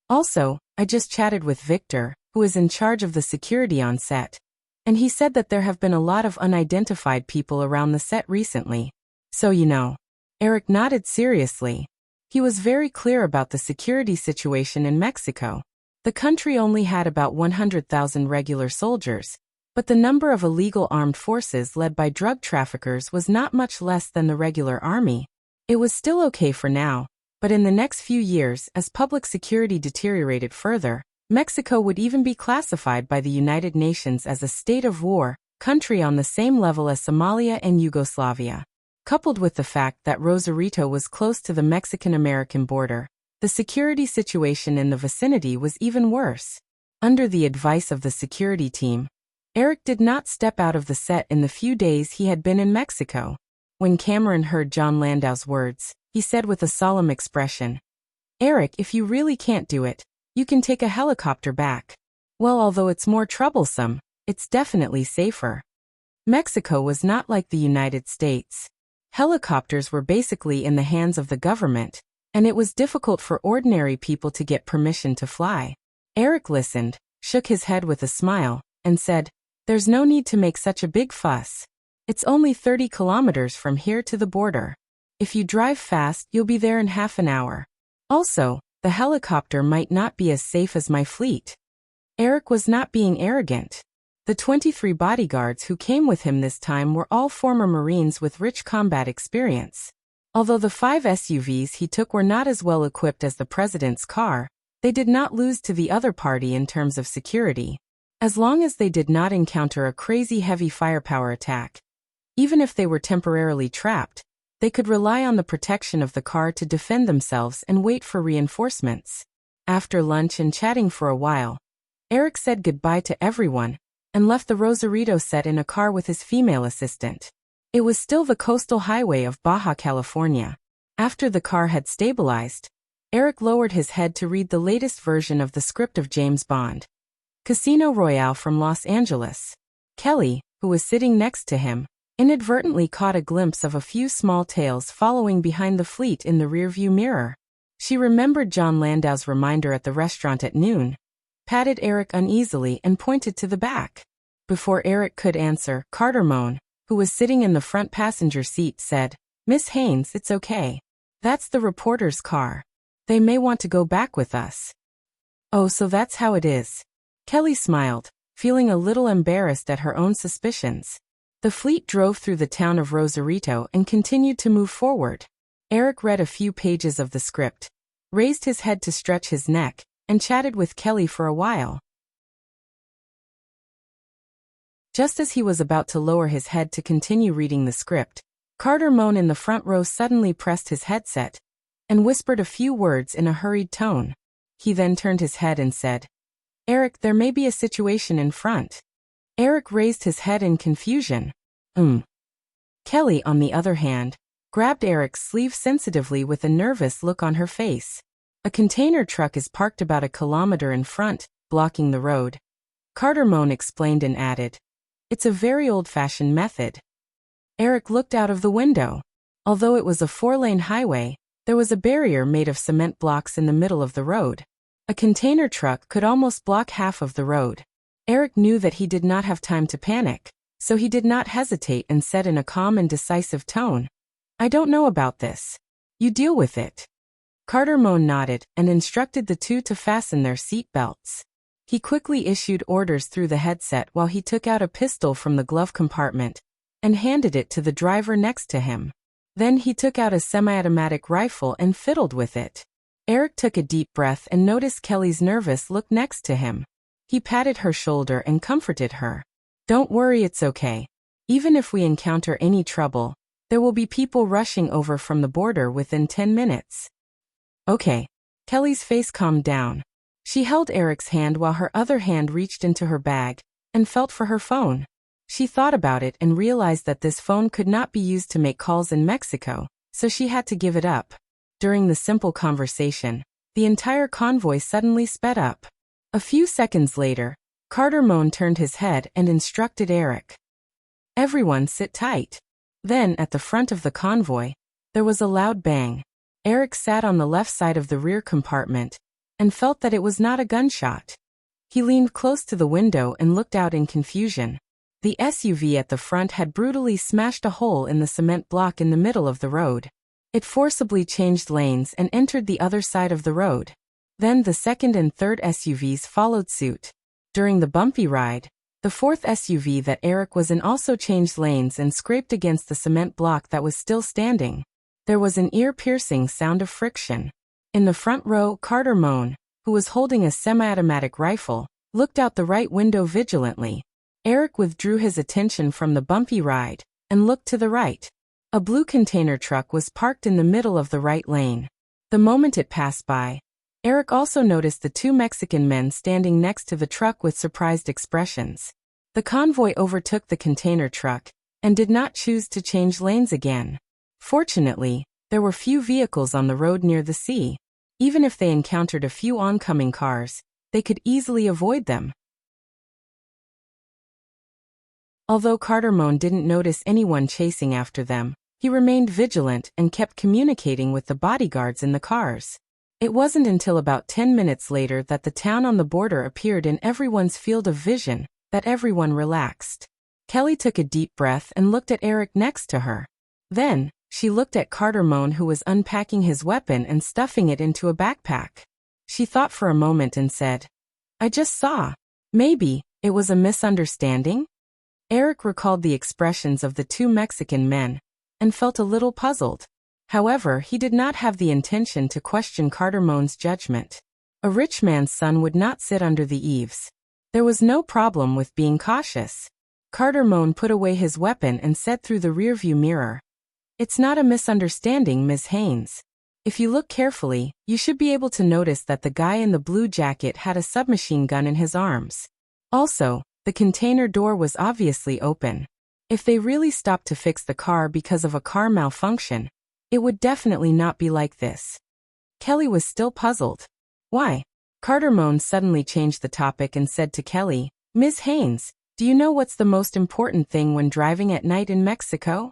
Also, I just chatted with Victor, who is in charge of the security on set, and he said that there have been a lot of unidentified people around the set recently. So you know." Eric nodded seriously. He was very clear about the security situation in Mexico. The country only had about 100,000 regular soldiers, but the number of illegal armed forces led by drug traffickers was not much less than the regular army. It was still okay for now, but in the next few years, as public security deteriorated further, Mexico would even be classified by the United Nations as a state of war, country on the same level as Somalia and Yugoslavia. Coupled with the fact that Rosarito was close to the Mexican-American border, the security situation in the vicinity was even worse. Under the advice of the security team, Eric did not step out of the set in the few days he had been in Mexico. When Cameron heard John Landau's words, he said with a solemn expression, "Eric, if you really can't do it, you can take a helicopter back. Well, although it's more troublesome, it's definitely safer." Mexico was not like the United States. Helicopters were basically in the hands of the government, and it was difficult for ordinary people to get permission to fly. Eric listened, shook his head with a smile, and said, "There's no need to make such a big fuss. It's only 30 kilometers from here to the border. If you drive fast, you'll be there in half an hour. Also, the helicopter might not be as safe as my fleet. Eric was not being arrogant. The 23 bodyguards who came with him this time were all former Marines with rich combat experience. Although the 5 SUVs he took were not as well equipped as the president's car, they did not lose to the other party in terms of security. As long as they did not encounter a crazy heavy firepower attack, even if they were temporarily trapped, they could rely on the protection of the car to defend themselves and wait for reinforcements. After lunch and chatting for a while, Eric said goodbye to everyone and left the Rosarito set in a car with his female assistant. It was still the coastal highway of Baja California. After the car had stabilized, Eric lowered his head to read the latest version of the script of James Bond. Casino Royale from Los Angeles. Kelly, who was sitting next to him, inadvertently caught a glimpse of a few small tails following behind the fleet in the rearview mirror. She remembered John Landau's reminder at the restaurant at noon, patted Eric uneasily and pointed to the back. Before Eric could answer, Carter Moan, who was sitting in the front passenger seat, said, "Miss Haynes, it's okay. That's the reporter's car. They may want to go back with us." "Oh, so that's how it is." Kelly smiled, feeling a little embarrassed at her own suspicions. The fleet drove through the town of Rosarito and continued to move forward. Eric read a few pages of the script, raised his head to stretch his neck, and chatted with Kelly for a while. Just as he was about to lower his head to continue reading the script, Carter Moan in the front row suddenly pressed his headset and whispered a few words in a hurried tone. He then turned his head and said, "Eric, there may be a situation in front." Eric raised his head in confusion. Kelly, on the other hand, grabbed Eric's sleeve sensitively with a nervous look on her face. A container truck is parked about a kilometer in front, blocking the road. Carter Moan explained and added, "It's a very old-fashioned method." Eric looked out of the window. Although it was a 4-lane highway, there was a barrier made of cement blocks in the middle of the road. A container truck could almost block half of the road. Eric knew that he did not have time to panic, so he did not hesitate and said in a calm and decisive tone, "I don't know about this. You deal with it." Carter Moan nodded and instructed the two to fasten their seat belts. He quickly issued orders through the headset while he took out a pistol from the glove compartment and handed it to the driver next to him. Then he took out a semi-automatic rifle and fiddled with it. Eric took a deep breath and noticed Kelly's nervous look next to him. He patted her shoulder and comforted her. "Don't worry, it's okay. Even if we encounter any trouble, there will be people rushing over from the border within 10 minutes. "Okay." Kelly's face calmed down. She held Eric's hand while her other hand reached into her bag and felt for her phone. She thought about it and realized that this phone could not be used to make calls in Mexico, so she had to give it up. During the simple conversation, the entire convoy suddenly sped up. A few seconds later, Carter Moan turned his head and instructed Eric, "Everyone sit tight." Then, at the front of the convoy, there was a loud bang. Eric sat on the left side of the rear compartment and felt that it was not a gunshot. He leaned close to the window and looked out in confusion. The SUV at the front had brutally smashed a hole in the cement block in the middle of the road. It forcibly changed lanes and entered the other side of the road. Then the second and third SUVs followed suit. During the bumpy ride, the fourth SUV that Eric was in also changed lanes and scraped against the cement block that was still standing. There was an ear-piercing sound of friction. In the front row, Carter Moan, who was holding a semi-automatic rifle, looked out the right window vigilantly. Eric withdrew his attention from the bumpy ride and looked to the right. A blue container truck was parked in the middle of the right lane. The moment it passed by, Eric also noticed the two Mexican men standing next to the truck with surprised expressions. The convoy overtook the container truck and did not choose to change lanes again. Fortunately, there were few vehicles on the road near the sea. Even if they encountered a few oncoming cars, they could easily avoid them. Although Carter Moan didn't notice anyone chasing after them, he remained vigilant and kept communicating with the bodyguards in the cars. It wasn't until about 10 minutes later that the town on the border appeared in everyone's field of vision that everyone relaxed. Kelly took a deep breath and looked at Eric next to her. Then, she looked at Carter Moan, who was unpacking his weapon and stuffing it into a backpack. She thought for a moment and said, "I just saw. Maybe it was a misunderstanding?" Eric recalled the expressions of the two Mexican men and felt a little puzzled. However, he did not have the intention to question Carter Moan's judgment. A rich man's son would not sit under the eaves. There was no problem with being cautious. Carter Moan put away his weapon and said through the rearview mirror, "It's not a misunderstanding, Miss Haynes. If you look carefully, you should be able to notice that the guy in the blue jacket had a submachine gun in his arms. Also, the container door was obviously open. If they really stopped to fix the car because of a car malfunction, it would definitely not be like this." Kelly was still puzzled. "Why?" Carter Moan suddenly changed the topic and said to Kelly, "Ms. Haynes, do you know what's the most important thing when driving at night in Mexico?"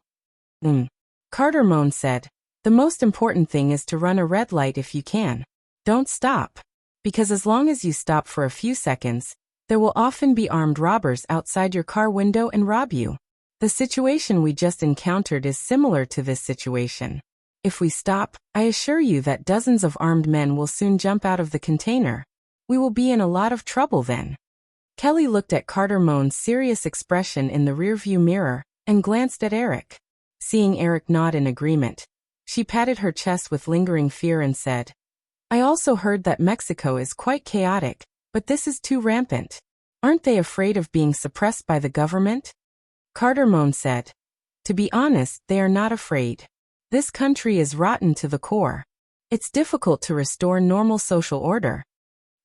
Carter Moan said, "The most important thing is to run a red light if you can. Don't stop. Because as long as you stop for a few seconds, there will often be armed robbers outside your car window and rob you. The situation we just encountered is similar to this situation. If we stop, I assure you that dozens of armed men will soon jump out of the container. We will be in a lot of trouble then." Kelly looked at Carter Moan's serious expression in the rearview mirror and glanced at Eric. Seeing Eric nod in agreement, she patted her chest with lingering fear and said, "I also heard that Mexico is quite chaotic, but this is too rampant. Aren't they afraid of being suppressed by the government?" Carter Moan said, "To be honest, they are not afraid. This country is rotten to the core. It's difficult to restore normal social order."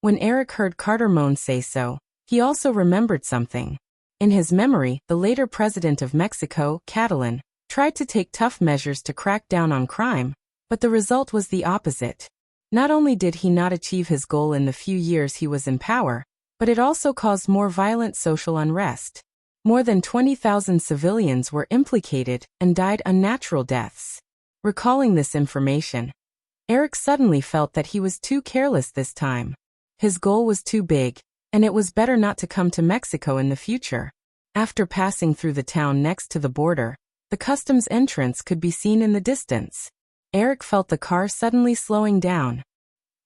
When Eric heard Carter Moan say so, he also remembered something. In his memory, the later president of Mexico, Catalan, tried to take tough measures to crack down on crime, but the result was the opposite. Not only did he not achieve his goal in the few years he was in power, but it also caused more violent social unrest. More than 20,000 civilians were implicated and died unnatural deaths. Recalling this information, Eric suddenly felt that he was too careless this time. His goal was too big, and it was better not to come to Mexico in the future. After passing through the town next to the border, the customs entrance could be seen in the distance. Eric felt the car suddenly slowing down.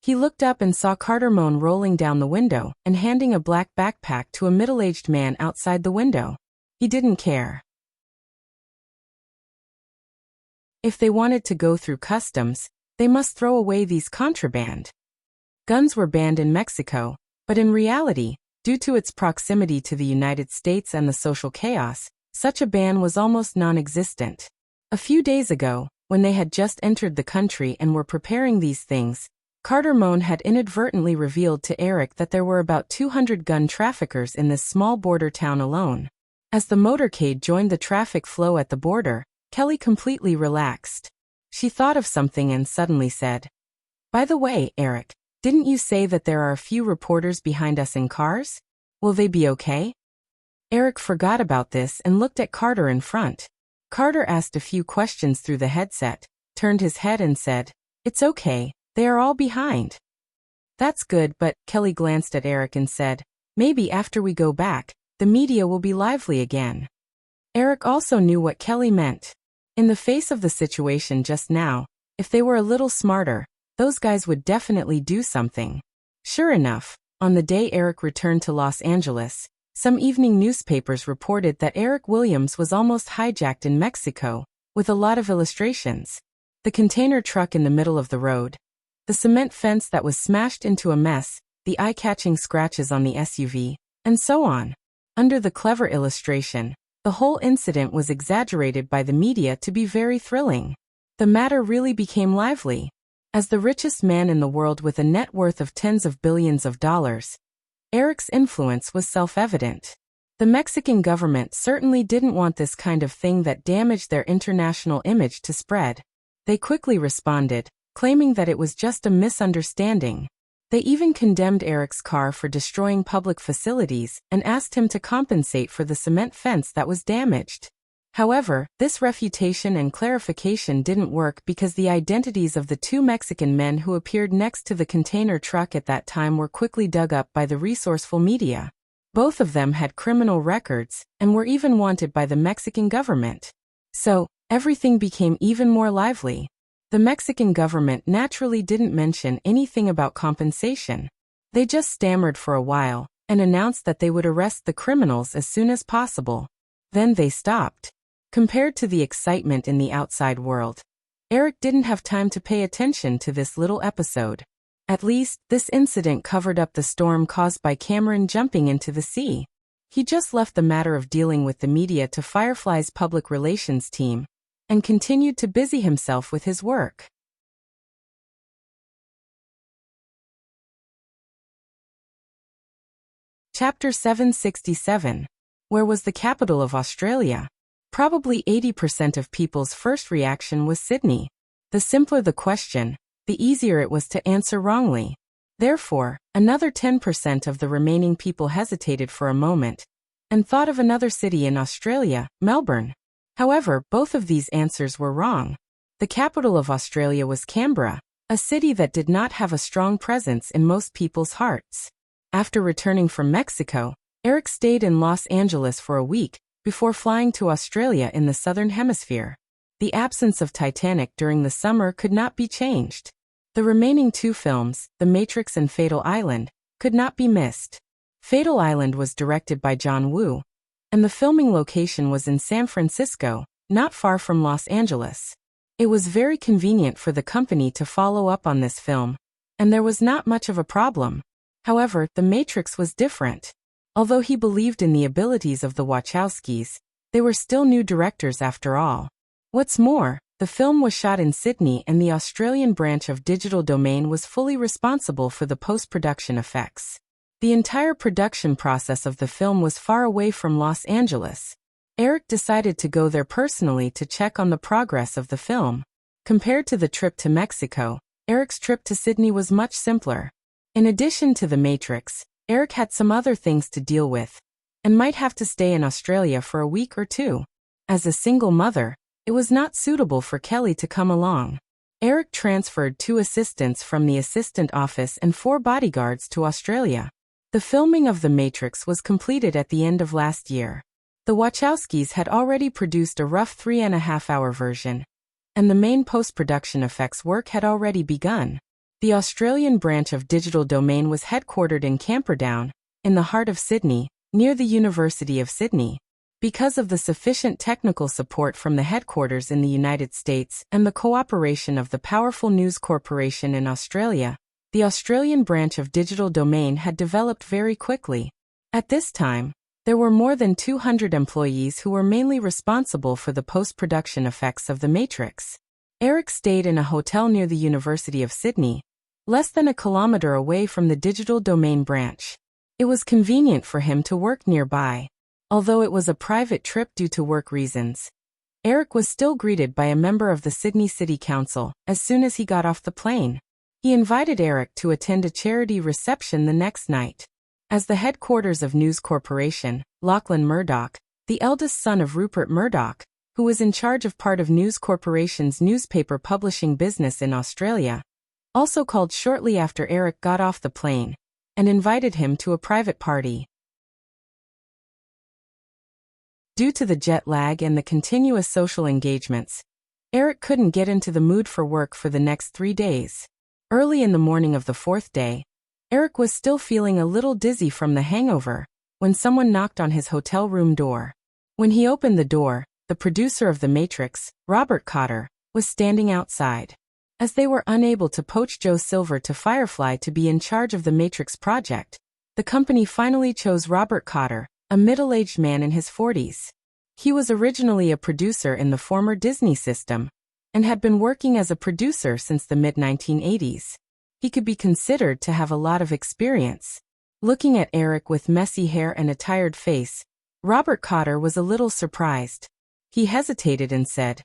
He looked up and saw Carter Moan rolling down the window and handing a black backpack to a middle-aged man outside the window. He didn't care. If they wanted to go through customs, they must throw away these contraband. Guns were banned in Mexico, but in reality, due to its proximity to the United States and the social chaos, such a ban was almost non-existent. A few days ago, when they had just entered the country and were preparing these things, Carter Moan had inadvertently revealed to Eric that there were about 200 gun traffickers in this small border town alone. As the motorcade joined the traffic flow at the border, Kelly completely relaxed. She thought of something and suddenly said, "By the way, Eric, didn't you say that there are a few reporters behind us in cars? Will they be okay?" Eric forgot about this and looked at Carter in front. Carter asked a few questions through the headset, turned his head and said, "It's okay, they are all behind." "That's good, but," Kelly glanced at Eric and said, "maybe after we go back, the media will be lively again." Eric also knew what Kelly meant. In the face of the situation just now, if they were a little smarter, those guys would definitely do something. Sure enough, on the day Eric returned to Los Angeles, some evening newspapers reported that Eric Williams was almost hijacked in Mexico, with a lot of illustrations. The container truck in the middle of the road, the cement fence that was smashed into a mess, the eye-catching scratches on the SUV, and so on. Under the clever illustration, the whole incident was exaggerated by the media to be very thrilling. The matter really became lively. As the richest man in the world with a net worth of tens of billions of dollars, Eric's influence was self-evident. The Mexican government certainly didn't want this kind of thing that damaged their international image to spread. They quickly responded, claiming that it was just a misunderstanding. They even condemned Eric's car for destroying public facilities and asked him to compensate for the cement fence that was damaged. However, this refutation and clarification didn't work because the identities of the two Mexican men who appeared next to the container truck at that time were quickly dug up by the resourceful media. Both of them had criminal records and were even wanted by the Mexican government. So, everything became even more lively. The Mexican government naturally didn't mention anything about compensation. They just stammered for a while and announced that they would arrest the criminals as soon as possible. Then they stopped. Compared to the excitement in the outside world, Eric didn't have time to pay attention to this little episode. At least, this incident covered up the storm caused by Cameron jumping into the sea. He just left the matter of dealing with the media to Firefly's public relations team and continued to busy himself with his work. Chapter 767. Where was the capital of Australia? Probably 80% of people's first reaction was Sydney. The simpler the question, the easier it was to answer wrongly. Therefore, another 10% of the remaining people hesitated for a moment and thought of another city in Australia, Melbourne. However, both of these answers were wrong. The capital of Australia was Canberra, a city that did not have a strong presence in most people's hearts. After returning from Mexico, Eric stayed in Los Angeles for a week before flying to Australia in the Southern Hemisphere. The absence of Titanic during the summer could not be changed. The remaining two films, The Matrix and Fatal Island, could not be missed. Fatal Island was directed by John Woo, and the filming location was in San Francisco, not far from Los Angeles. It was very convenient for the company to follow up on this film, and there was not much of a problem. However, The Matrix was different. Although he believed in the abilities of the Wachowskis, they were still new directors after all. What's more, the film was shot in Sydney and the Australian branch of Digital Domain was fully responsible for the post-production effects. The entire production process of the film was far away from Los Angeles. Eric decided to go there personally to check on the progress of the film. Compared to the trip to Mexico, Eric's trip to Sydney was much simpler. In addition to The Matrix, Eric had some other things to deal with, and might have to stay in Australia for a week or two. As a single mother, it was not suitable for Kelly to come along. Eric transferred 2 assistants from the assistant office and 4 bodyguards to Australia. The filming of The Matrix was completed at the end of last year. The Wachowskis had already produced a rough 3.5-hour version, and the main post-production effects work had already begun. The Australian branch of Digital Domain was headquartered in Camperdown, in the heart of Sydney, near the University of Sydney. Because of the sufficient technical support from the headquarters in the United States and the cooperation of the powerful News Corporation in Australia, the Australian branch of Digital Domain had developed very quickly. At this time, there were more than 200 employees who were mainly responsible for the post-production effects of The Matrix. Eric stayed in a hotel near the University of Sydney, less than a kilometer away from the Digital Domain branch. It was convenient for him to work nearby. Although it was a private trip due to work reasons, Eric was still greeted by a member of the Sydney City Council as soon as he got off the plane. He invited Eric to attend a charity reception the next night. As the headquarters of News Corporation, Lachlan Murdoch, the eldest son of Rupert Murdoch, who was in charge of part of News Corporation's newspaper publishing business in Australia, also called shortly after Eric got off the plane and invited him to a private party. Due to the jet lag and the continuous social engagements, Eric couldn't get into the mood for work for the next 3 days. Early in the morning of the 4th day, Eric was still feeling a little dizzy from the hangover when someone knocked on his hotel room door. When he opened the door, the producer of The Matrix, Robert Cotter, was standing outside. As they were unable to poach Joe Silver to Firefly to be in charge of the Matrix project, the company finally chose Robert Cotter, a middle-aged man in his 40s. He was originally a producer in the former Disney system, and had been working as a producer since the mid-1980s. He could be considered to have a lot of experience. Looking at Eric with messy hair and a tired face, Robert Cotter was a little surprised. He hesitated and said,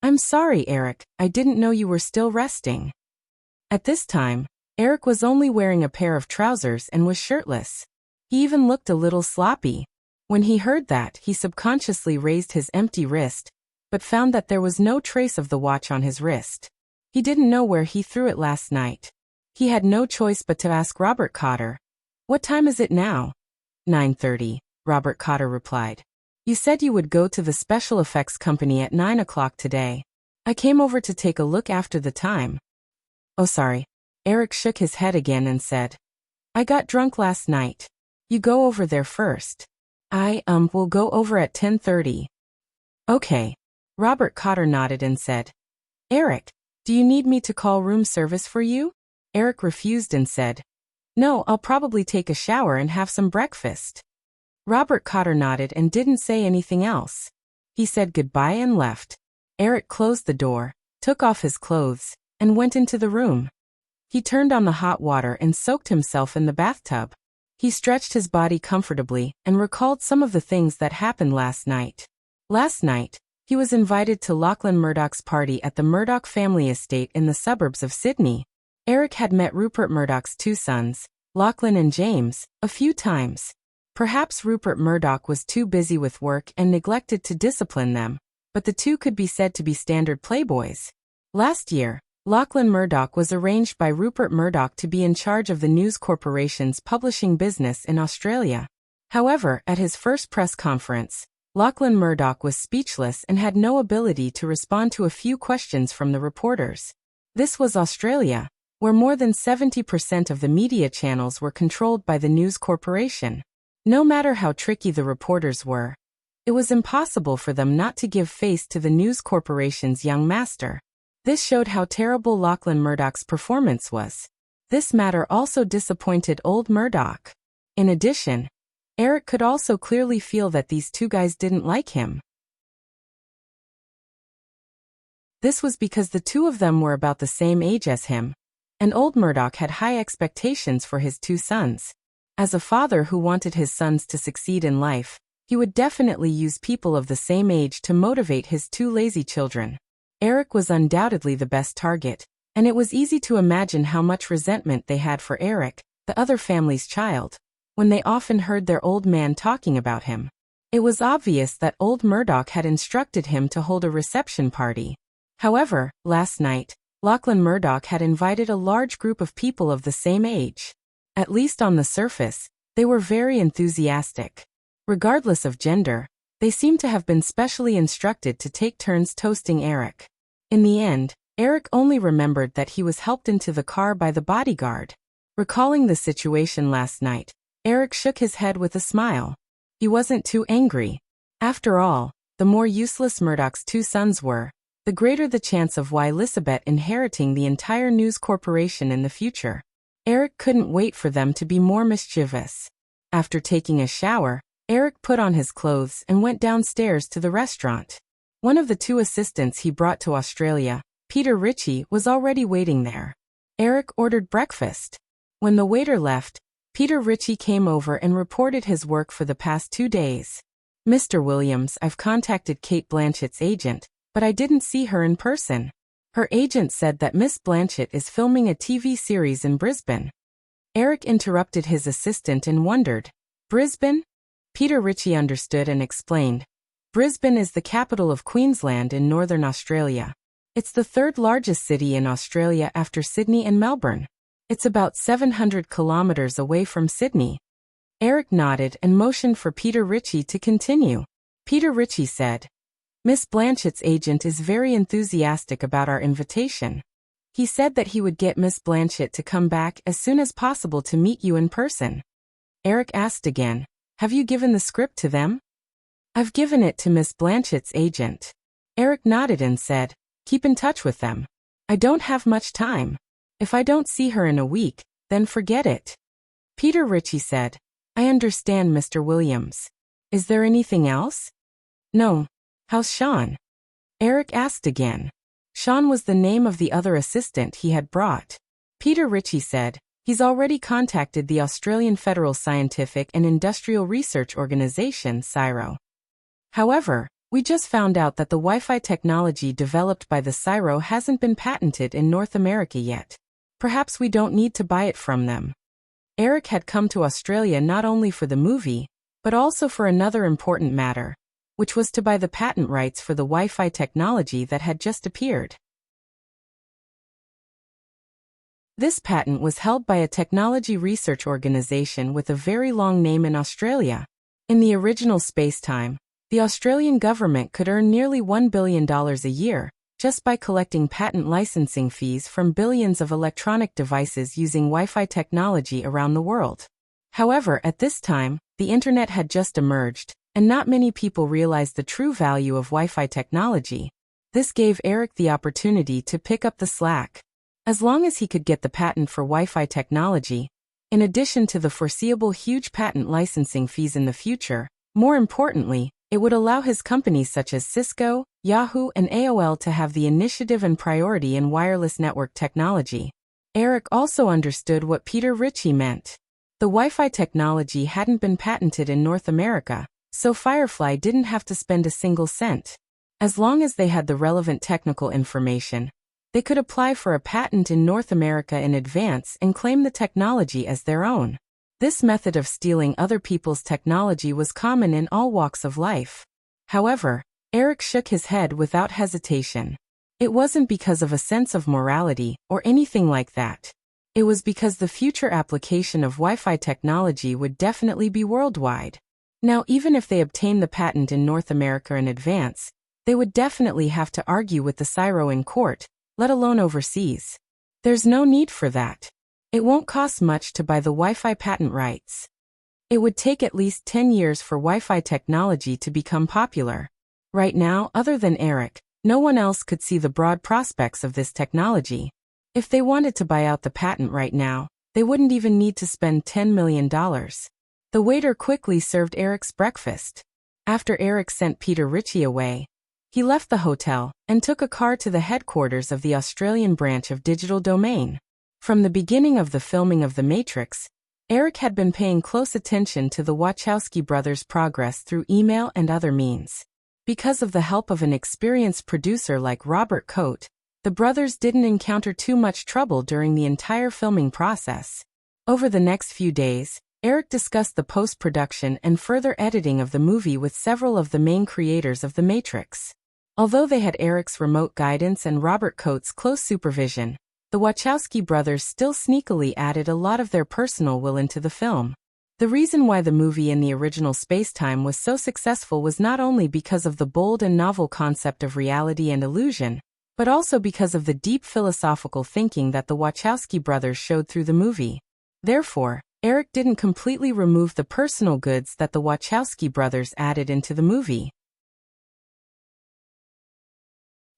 "I'm sorry, Eric, I didn't know you were still resting." At this time, Eric was only wearing a pair of trousers and was shirtless. He even looked a little sloppy. When he heard that, he subconsciously raised his empty wrist, but found that there was no trace of the watch on his wrist. He didn't know where he threw it last night. He had no choice but to ask Robert Cotter, "What time is it now?" 9:30, Robert Cotter replied. You said you would go to the special effects company at 9 o'clock today. I came over to take a look after the time. Oh, sorry. Eric shook his head again and said, I got drunk last night. You go over there first. I will go over at 10:30. Okay. Robert Cotter nodded and said, Eric, do you need me to call room service for you? Eric refused and said, No, I'll probably take a shower and have some breakfast. Robert Cotter nodded and didn't say anything else. He said goodbye and left. Eric closed the door, took off his clothes, and went into the room. He turned on the hot water and soaked himself in the bathtub. He stretched his body comfortably and recalled some of the things that happened last night. Last night, he was invited to Lachlan Murdoch's party at the Murdoch family estate in the suburbs of Sydney. Eric had met Rupert Murdoch's two sons, Lachlan and James, a few times. Perhaps Rupert Murdoch was too busy with work and neglected to discipline them, but the two could be said to be standard playboys. Last year, Lachlan Murdoch was arranged by Rupert Murdoch to be in charge of the News Corporation's publishing business in Australia. However, at his first press conference, Lachlan Murdoch was speechless and had no ability to respond to a few questions from the reporters. This was Australia, where more than 70% of the media channels were controlled by the News Corporation. No matter how tricky the reporters were, it was impossible for them not to give face to the News Corporation's young master. This showed how terrible Lachlan Murdoch's performance was. This matter also disappointed old Murdoch. In addition, Eric could also clearly feel that these two guys didn't like him. This was because the two of them were about the same age as him, and old Murdoch had high expectations for his two sons. As a father who wanted his sons to succeed in life, he would definitely use people of the same age to motivate his two lazy children. Eric was undoubtedly the best target, and it was easy to imagine how much resentment they had for Eric, the other family's child, when they often heard their old man talking about him. It was obvious that old Murdoch had instructed him to hold a reception party. However, last night, Lachlan Murdoch had invited a large group of people of the same age. At least on the surface, they were very enthusiastic. Regardless of gender, they seemed to have been specially instructed to take turns toasting Eric. In the end, Eric only remembered that he was helped into the car by the bodyguard. Recalling the situation last night, Eric shook his head with a smile. He wasn't too angry. After all, the more useless Murdoch's two sons were, the greater the chance of Elizabeth inheriting the entire News Corporation in the future. Eric couldn't wait for them to be more mischievous. After taking a shower, Eric put on his clothes and went downstairs to the restaurant. One of the two assistants he brought to Australia, Peter Ritchie, was already waiting there. Eric ordered breakfast. When the waiter left, Peter Ritchie came over and reported his work for the past 2 days. Mr. Williams, I've contacted Kate Blanchett's agent, but I didn't see her in person. Her agent said that Miss Blanchett is filming a TV series in Brisbane. Eric interrupted his assistant and wondered, Brisbane? Peter Ritchie understood and explained. Brisbane is the capital of Queensland in northern Australia. It's the third largest city in Australia after Sydney and Melbourne. It's about 700 kilometers away from Sydney. Eric nodded and motioned for Peter Ritchie to continue. Peter Ritchie said, Miss Blanchett's agent is very enthusiastic about our invitation. He said that he would get Miss Blanchett to come back as soon as possible to meet you in person. Eric asked again, Have you given the script to them? I've given it to Miss Blanchett's agent. Eric nodded and said, Keep in touch with them. I don't have much time. If I don't see her in a week, then forget it. Peter Ritchie said, I understand, Mr. Williams. Is there anything else? No. How's Sean? Eric asked again. Sean was the name of the other assistant he had brought. Peter Ritchie said, He's already contacted the Australian Federal Scientific and Industrial Research Organisation, CSIRO. However, we just found out that the Wi-Fi technology developed by the CSIRO hasn't been patented in North America yet. Perhaps we don't need to buy it from them. Eric had come to Australia not only for the movie, but also for another important matter, which was to buy the patent rights for the Wi-Fi technology that had just appeared. This patent was held by a technology research organization with a very long name in Australia. In the original space-time, the Australian government could earn nearly $1 billion a year just by collecting patent licensing fees from billions of electronic devices using Wi-Fi technology around the world. However, at this time, the internet had just emerged, and not many people realized the true value of Wi-Fi technology. This gave Eric the opportunity to pick up the slack. As long as he could get the patent for Wi-Fi technology, in addition to the foreseeable huge patent licensing fees in the future, more importantly, it would allow his companies such as Cisco, Yahoo, and AOL to have the initiative and priority in wireless network technology. Eric also understood what Peter Ritchie meant. The Wi-Fi technology hadn't been patented in North America, so Firefly didn't have to spend a single cent. As long as they had the relevant technical information, they could apply for a patent in North America in advance and claim the technology as their own. This method of stealing other people's technology was common in all walks of life. However, Eric shook his head without hesitation. It wasn't because of a sense of morality or anything like that. It was because the future application of Wi-Fi technology would definitely be worldwide. Now, even if they obtained the patent in North America in advance, they would definitely have to argue with the CSIRO in court, let alone overseas. There's no need for that. It won't cost much to buy the Wi-Fi patent rights. It would take at least 10 years for Wi-Fi technology to become popular. Right now, other than Eric, no one else could see the broad prospects of this technology. If they wanted to buy out the patent right now, they wouldn't even need to spend $10 million. The waiter quickly served Eric's breakfast. After Eric sent Peter Ritchie away, he left the hotel and took a car to the headquarters of the Australian branch of Digital Domain. From the beginning of the filming of The Matrix, Eric had been paying close attention to the Wachowski brothers' progress through email and other means. Because of the help of an experienced producer like Robert Coate, the brothers didn't encounter too much trouble during the entire filming process. Over the next few days, Eric discussed the post-production and further editing of the movie with several of the main creators of The Matrix. Although they had Eric's remote guidance and Robert Coate's close supervision, the Wachowski brothers still sneakily added a lot of their personal will into the film. The reason why the movie in the original space-time was so successful was not only because of the bold and novel concept of reality and illusion, but also because of the deep philosophical thinking that the Wachowski brothers showed through the movie. Therefore, Eric didn't completely remove the personal goods that the Wachowski brothers added into the movie.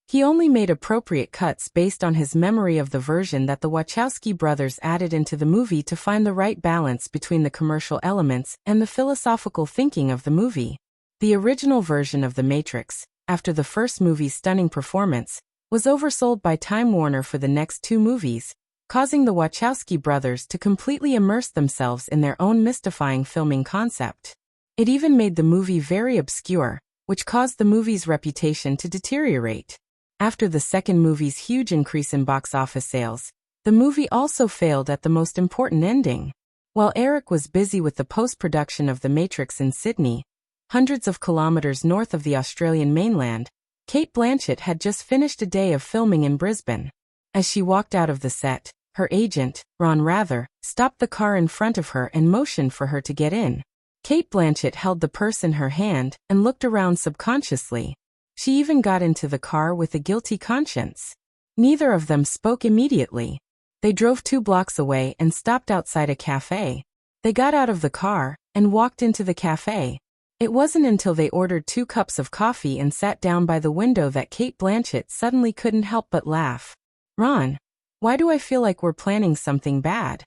He only made appropriate cuts based on his memory of the version that the Wachowski brothers added into the movie to find the right balance between the commercial elements and the philosophical thinking of the movie. The original version of The Matrix, after the first movie's stunning performance, was oversold by Time Warner for the next two movies, causing the Wachowski brothers to completely immerse themselves in their own mystifying filming concept. It even made the movie very obscure, which caused the movie's reputation to deteriorate. After the second movie's huge increase in box office sales, the movie also failed at the most important ending. While Eric was busy with the post-production of The Matrix in Sydney, hundreds of kilometers north of the Australian mainland, Cate Blanchett had just finished a day of filming in Brisbane. As she walked out of the set, her agent, Ron Rather, stopped the car in front of her and motioned for her to get in. Cate Blanchett held the purse in her hand and looked around subconsciously. She even got into the car with a guilty conscience. Neither of them spoke immediately. They drove 2 blocks away and stopped outside a cafe. They got out of the car and walked into the cafe. It wasn't until they ordered 2 cups of coffee and sat down by the window that Cate Blanchett suddenly couldn't help but laugh. "Ron, why do I feel like we're planning something bad?"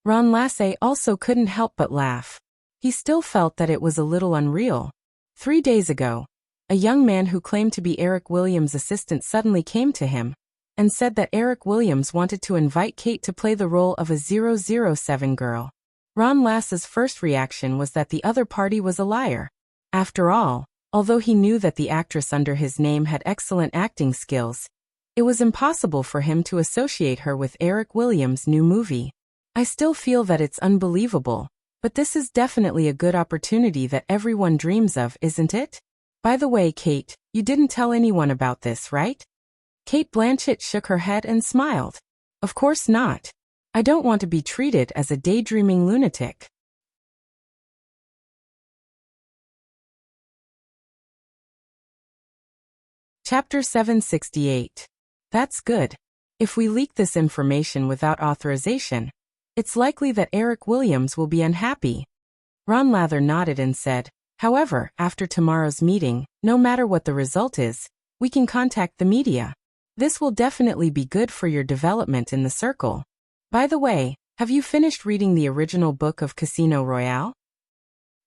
Ron Lassie also couldn't help but laugh. He still felt that it was a little unreal. 3 days ago, a young man who claimed to be Eric Williams' assistant suddenly came to him and said that Eric Williams wanted to invite Cate to play the role of a 007 girl. Ron Lass's first reaction was that the other party was a liar. After all, although he knew that the actress under his name had excellent acting skills, it was impossible for him to associate her with Eric Williams' new movie. "I still feel that it's unbelievable, but this is definitely a good opportunity that everyone dreams of, isn't it? By the way, Cate, you didn't tell anyone about this, right?" Cate Blanchett shook her head and smiled. "Of course not. I don't want to be treated as a daydreaming lunatic. Chapter 768. That's good. If we leak this information without authorization, it's likely that Eric Williams will be unhappy. Ron Lather nodded and said, however, after tomorrow's meeting, no matter what the result is, we can contact the media. This will definitely be good for your development in the circle. By the way, have you finished reading the original book of Casino Royale?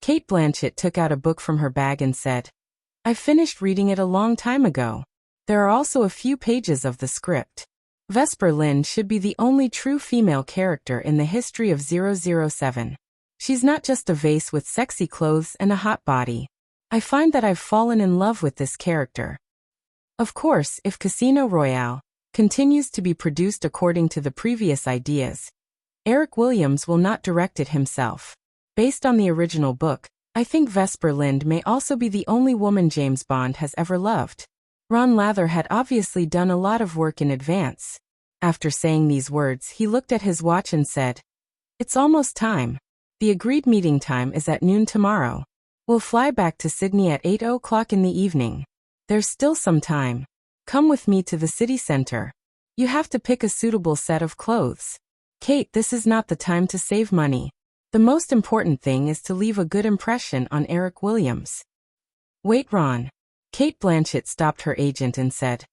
Cate Blanchett took out a book from her bag and said, I finished reading it a long time ago. There are also a few pages of the script. Vesper Lynd should be the only true female character in the history of 007. She's not just a vase with sexy clothes and a hot body. I find that I've fallen in love with this character. Of course, if Casino Royale continues to be produced according to the previous ideas, Eric Williams will not direct it himself. Based on the original book, I think Vesper Lynd may also be the only woman James Bond has ever loved. Ron Lather had obviously done a lot of work in advance. After saying these words, he looked at his watch and said, It's almost time. The agreed meeting time is at noon tomorrow. We'll fly back to Sydney at 8:00 in the evening. There's still some time. Come with me to the city center. You have to pick a suitable set of clothes. Cate, this is not the time to save money. The most important thing is to leave a good impression on Eric Williams. Wait, Ron. Cate Blanchett stopped her agent and said,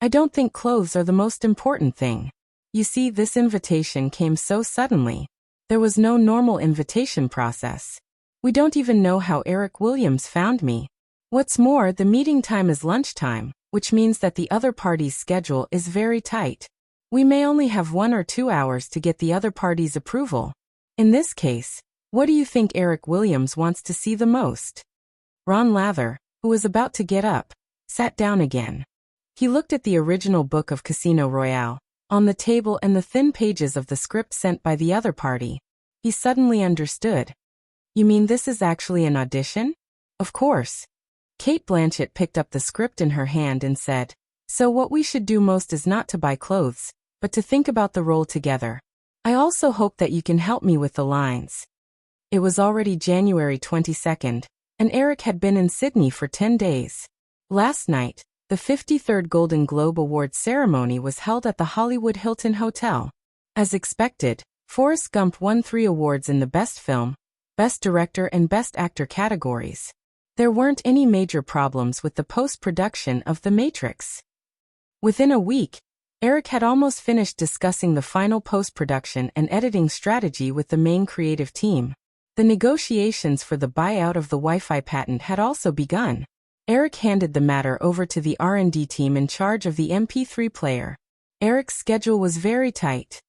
I don't think clothes are the most important thing. You see, this invitation came so suddenly. There was no normal invitation process. We don't even know how Eric Williams found me. What's more, the meeting time is lunchtime, which means that the other party's schedule is very tight. We may only have 1 or 2 hours to get the other party's approval. In this case, what do you think Eric Williams wants to see the most? Ron Lather, who was about to get up, sat down again. He looked at the original book of Casino Royale, on the table and the thin pages of the script sent by the other party. He suddenly understood. You mean this is actually an audition? Of course. Cate Blanchett picked up the script in her hand and said, So what we should do most is not to buy clothes, but to think about the role together. I also hope that you can help me with the lines. It was already January 22nd, and Eric had been in Sydney for 10 days. Last night, the 53rd Golden Globe Awards ceremony was held at the Hollywood Hilton Hotel. As expected, Forrest Gump won 3 awards in the Best Film, Best Director and Best Actor categories. There weren't any major problems with the post-production of The Matrix. Within a week, Eric had almost finished discussing the final post-production and editing strategy with the main creative team. The negotiations for the buyout of the Wi-Fi patent had also begun. Eric handed the matter over to the R&D team in charge of the MP3 player. Eric's schedule was very tight.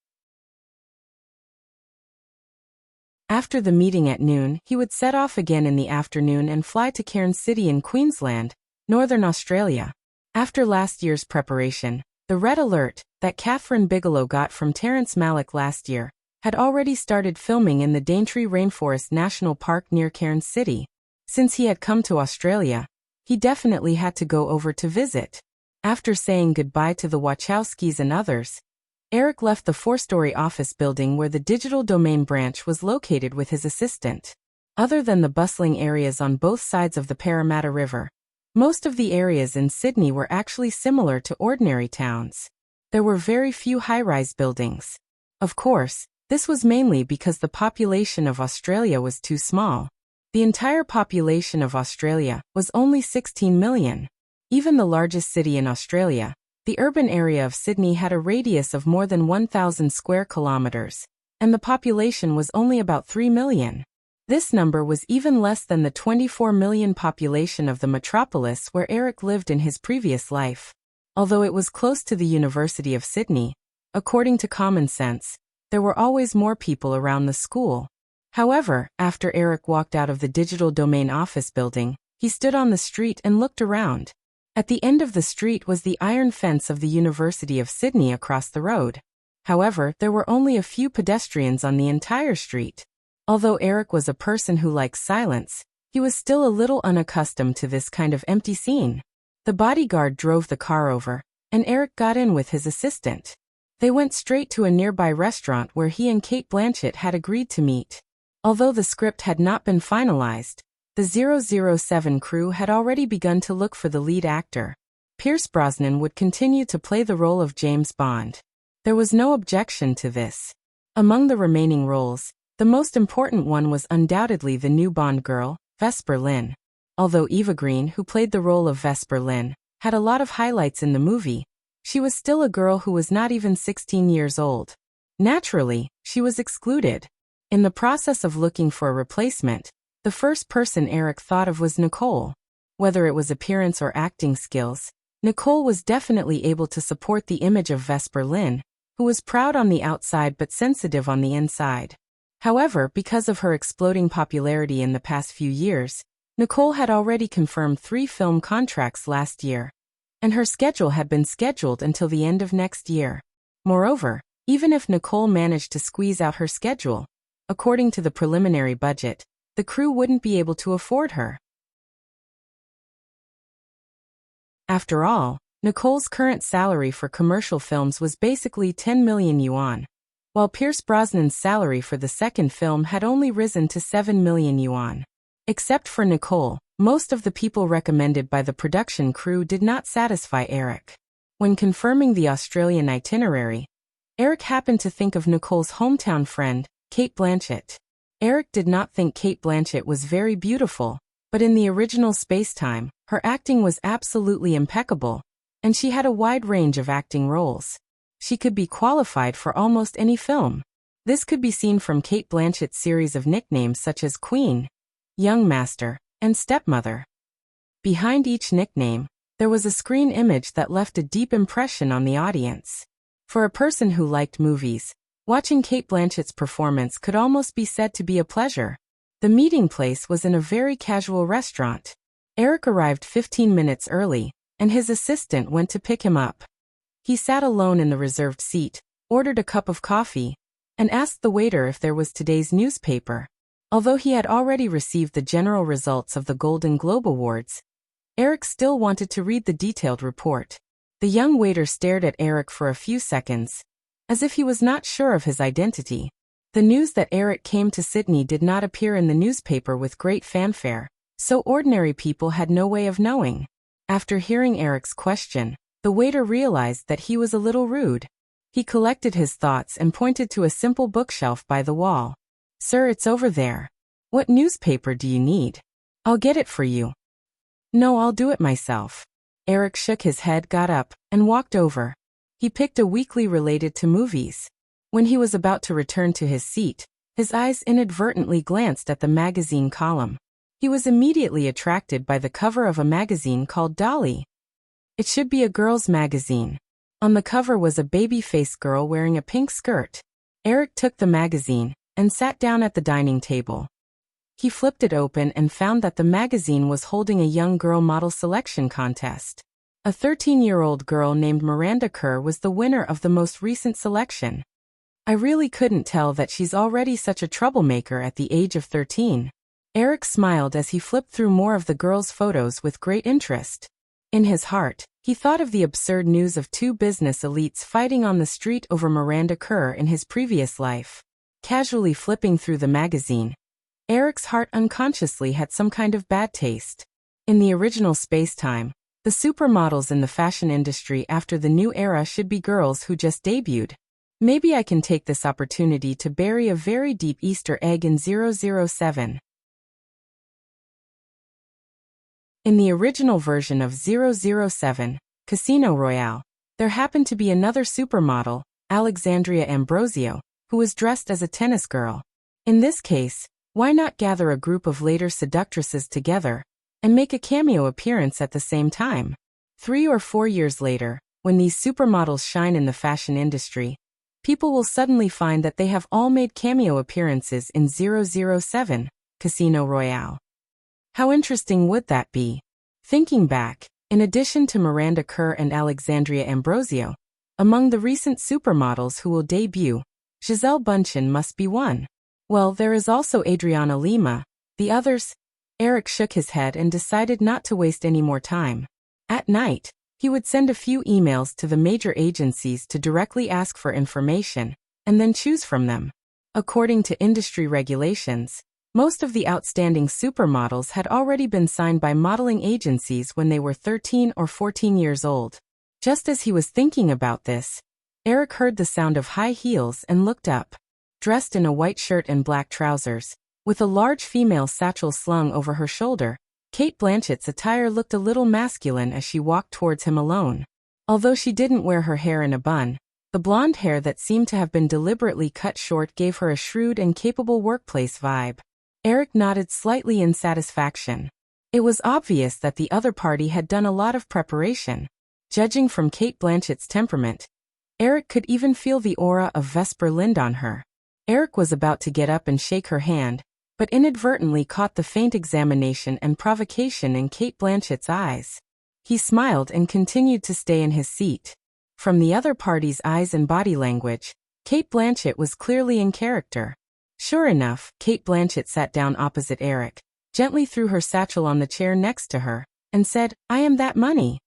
After the meeting at noon, he would set off again in the afternoon and fly to Cairns City in Queensland, Northern Australia. After last year's preparation, the red alert that Catherine Bigelow got from Terrence Malick last year had already started filming in the Daintree Rainforest National Park near Cairns City. Since he had come to Australia, he definitely had to go over to visit. After saying goodbye to the Wachowskis and others, Eric left the 4-story office building where the Digital Domain branch was located with his assistant. Other than the bustling areas on both sides of the Parramatta River, most of the areas in Sydney were actually similar to ordinary towns. There were very few high-rise buildings. Of course, this was mainly because the population of Australia was too small. The entire population of Australia was only 16 million. Even the largest city in Australia, the urban area of Sydney, had a radius of more than 1,000 square kilometers, and the population was only about 3 million. This number was even less than the 24 million population of the metropolis where Eric lived in his previous life. Although it was close to the University of Sydney, according to common sense, there were always more people around the school. However, after Eric walked out of the Digital Domain office building, he stood on the street and looked around. At the end of the street was the iron fence of the University of Sydney across the road. However, there were only a few pedestrians on the entire street. Although Eric was a person who likes silence, he was still a little unaccustomed to this kind of empty scene. The bodyguard drove the car over, and Eric got in with his assistant. They went straight to a nearby restaurant where he and Cate Blanchett had agreed to meet. Although the script had not been finalized, the 007 crew had already begun to look for the lead actor. Pierce Brosnan would continue to play the role of James Bond. There was no objection to this. Among the remaining roles, the most important one was undoubtedly the new Bond girl, Vesper Lynd. Although Eva Green, who played the role of Vesper Lynd, had a lot of highlights in the movie, she was still a girl who was not even 16 years old. Naturally, she was excluded. In the process of looking for a replacement, the first person Eric thought of was Nicole. Whether it was appearance or acting skills, Nicole was definitely able to support the image of Vesper Lynd, who was proud on the outside but sensitive on the inside. However, because of her exploding popularity in the past few years, Nicole had already confirmed 3 film contracts last year, and her schedule had been scheduled until the end of next year. Moreover, even if Nicole managed to squeeze out her schedule, according to the preliminary budget, the crew wouldn't be able to afford her. After all, Nicole's current salary for commercial films was basically 10 million yuan, while Pierce Brosnan's salary for the second film had only risen to 7 million yuan. Except for Nicole, most of the people recommended by the production crew did not satisfy Eric. When confirming the Australian itinerary, Eric happened to think of Nicole's hometown friend, Cate Blanchett. Eric did not think Cate Blanchett was very beautiful, but in the original Spacetime, her acting was absolutely impeccable, and she had a wide range of acting roles. She could be qualified for almost any film. This could be seen from Cate Blanchett's series of nicknames such as Queen, Young Master, and Stepmother. Behind each nickname, there was a screen image that left a deep impression on the audience. For a person who liked movies, watching Cate Blanchett's performance could almost be said to be a pleasure. The meeting place was in a very casual restaurant. Eric arrived 15 minutes early, and his assistant went to pick him up. He sat alone in the reserved seat, ordered a cup of coffee, and asked the waiter if there was today's newspaper. Although he had already received the general results of the Golden Globe Awards, Eric still wanted to read the detailed report. The young waiter stared at Eric for a few seconds, as if he was not sure of his identity. The news that Eric came to Sydney did not appear in the newspaper with great fanfare, so ordinary people had no way of knowing. After hearing Eric's question, the waiter realized that he was a little rude. He collected his thoughts and pointed to a simple bookshelf by the wall. "Sir, it's over there. What newspaper do you need? I'll get it for you." "No, I'll do it myself." Eric shook his head, got up, and walked over. He picked a weekly related to movies. When he was about to return to his seat, his eyes inadvertently glanced at the magazine column. He was immediately attracted by the cover of a magazine called Dolly. It should be a girl's magazine. On the cover was a baby-faced girl wearing a pink skirt. Eric took the magazine and sat down at the dining table. He flipped it open and found that the magazine was holding a young girl model selection contest. A 13-year-old girl named Miranda Kerr was the winner of the most recent selection. "I really couldn't tell that she's already such a troublemaker at the age of 13. Eric smiled as he flipped through more of the girl's photos with great interest. In his heart, he thought of the absurd news of 2 business elites fighting on the street over Miranda Kerr in his previous life. Casually flipping through the magazine, Eric's heart unconsciously had some kind of bad taste. In the original Spacetime, the supermodels in the fashion industry after the new era should be girls who just debuted. Maybe I can take this opportunity to bury a very deep Easter egg in 007. In the original version of 007, Casino Royale, there happened to be another supermodel, Alexandria Ambrosio, who was dressed as a tennis girl. In this case, why not gather a group of later seductresses together and make a cameo appearance at the same time? 3 or 4 years later, when these supermodels shine in the fashion industry, people will suddenly find that they have all made cameo appearances in 007, Casino Royale. How interesting would that be? Thinking back, in addition to Miranda Kerr and Alexandria Ambrosio, among the recent supermodels who will debut, Gisele Bündchen must be one. Well, there is also Adriana Lima. The others? Eric shook his head and decided not to waste any more time. At night, He would send a few emails to the major agencies to directly ask for information, and then choose from them. According to industry regulations, most of the outstanding supermodels had already been signed by modeling agencies when they were 13 or 14 years old. Just as he was thinking about this, Eric heard the sound of high heels and looked up. Dressed in a white shirt and black trousers, with a large female satchel slung over her shoulder, Cate Blanchett's attire looked a little masculine as she walked towards him alone. Although she didn't wear her hair in a bun, the blonde hair that seemed to have been deliberately cut short gave her a shrewd and capable workplace vibe. Eric nodded slightly in satisfaction. It was obvious that the other party had done a lot of preparation. Judging from Cate Blanchett's temperament, Eric could even feel the aura of Vesper Lind on her. Eric was about to get up and shake her hand, but inadvertently caught the faint examination and provocation in Cate Blanchett's eyes. He smiled and continued to stay in his seat. From the other party's eyes and body language, Cate Blanchett was clearly in character. Sure enough, Cate Blanchett sat down opposite Eric, gently threw her satchel on the chair next to her, and said, "I am that money."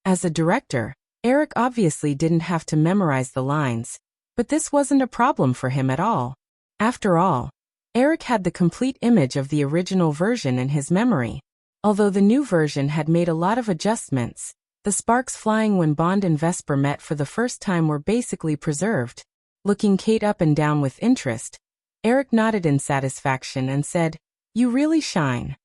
As a director, Eric obviously didn't have to memorize the lines, but this wasn't a problem for him at all. After all, Eric had the complete image of the original version in his memory. Although the new version had made a lot of adjustments, the sparks flying when Bond and Vesper met for the first time were basically preserved. Looking Cate up and down with interest, Eric nodded in satisfaction and said, "You really shine."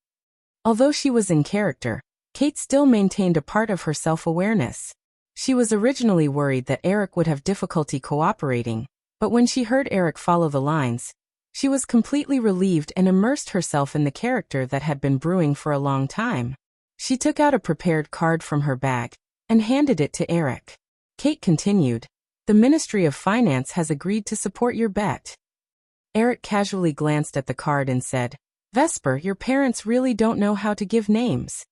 Although she was in character, Cate still maintained a part of her self-awareness. She was originally worried that Eric would have difficulty cooperating, but when she heard Eric follow the lines, she was completely relieved and immersed herself in the character that had been brewing for a long time. She took out a prepared card from her bag and handed it to Eric. Cate continued, "The Ministry of Finance has agreed to support your bet." Eric casually glanced at the card and said, "Vesper, your parents really don't know how to give names."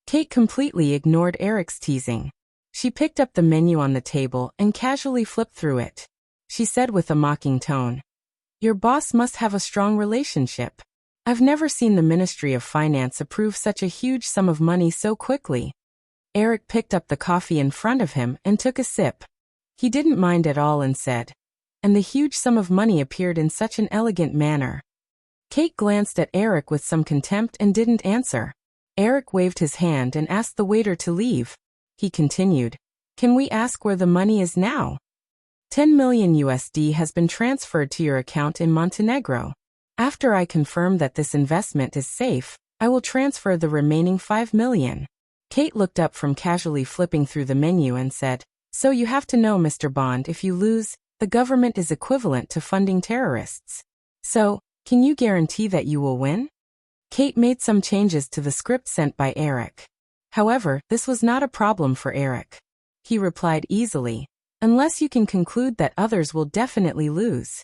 Cate completely ignored Eric's teasing. She picked up the menu on the table and casually flipped through it. She said with a mocking tone, "Your boss must have a strong relationship. I've never seen the Ministry of Finance approve such a huge sum of money so quickly." Eric picked up the coffee in front of him and took a sip. He didn't mind at all and said, "And the huge sum of money appeared in such an elegant manner." Cate glanced at Eric with some contempt and didn't answer. Eric waved his hand and asked the waiter to leave. He continued, "Can we ask where the money is now?" 10 million USD has been transferred to your account in Montenegro. After I confirm that this investment is safe, I will transfer the remaining 5 million. Cate looked up from casually flipping through the menu and said, "So you have to know, Mr. Bond, if you lose, the government is equivalent to funding terrorists. So, can you guarantee that you will win?" Cate made some changes to the script sent by Eric. However, this was not a problem for Eric. He replied easily, "Unless you can conclude that others will definitely lose."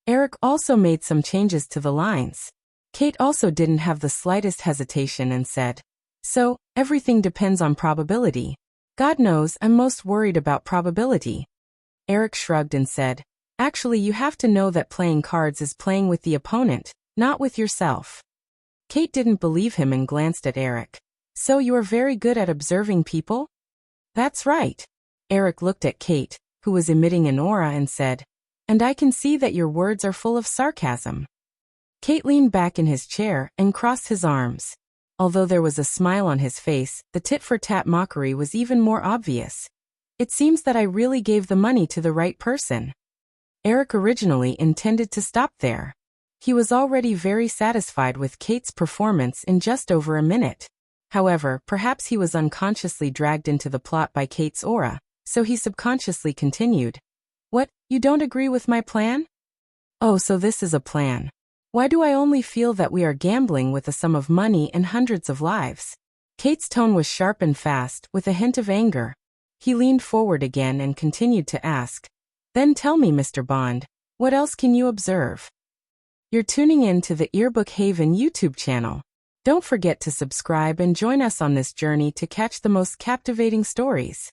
Eric also made some changes to the lines. Cate also didn't have the slightest hesitation and said, "So, everything depends on probability. God knows I'm most worried about probability." Eric shrugged and said, "Actually, you have to know that playing cards is playing with the opponent, not with yourself." Cate didn't believe him and glanced at Eric. "So you are very good at observing people?" "That's right." Eric looked at Cate, who was emitting an aura, and said, "And I can see that your words are full of sarcasm." Cate leaned back in his chair and crossed his arms. Although there was a smile on his face, the tit-for-tat mockery was even more obvious. "It seems that I really gave the money to the right person." Eric originally intended to stop there. He was already very satisfied with Cate's performance in just over a minute. However, perhaps he was unconsciously dragged into the plot by Cate's aura, so he subconsciously continued, "What, you don't agree with my plan?" "Oh, so this is a plan. Why do I only feel that we are gambling with a sum of money and hundreds of lives?" Cate's tone was sharp and fast, with a hint of anger. He leaned forward again and continued to ask, "Then tell me, Mr. Bond, what else can you observe?" You're tuning in to the Earbook Haven YouTube channel. Don't forget to subscribe and join us on this journey to catch the most captivating stories.